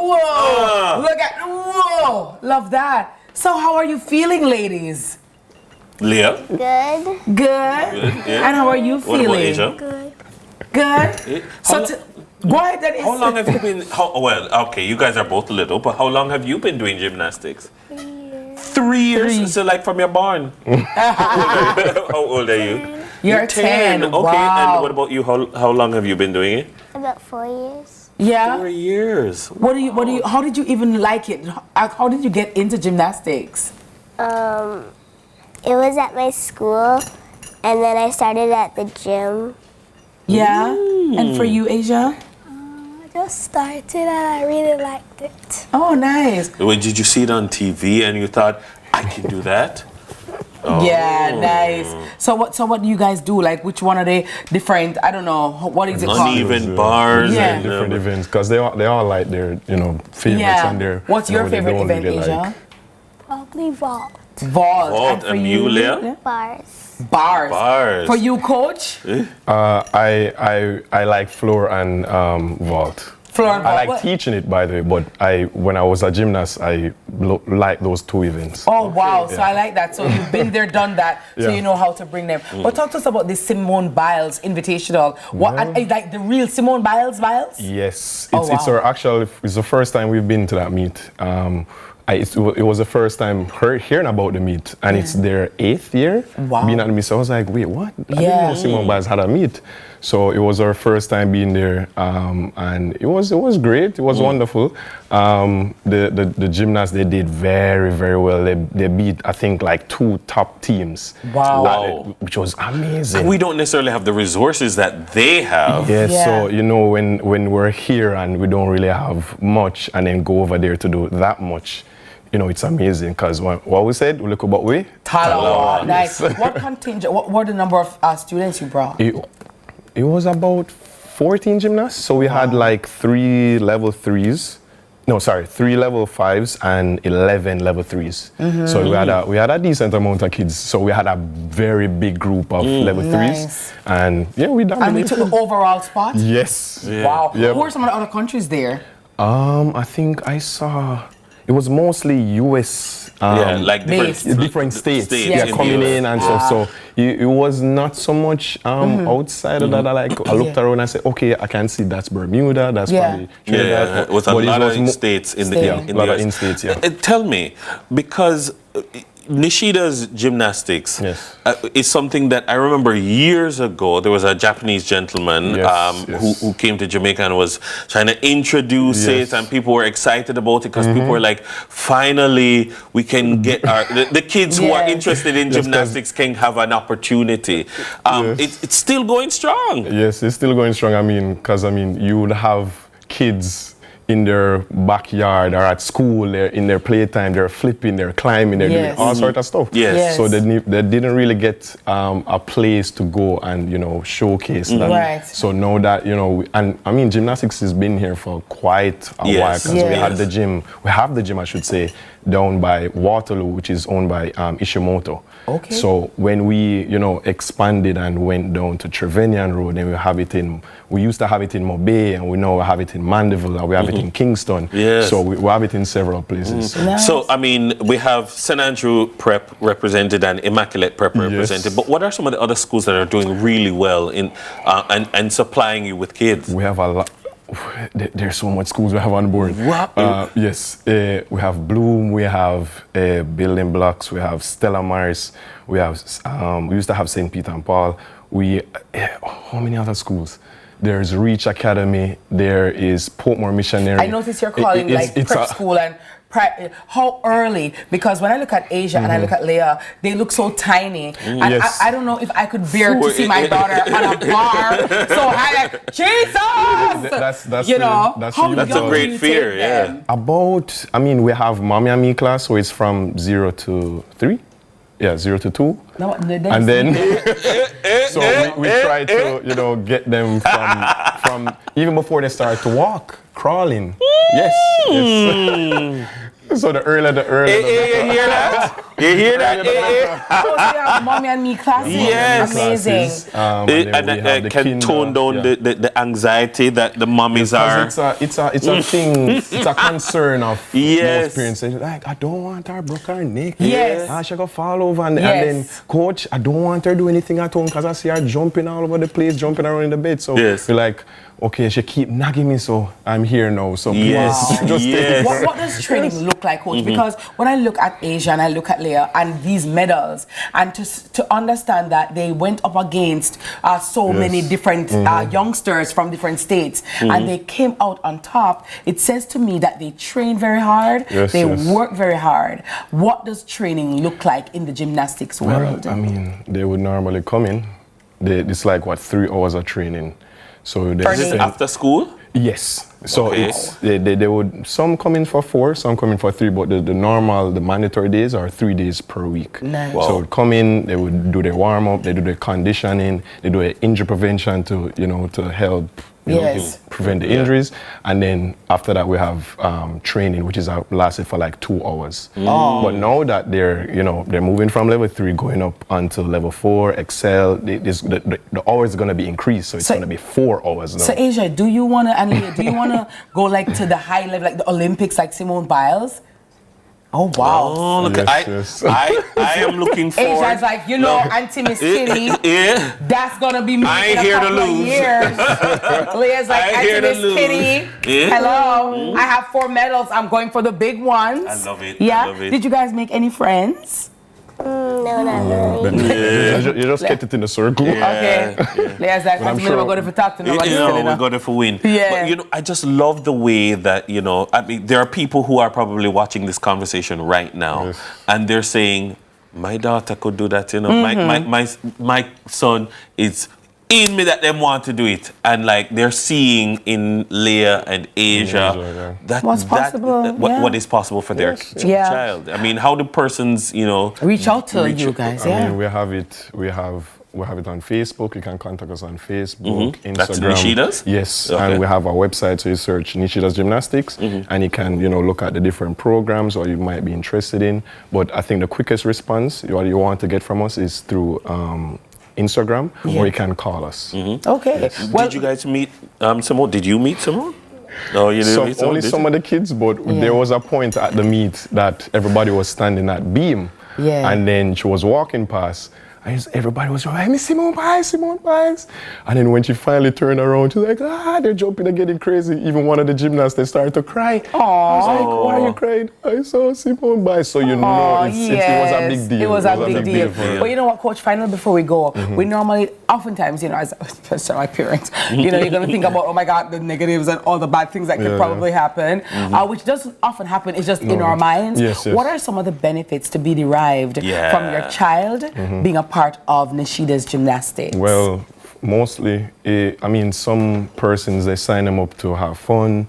Whoa. Look at, whoa. Love that. So how are you feeling, ladies? Leah? Good. Yeah. And how are you feeling? What about Asia? Good. So go ahead then. How long have you been, okay, you guys are both little, but how long have you been doing gymnastics? 3 years. So like from your barn. How old are you? You're 10. Okay, wow. and what about you? How long have you been doing it? About 4 years. Yeah. 4 years. How did you even like it? How did you get into gymnastics? It was at my school, and then I started at the gym. Yeah. And for you, Asia? Just started and I really liked it. Oh, nice. Did you see it on TV and you thought, I can do that? Yeah, nice. So what do you guys do? Like, which one are they different? I don't know. What is it called? Uneven bars. Yeah. And different events, because they all like their favorites and their. What's your favorite event, Asia? Probably vault. Vault. And you, Leah? Bars. For you, coach? I like floor and vault. Floor and vault. I like teaching it, by the way, but when I was a gymnast, I like those two events. Oh, wow. So I like that. So you've been there, done that, so you know how to bring them. But talk to us about this Simone Biles Invitational. Like the real Simone Biles? Yes. It's the first time we've been to that meet. It was the first time hearing about the meet, and it's their 8th year being at the meet. So I was like, wait, what? I didn't know Simone Biles had a meet. So it was our first time being there, and it was great. It was wonderful. The gymnasts, they did very, very well. They beat, I think, like 2 top teams. Wow. Which was amazing. And we don't necessarily have the resources that they have. So when we're here and we don't really have much, and then go over there to do that much, it's amazing, because what we said, we look about we. Talawa. Nice. What contingent? What were the number of students you brought? It was about 14 gymnasts. So we had like 3 level 5s and 11 level 3s. Mm-hmm. So we had a decent amount of kids. So we had a very big group of level 3s. And we dominated. And we took the overall spot? Yes. Wow. Yep. Who were some of the other countries there? I think I saw. It was mostly US, like different states. Coming in and stuff. So it was not so much outside of that. I looked around and I said, okay, I can see that's Bermuda, that's probably Trinidad. With a lot of states in the US. States, Tell me, because Nishida's Gymnastics is something that I remember years ago. There was a Japanese gentleman who came to Jamaica and was trying to introduce it, and people were excited about it because people were like, finally, we can get the kids who are interested in gymnastics can have an opportunity. It's still going strong. Yes, it's still going strong. Because you would have kids in their backyard or at school, they're in their playtime, they're flipping, they're climbing, they're doing all sorts of stuff. So they didn't really get a place to go and showcase that. So now that gymnastics has been here for quite a while, because we have the gym, I should say, down by Waterloo, which is owned by Ishimoto. Okay. So when we, expanded and went down to Trevanian Road, and we used to have it in Mobay, and we now have it in Mandeville, and we have it in Kingston. So we have it in several places. Nice. So, we have St. Andrew Prep represented and Immaculate Prep represented, but what are some of the other schools that are doing really well in and supplying you with kids? We have a lot. There's so much schools we have on board. Yes, we have Bloom, we have Building Blocks, we have Stella Maris, we used to have St. Peter and Paul. How many other schools? There's Reach Academy, there is Portmore Missionary. I notice you're calling prep school and how early? Because when I look at Asia and I look at Leah, they look so tiny. And I don't know if I could bear to see my daughter on a bar so high, like, Jesus! That's a great fear, we have Mommy and Me class, so it's from 0 to 3. 0 to 2. No, and then so we try to get them from even before they start to walk, crawling. Yes. So the earlier you hear that? You hear that? So we have Mommy and Me classes. Yes. Amazing. And can tone down the anxiety that the mummies are. It's a thing. It's a concern of most parents. Like, I don't want her broke her neck. She go fall over, and then coach, I don't want her do anything at home because I see her jumping all over the place, jumping around in the bed. So we're like, okay, she keep nagging me, so I'm here now. So what does training look like, coach? Because when I look at Asia and I look at Leah and these medals, and to understand that they went up against so many different youngsters from different states, and they came out on top, it says to me that they train very hard, they work very hard. What does training look like in the gymnastics world? They would normally come in. It's like 3 hours of training. So after school? Yes. So it's they would, some come in for 4, some come in for 3, but the normal, the mandatory days are 3 days per week. Nice. So would come in, they would do their warm up, they do their conditioning, they do injury prevention to to help prevent the injuries, and then after that we have training, which is lasted for like 2 hours. But now that they're moving from level 3 going up until level 4, Excel, the hours are going to be increased, so it's going to be 4 hours now. So Asia, do you want to go like to the high level, like the Olympics, like Simone Biles? Oh wow! Oh, look, I am looking forward. Asia's like, Auntie Miss Kitty. That's gonna be me in a couple of years. Leah's like, Auntie Miss Kitty. Hello, I have 4 medals. I'm going for the big ones. I love it. Yeah. I love it. Did you guys make any friends? No, not really. You just get it in a circle. Okay. Leah's like, I'm sure we're going to talk to nobody. We're going to win. Yeah. But I just love the way that I mean, there are people who are probably watching this conversation right now, and they're saying, my daughter could do that. My son is in me that them want to do it, and like they're seeing in Leah and Asia that what's possible, what is possible for their child. I mean, how do persons reach out to you guys? I mean, we have it on Facebook. You can contact us on Facebook, Instagram. That's Nishida's? Yes, and we have our website, so you search Nishida's Gymnastics, and you can look at the different programs or you might be interested in. But I think the quickest response what you want to get from us is through Instagram, or you can call us. Okay. Yes. Well, did you guys meet Simone? Did you meet Simone? No, you didn't meet Simone? Only some of the kids, but there was a point at the meet that everybody was standing at beam, and then she was walking past. And everybody was like, Simone Biles. And then when she finally turned around, she's like, they're jumping and getting crazy. Even one of the gymnasts, they started to cry. Aww. I was like, why are you crying? I saw Simone Biles. So it was a big deal. It was a big deal. For But you know what, Coach, finally before we go, we normally, oftentimes, as my parents, you're going to think about, oh my God, the negatives and all the bad things that could probably happen, which doesn't often happen. It's just in our minds. Yes. What are some of the benefits to be derived from your child being a part of Nishida's Gymnastics? Well, mostly, I mean, some persons, they sign them up to have fun,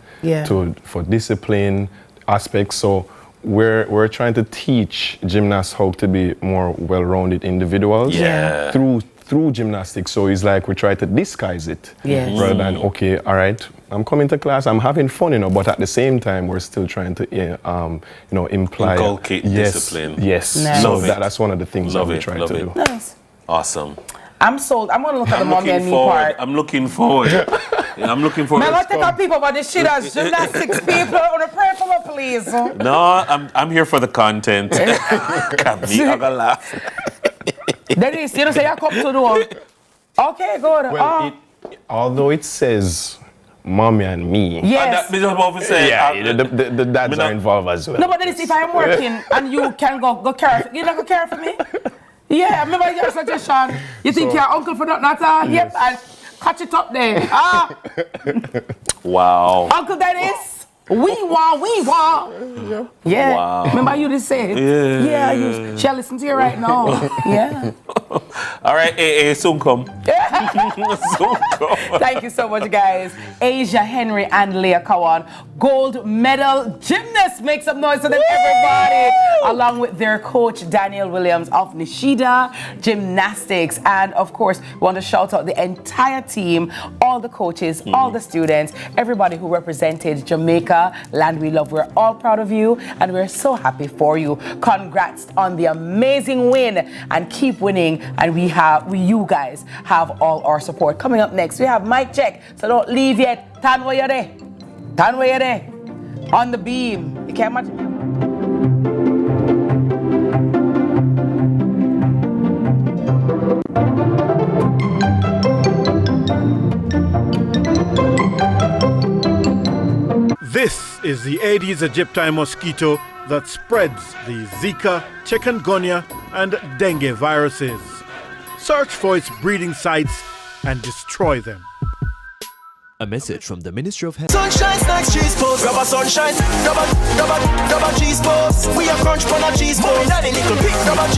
for discipline aspects. So we're trying to teach gymnasts how to be more well-rounded individuals through gymnastics. So it's like we try to disguise it rather than, okay, all right, I'm coming to class, I'm having fun, but at the same time, we're still trying to, inculcate discipline. Yes. Nice. So that's one of the things that we try to do. Nice. Awesome. I'm sold. I'm going to look at the mommy and me part. I'm looking forward. I'm looking forward. Man, I take our people about this shit as Gymnastics people. I want to pray for me, please. No, I'm here for the content. I'm gonna laugh. Dennis, you don't say I come to do. Okay, good. Well, although it says mommy and me. Yes. The dads are involved as well. No, but Dennis, if I'm working and you can go care, you not go care for me? Yeah, remember your suggestion. You think your uncle for that? Yep, and catch it up there. Wow. Uncle Dennis, we want. Yeah. Wow. Remember you just said? Yeah. She'll listen to you right now. Yeah. All right, soon come. Soon come. Thank you so much, guys. Asia Henry and Leah Kawan, gold medal gymnasts. Make some noise for them, everybody. Along with their coach, Daniel Williams of Nishida Gymnastics. And of course, we want to shout out the entire team, all the coaches, all the students, everybody who represented Jamaica, land we love. We're all proud of you and we're so happy for you. Congrats on the amazing win and keep winning. And you guys have all our support. Coming up next, we have mic check, so don't leave yet. Tan where you're there. On the beam. You can't imagine. This is the Aedes aegypti mosquito that spreads the Zika, chikungunya, and dengue viruses. Search for its breeding sites and destroy them. A message from the Ministry of Health. Sunshine snacks, cheese balls, grab a sunshine, grab a cheese balls. We are crunch on a cheese ball. Daddy little pick, grab a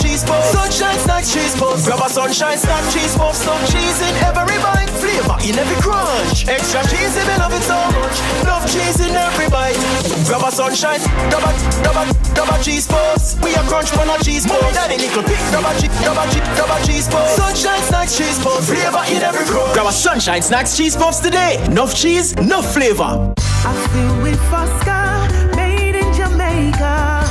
cheese balls. Sunshine snacks, cheese balls, grab a sunshine snack, cheese balls. Some cheese in every bite, flavor in every crunch. much. Extra cheese, me love it so much. Enough cheese in every bite. Grab a sunshine, grab a cheese post. We a crunch on a cheese post. Daddy little pig, grab a cheese post. Sunshine snacks cheese post. Flavor in every crunch. Grab a sunshine snacks cheese puffs today. Enough cheese, enough flavor. I feel with Fosca, made in Jamaica.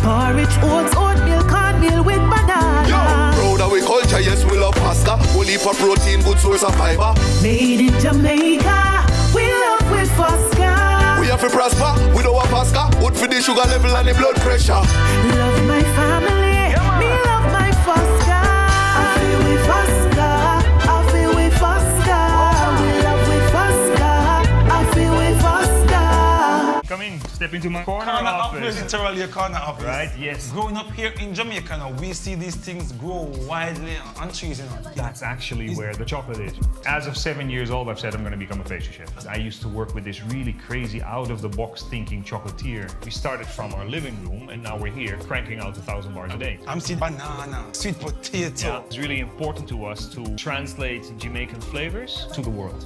Porridge, oats, oatmeal, cornmeal with banana. Yo, proud of we culture, yes, we love pasta. Only for protein, good source of fiber. Made in Jamaica, we love with Fosca. We have to prosper with our pasta. Good for the sugar level and the blood pressure. Love my family, me love my Fosca. I feel with Fosca, I feel with Fosca. We love with Fosca, I feel with Fosca. Come in, step into my corner office. Literally a corner office. Right, yes. Growing up here in Jamaica now, we see these things grow widely on trees, you know. That's actually where the chocolate is. As of 7 years old, I've said I'm going to become a pastry chef. I used to work with this really crazy, out-of-the-box thinking chocolatier. We started from our living room, and now we're here cranking out 1,000 bars a day. I'm seeing banana, sweet potato. Yeah, it's really important to us to translate Jamaican flavors to the world.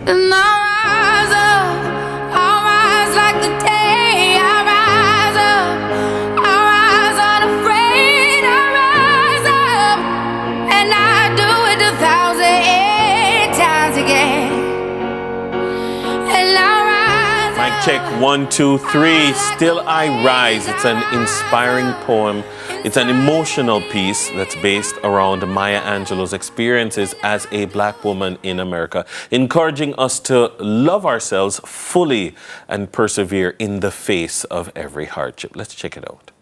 And I rise like the day. I rise unafraid. I rise up, and I do it 1,008 times again. And I rise. Mic check 1, 2, 3. Still I Rise. It's an inspiring poem. It's an emotional piece that's based around Maya Angelou's experiences as a black woman in America, encouraging us to love ourselves fully and persevere in the face of every hardship. Let's check it out.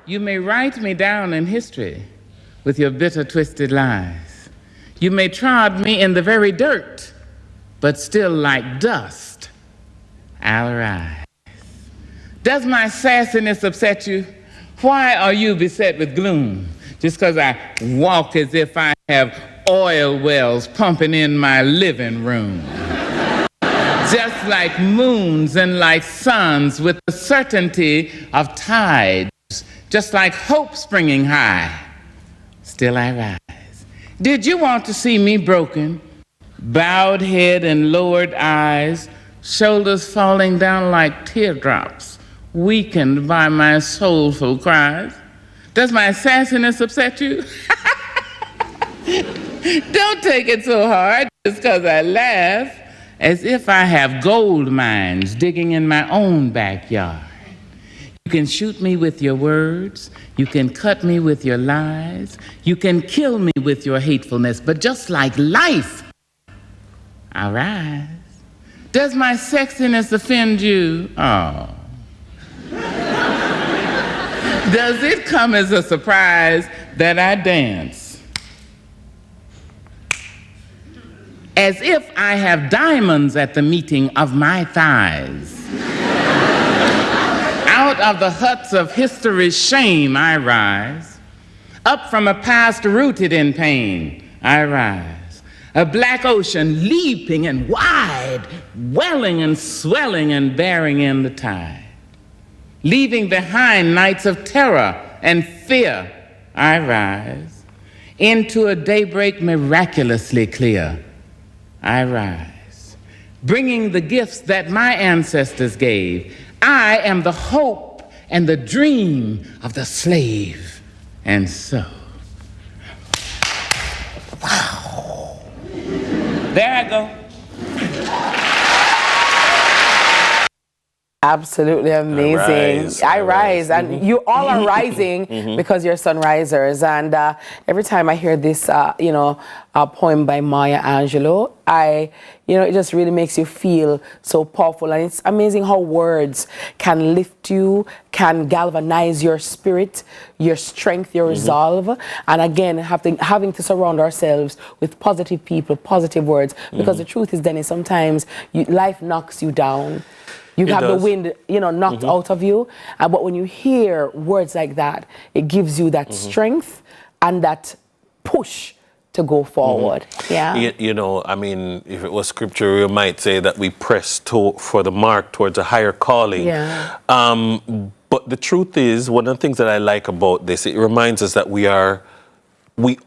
You may write me down in history with your bitter, twisted lies. You may trod me in the very dirt, but still like dust, I'll rise. Does my sassiness upset you? Why are you beset with gloom? Just because I walk as if I have oil wells pumping in my living room. Just like moons and like suns with the certainty of tides. Just like hope springing high, still I rise. Did you want to see me broken? Bowed head and lowered eyes, shoulders falling down like teardrops, weakened by my soulful cries. Does my sassiness upset you? Don't take it so hard just because I laugh, as if I have gold mines digging in my own backyard. You can shoot me with your words, you can cut me with your lies, you can kill me with your hatefulness, but just like life, I rise. Does my sexiness offend you? Oh. Does it come as a surprise that I dance as if I have diamonds at the meeting of my thighs? Out of the huts of history's shame I rise. Up from a past rooted in pain I rise. A black ocean leaping and wide, welling and swelling and bearing in the tide. Leaving behind nights of terror and fear, I rise. Into a daybreak miraculously clear, I rise. Bringing the gifts that my ancestors gave. I am the hope and the dream of the slave. And so, wow. There I go. Absolutely amazing. I rise. And you all are rising because you're sunrisers. And every time I hear this, a poem by Maya Angelou, it just really makes you feel so powerful. And it's amazing how words can lift you, can galvanize your spirit, your strength, your resolve. And again, having to surround ourselves with positive people, positive words. Because the truth is, Dennis, sometimes life knocks you down. You have the wind, knocked out of you. But when you hear words like that, it gives you that strength and that push to go forward. Yeah. You know, I mean, if it was scripture, you might say that we press for the mark towards a higher calling. Yeah. But the truth is, one of the things that I like about this, it reminds us that we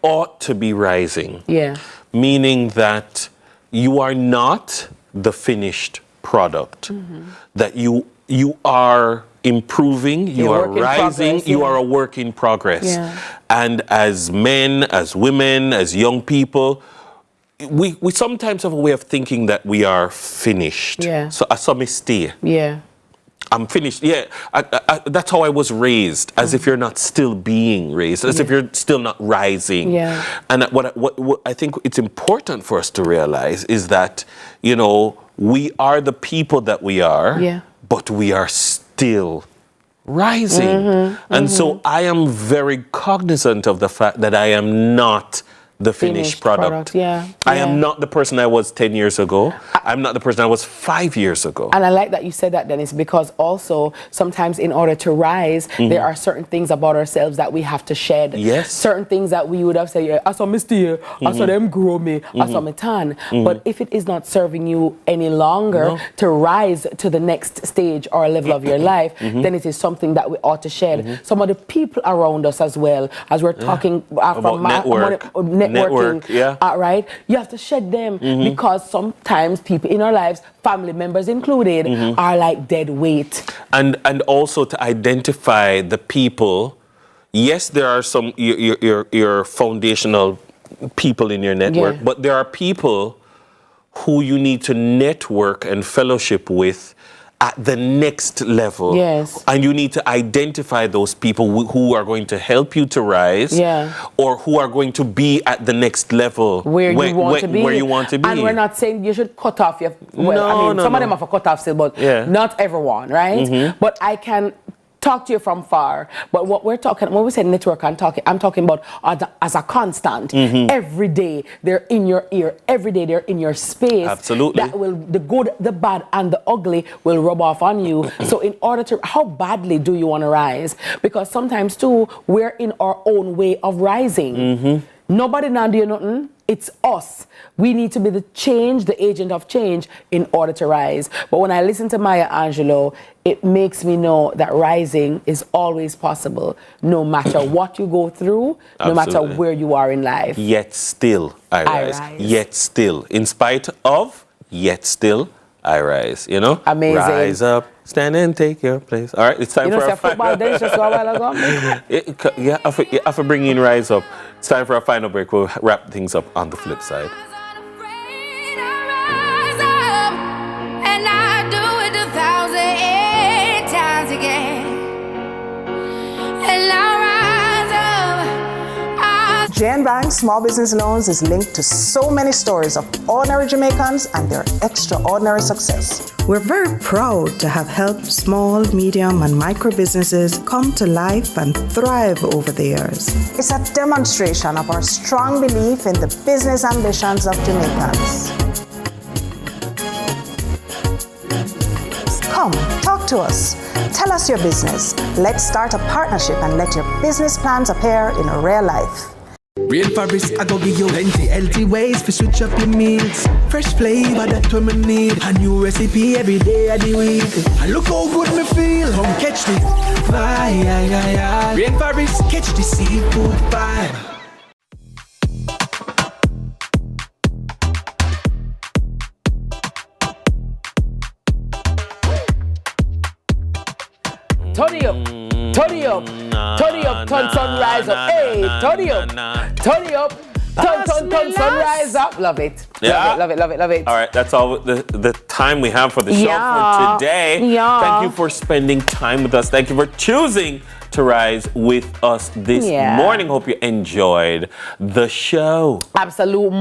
ought to be rising. Yeah. Meaning that you are not the finished product. That you are improving, you are rising, you are a work in progress. Yeah. And as men, as women, as young people, we sometimes have a way of thinking that we are finished. Yeah. So I saw me stay. Yeah. I'm finished. Yeah, that's how I was raised, as if you're not still being raised, as if you're still not rising. Yeah. And what I think it's important for us to realize is that, you know, we are the people that we are, but we are still rising. And so I am very cognizant of the fact that I am not the finished product. I am not the person I was 10 years ago. I'm not the person I was 5 years ago. And I like that you said that, Dennis, because also sometimes in order to rise, there are certain things about ourselves that we have to shed. Yes. Certain things that we would have said, yeah, I saw me steer, I saw them grow me, I saw me tan. But if it is not serving you any longer to rise to the next stage or level of your life, then it is something that we ought to shed. Some of the people around us as well, as we're talking about networking, yeah. Right? You have to shed them because sometimes people in our lives, family members included, are like dead weight. And also to identify the people. Yes, there are some your foundational people in your network, but there are people who you need to network and fellowship with at the next level. Yes. And you need to identify those people who are going to help you to rise, or who are going to be at the next level where you want to be. Where you want to be. And we're not saying you should cut off your, some of them have a cut off still, but not everyone, right? But I can talk to you from far. But what we're talking, when we say network, I'm talking about as a constant. Every day they're in your ear. Every day they're in your space. Absolutely. That will, the good, the bad, and the ugly will rub off on you. So in order to, how badly do you want to rise? Because sometimes too, we're in our own way of rising. Nobody now do nothing. It's us. We need to be the change, the agent of change in order to rise. But when I listen to Maya Angelou, it makes me know that rising is always possible, no matter what you go through, no matter where you are in life. Yet still I rise. Yet still. In spite of, yet still I rise. You know? Amazing. Rise up, stand and take your place. All right, it's time for our football days just a while ago. I have to bring in Rise Up. It's time for our final break. We'll wrap things up on the flip side. Jan Bank Small Business Loans is linked to so many stories of ordinary Jamaicans and their extraordinary success. We're very proud to have helped small, medium, and micro businesses come to life and thrive over the years. It's a demonstration of our strong belief in the business ambitions of Jamaicans. Come, talk to us. Tell us your business. Let's start a partnership and let your business plans appear in a real life. Real fabrics, I go give you plenty healthy ways to switch up your meals. Fresh flavor that we need. A new recipe every day of the week. And look how good me feel. Come catch the vibe. Real fabrics, catch the seafood vibe. Turn up, turn up, turn up, turn sunrise up. Hey, turn up, turn up, turn sunrise up. Love it. Yeah. Love it, love it, love it. All right, that's all the time we have for the show for today. Thank you for spending time with us. Thank you for choosing to rise with us this morning. Hope you enjoyed the show. Absolutely.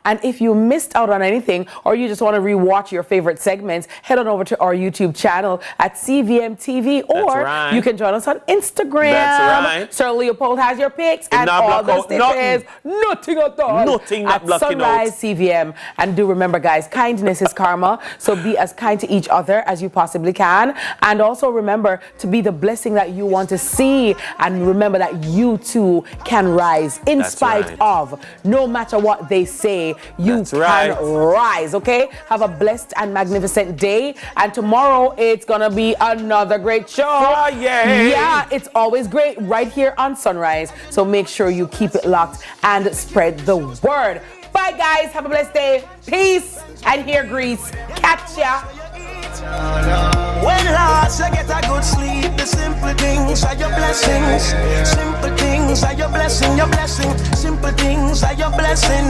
And if you missed out on anything or you just want to rewatch your favorite segments, head on over to our YouTube channel at CVM TV, or you can join us on Instagram. That's right. Sir Leopold has your pics and all the stitches. Nothing at all. Nothing at Sunrise CVM CVM. And do remember, guys, kindness is karma. So be as kind to each other as you possibly can. And also remember to be the blessing that you want to see. And remember that you too can rise in spite of, no matter what they say, you can rise, okay? Have a blessed and magnificent day. And tomorrow it's gonna be another great show. Yeah, it's always great right here on Sunrise. So make sure you keep it locked and spread the word. Bye, guys. Have a blessed day. Peace. And here, Grease. Catch ya. When last you get a good sleep, the simple things are your blessings. Simple things are your blessing, your blessing. Simple things are your blessing.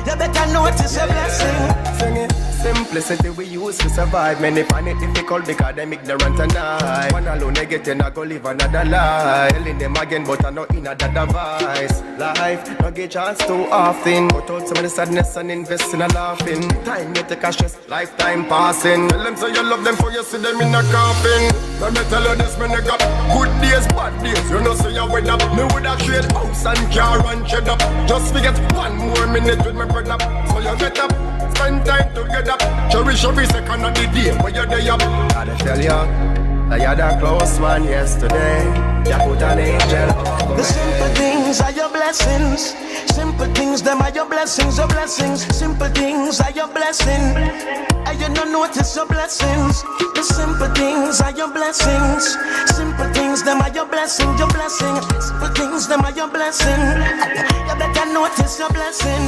You better notice your blessing. Sing it. Simplicity we use to survive. Many find it difficult because them ignorant and I. One alone they get in, I go live another life. Telling them again, but I know in a device. Life, no get chance too often. Cut out some of the sadness and invest in a laughing. Time you take a stress, lifetime passing. Tell them so you love them for you see them in a coffin. Let me tell you this, man, got good days, bad days. You know, so you win up. Me would have trade house and car and shed up. Just forget 1 more minute with my brother. So you get up, spend time together. Cherish every second of the day when you're there. Gotta tell you, that you're the close one yesterday. You put an angel up. The simple things are your blessings. Simple things, them are your blessings, your blessings. Simple things are your blessing. And you don't notice your blessings. The simple things are your blessings. Simple things, them are your blessing, your blessing. Simple things, them are your blessing. You better notice your blessing.